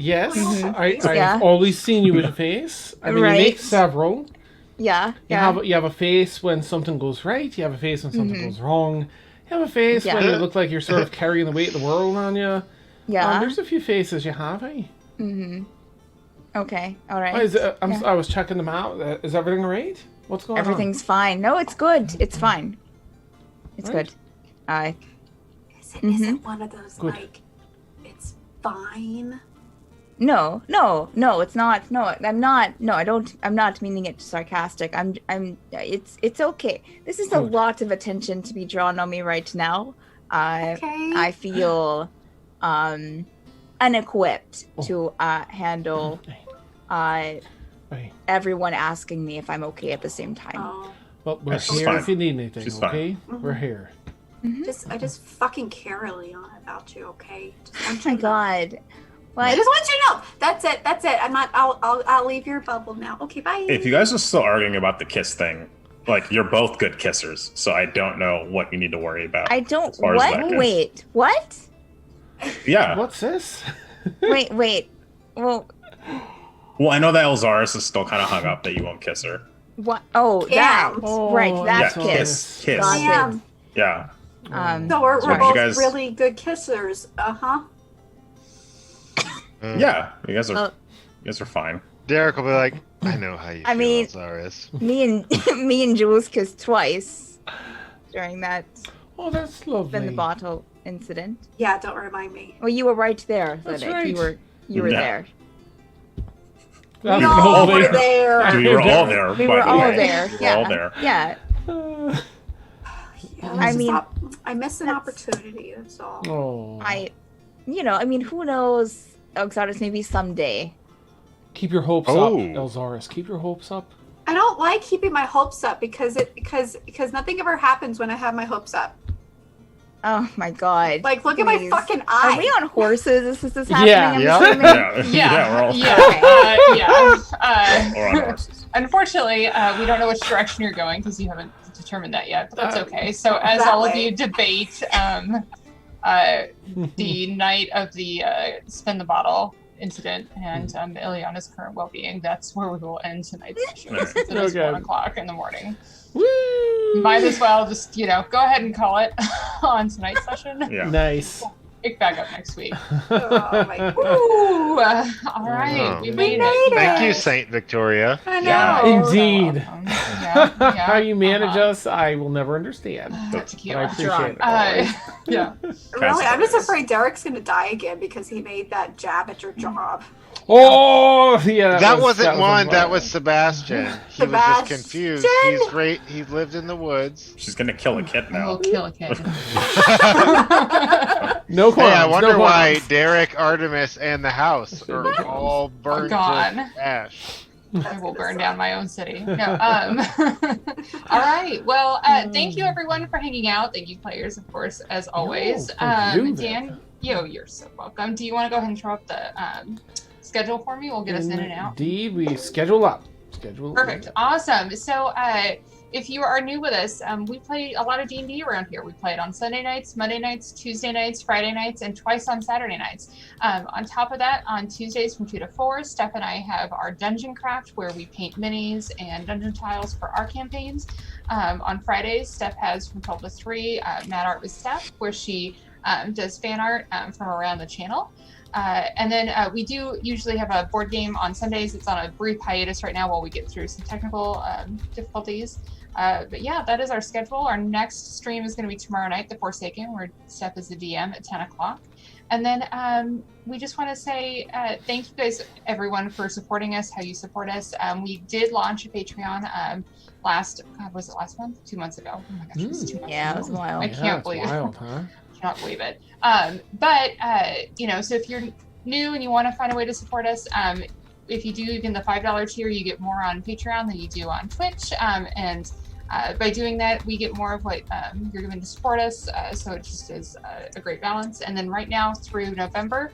[SPEAKER 2] Yes, I've
[SPEAKER 5] Yeah.
[SPEAKER 2] always seen you with a face. I mean, you make
[SPEAKER 5] Right.
[SPEAKER 2] several.
[SPEAKER 5] Yeah.
[SPEAKER 2] You have a face when something goes right. You have a face when something goes wrong. You have a face
[SPEAKER 5] Yeah.
[SPEAKER 2] when you look like you're sort of carrying the weight of the world on you.
[SPEAKER 5] Yeah.
[SPEAKER 2] There's a few faces you have, eh?
[SPEAKER 5] Mm-hmm. Okay. All right.
[SPEAKER 2] I was checking them out. Is everything all right? What's going on?
[SPEAKER 5] Everything's fine. No, it's good. It's fine. It's
[SPEAKER 2] Right.
[SPEAKER 5] good.
[SPEAKER 6] Is it one of those
[SPEAKER 2] Good.
[SPEAKER 6] like, it's fine?
[SPEAKER 5] No, it's not. No, I'm not. No, I don't. I'm not meaning it sarcastic. It's okay. This is a
[SPEAKER 2] Good.
[SPEAKER 5] lot of attention to be drawn on me right now.
[SPEAKER 6] Okay.
[SPEAKER 5] I feel unequipped to handle
[SPEAKER 2] Right.
[SPEAKER 5] everyone asking me if I'm okay at the same time.
[SPEAKER 6] Oh,
[SPEAKER 2] Well, we're
[SPEAKER 7] Yeah, she's
[SPEAKER 2] here
[SPEAKER 7] fine.
[SPEAKER 2] if you need anything,
[SPEAKER 7] She's fine.
[SPEAKER 2] okay? We're here.
[SPEAKER 6] I just fucking care, Leon, about you. Okay. Just
[SPEAKER 5] Oh
[SPEAKER 6] want
[SPEAKER 5] my
[SPEAKER 6] you to know.
[SPEAKER 5] god.
[SPEAKER 6] I
[SPEAKER 5] What?
[SPEAKER 6] just want you to know. That's it. That's it. I'm not. I'll leave your bubble now. Okay. Bye.
[SPEAKER 7] If you guys are still arguing about the kiss thing, like you're both good kissers, so I don't know what you need to worry about.
[SPEAKER 5] I don't.
[SPEAKER 7] as far as that
[SPEAKER 5] What?
[SPEAKER 7] goes.
[SPEAKER 5] Wait. What?
[SPEAKER 7] Yeah.
[SPEAKER 2] What's this?
[SPEAKER 5] Wait. Well,
[SPEAKER 7] Well, I know that Elzaris is still kind of hung up that you won't kiss her.
[SPEAKER 5] what? Oh,
[SPEAKER 6] Yeah.
[SPEAKER 5] that.
[SPEAKER 2] Oh,
[SPEAKER 5] Right. That's
[SPEAKER 7] yeah,
[SPEAKER 5] kiss.
[SPEAKER 7] kiss.
[SPEAKER 5] Got it.
[SPEAKER 6] Damn.
[SPEAKER 7] Yeah.
[SPEAKER 6] So we're
[SPEAKER 7] So did you
[SPEAKER 6] both
[SPEAKER 7] guys-
[SPEAKER 6] really good kissers. Uh-huh.
[SPEAKER 7] Yeah. You guys are.
[SPEAKER 5] Uh,
[SPEAKER 7] you guys are fine.
[SPEAKER 4] Derek will be like, I know how you
[SPEAKER 5] I
[SPEAKER 4] feel,
[SPEAKER 5] mean-
[SPEAKER 4] Zaris.
[SPEAKER 5] me and Jules kissed twice during that
[SPEAKER 2] Oh, that's lovely.
[SPEAKER 5] spin the bottle incident.
[SPEAKER 6] Yeah. Don't remind me.
[SPEAKER 5] Well, you were right there.
[SPEAKER 2] That's
[SPEAKER 5] Linux.
[SPEAKER 2] right.
[SPEAKER 5] You were
[SPEAKER 7] Yeah.
[SPEAKER 5] there.
[SPEAKER 2] That's
[SPEAKER 6] No,
[SPEAKER 2] lovely.
[SPEAKER 6] we're there.
[SPEAKER 7] We were all there.
[SPEAKER 5] We
[SPEAKER 7] by
[SPEAKER 5] were
[SPEAKER 7] the
[SPEAKER 5] all
[SPEAKER 7] way.
[SPEAKER 5] there.
[SPEAKER 7] We were
[SPEAKER 5] Yeah.
[SPEAKER 7] all there.
[SPEAKER 5] Yeah.
[SPEAKER 6] Yeah,
[SPEAKER 5] I mean,
[SPEAKER 6] I missed an
[SPEAKER 5] that's-
[SPEAKER 6] opportunity. That's all.
[SPEAKER 2] Oh.
[SPEAKER 5] I mean, who knows? Oxaris, maybe someday.
[SPEAKER 2] Keep your hopes
[SPEAKER 4] Oh.
[SPEAKER 2] up, Elzaris. Keep your hopes up.
[SPEAKER 6] I don't like keeping my hopes up because nothing ever happens when I have my hopes up.
[SPEAKER 5] Oh my god.
[SPEAKER 6] Like, look at my
[SPEAKER 5] Please.
[SPEAKER 6] fucking
[SPEAKER 5] Are
[SPEAKER 6] eye.
[SPEAKER 5] we on horses? Is this happening?
[SPEAKER 2] Yeah.
[SPEAKER 5] I'm
[SPEAKER 4] Yeah.
[SPEAKER 5] assuming?
[SPEAKER 7] Yeah. We're all. We're on horses.
[SPEAKER 3] Unfortunately, we don't know which direction you're going because you haven't determined that yet, but that's okay. So as
[SPEAKER 6] That
[SPEAKER 3] all of
[SPEAKER 6] way.
[SPEAKER 3] you debate the night of the spin the bottle incident and Ileana's current well-being, that's where we will end tonight's session.
[SPEAKER 7] Alright.
[SPEAKER 3] Since it is
[SPEAKER 2] Okay.
[SPEAKER 3] 1 o'clock in the morning.
[SPEAKER 2] Woo!
[SPEAKER 3] Might as well just, go ahead and call it on tonight's session.
[SPEAKER 7] Yeah.
[SPEAKER 2] Nice.
[SPEAKER 3] pick back up next week.
[SPEAKER 6] Oh my god.
[SPEAKER 3] Ooh, all right,
[SPEAKER 4] Oh.
[SPEAKER 3] we
[SPEAKER 6] We
[SPEAKER 3] made
[SPEAKER 6] made
[SPEAKER 3] it.
[SPEAKER 6] it.
[SPEAKER 4] Thank you, Saint Victoria.
[SPEAKER 6] I know.
[SPEAKER 7] Yeah.
[SPEAKER 2] Indeed.
[SPEAKER 3] You're welcome. Yeah,
[SPEAKER 2] How you manage
[SPEAKER 3] uh-huh.
[SPEAKER 2] us, I will never understand. But I
[SPEAKER 3] Tequila.
[SPEAKER 2] appreciate it.
[SPEAKER 3] Yeah.
[SPEAKER 6] Really, I'm just
[SPEAKER 7] Cast
[SPEAKER 6] afraid Derek's gonna die again because he made that jab at your job.
[SPEAKER 2] Oh, yeah.
[SPEAKER 4] That wasn't
[SPEAKER 2] was
[SPEAKER 4] one.
[SPEAKER 2] a
[SPEAKER 4] That
[SPEAKER 2] fun-
[SPEAKER 4] was Sebastian. He was just confused.
[SPEAKER 6] Sebastian!
[SPEAKER 4] He lived in the woods.
[SPEAKER 7] She's gonna kill a kid
[SPEAKER 3] We'll
[SPEAKER 7] now.
[SPEAKER 3] kill a kid.
[SPEAKER 2] No
[SPEAKER 4] Hey, I
[SPEAKER 2] qualms,
[SPEAKER 4] wonder
[SPEAKER 2] no
[SPEAKER 4] why
[SPEAKER 2] qualms.
[SPEAKER 4] Derek, Artemis, and the house are all burned
[SPEAKER 3] gone.
[SPEAKER 4] to ash.
[SPEAKER 3] I will burn down my own city. No, all right. Well, thank you everyone for hanging out. Thank you, players, of course, as always.
[SPEAKER 2] thank you,
[SPEAKER 3] Dan, you're so welcome. Do you want to go ahead and throw up the schedule for me? We'll get us in and out.
[SPEAKER 2] Indeed, we schedule up.
[SPEAKER 3] Perfect. Awesome. So, if you are new with us, we play a lot of D&D around here. We play it on Sunday nights, Monday nights, Tuesday nights, Friday nights, and twice on Saturday nights. On top of that, on Tuesdays from 2 to 4, Steph and I have our Dungeon Craft where we paint minis and dungeon tiles for our campaigns. On Fridays, Steph has from 12 to 3, Mad Art with Steph, where she does fan art from around the channel. And then we do usually have a board game on Sundays. It's on a brief hiatus right now while we get through some technical difficulties. But yeah, that is our schedule. Our next stream is going to be tomorrow night, The Forsaken, where Steph is the DM at 10 o'clock. And then we just want to say thank you guys, everyone, for supporting us, how you support us. We did launch a Patreon was it last month? 2 months ago. Oh my gosh, it was 2 months
[SPEAKER 5] Yeah,
[SPEAKER 3] ago.
[SPEAKER 5] it was wild.
[SPEAKER 3] I can't believe it.
[SPEAKER 2] Wild, huh?
[SPEAKER 3] Cannot believe it. So if you're new and you want to find a way to support us, if you do even the $5 tier, you get more on Patreon than you do on Twitch. And by doing that, we get more of what you're doing to support us. So it just is a great balance. And then right now through November,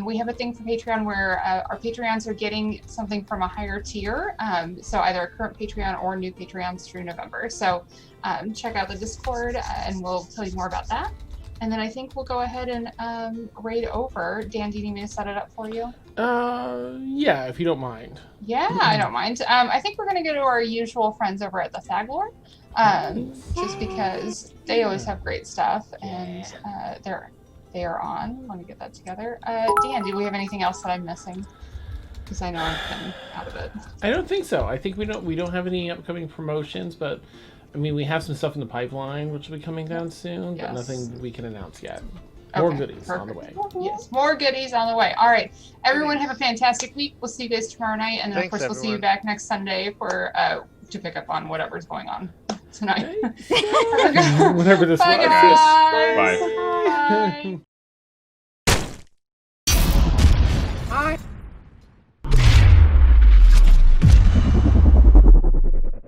[SPEAKER 3] we have a thing for Patreon where our Patreons are getting something from a higher tier. So either a current Patreon or new Patreons through November. So check out the Discord and we'll tell you more about that. And then I think we'll go ahead and raid over. Dan, do you need me to set it up for you?
[SPEAKER 2] Yeah, if you don't mind.
[SPEAKER 3] Yeah, I don't mind. I think we're going to go to our usual friends over at the Thaglord, just because they always have great stuff, and they are on. Let me get that together. Dan, do we have anything else that I'm missing? Because I know I've been out of it.
[SPEAKER 2] I don't think so. I think we don't have any upcoming promotions, but I mean we have some stuff in the pipeline which will be coming down soon, but nothing we can announce yet. More goodies on the way.
[SPEAKER 3] Yes, more goodies on the way. All right, everyone, have a fantastic week. We'll see you guys tomorrow night, and then of course we'll see you back next Sunday for to pick up on whatever's going on tonight.
[SPEAKER 2] Whatever this
[SPEAKER 3] Bye,
[SPEAKER 2] was.
[SPEAKER 3] guys.
[SPEAKER 7] Bye.
[SPEAKER 3] Bye.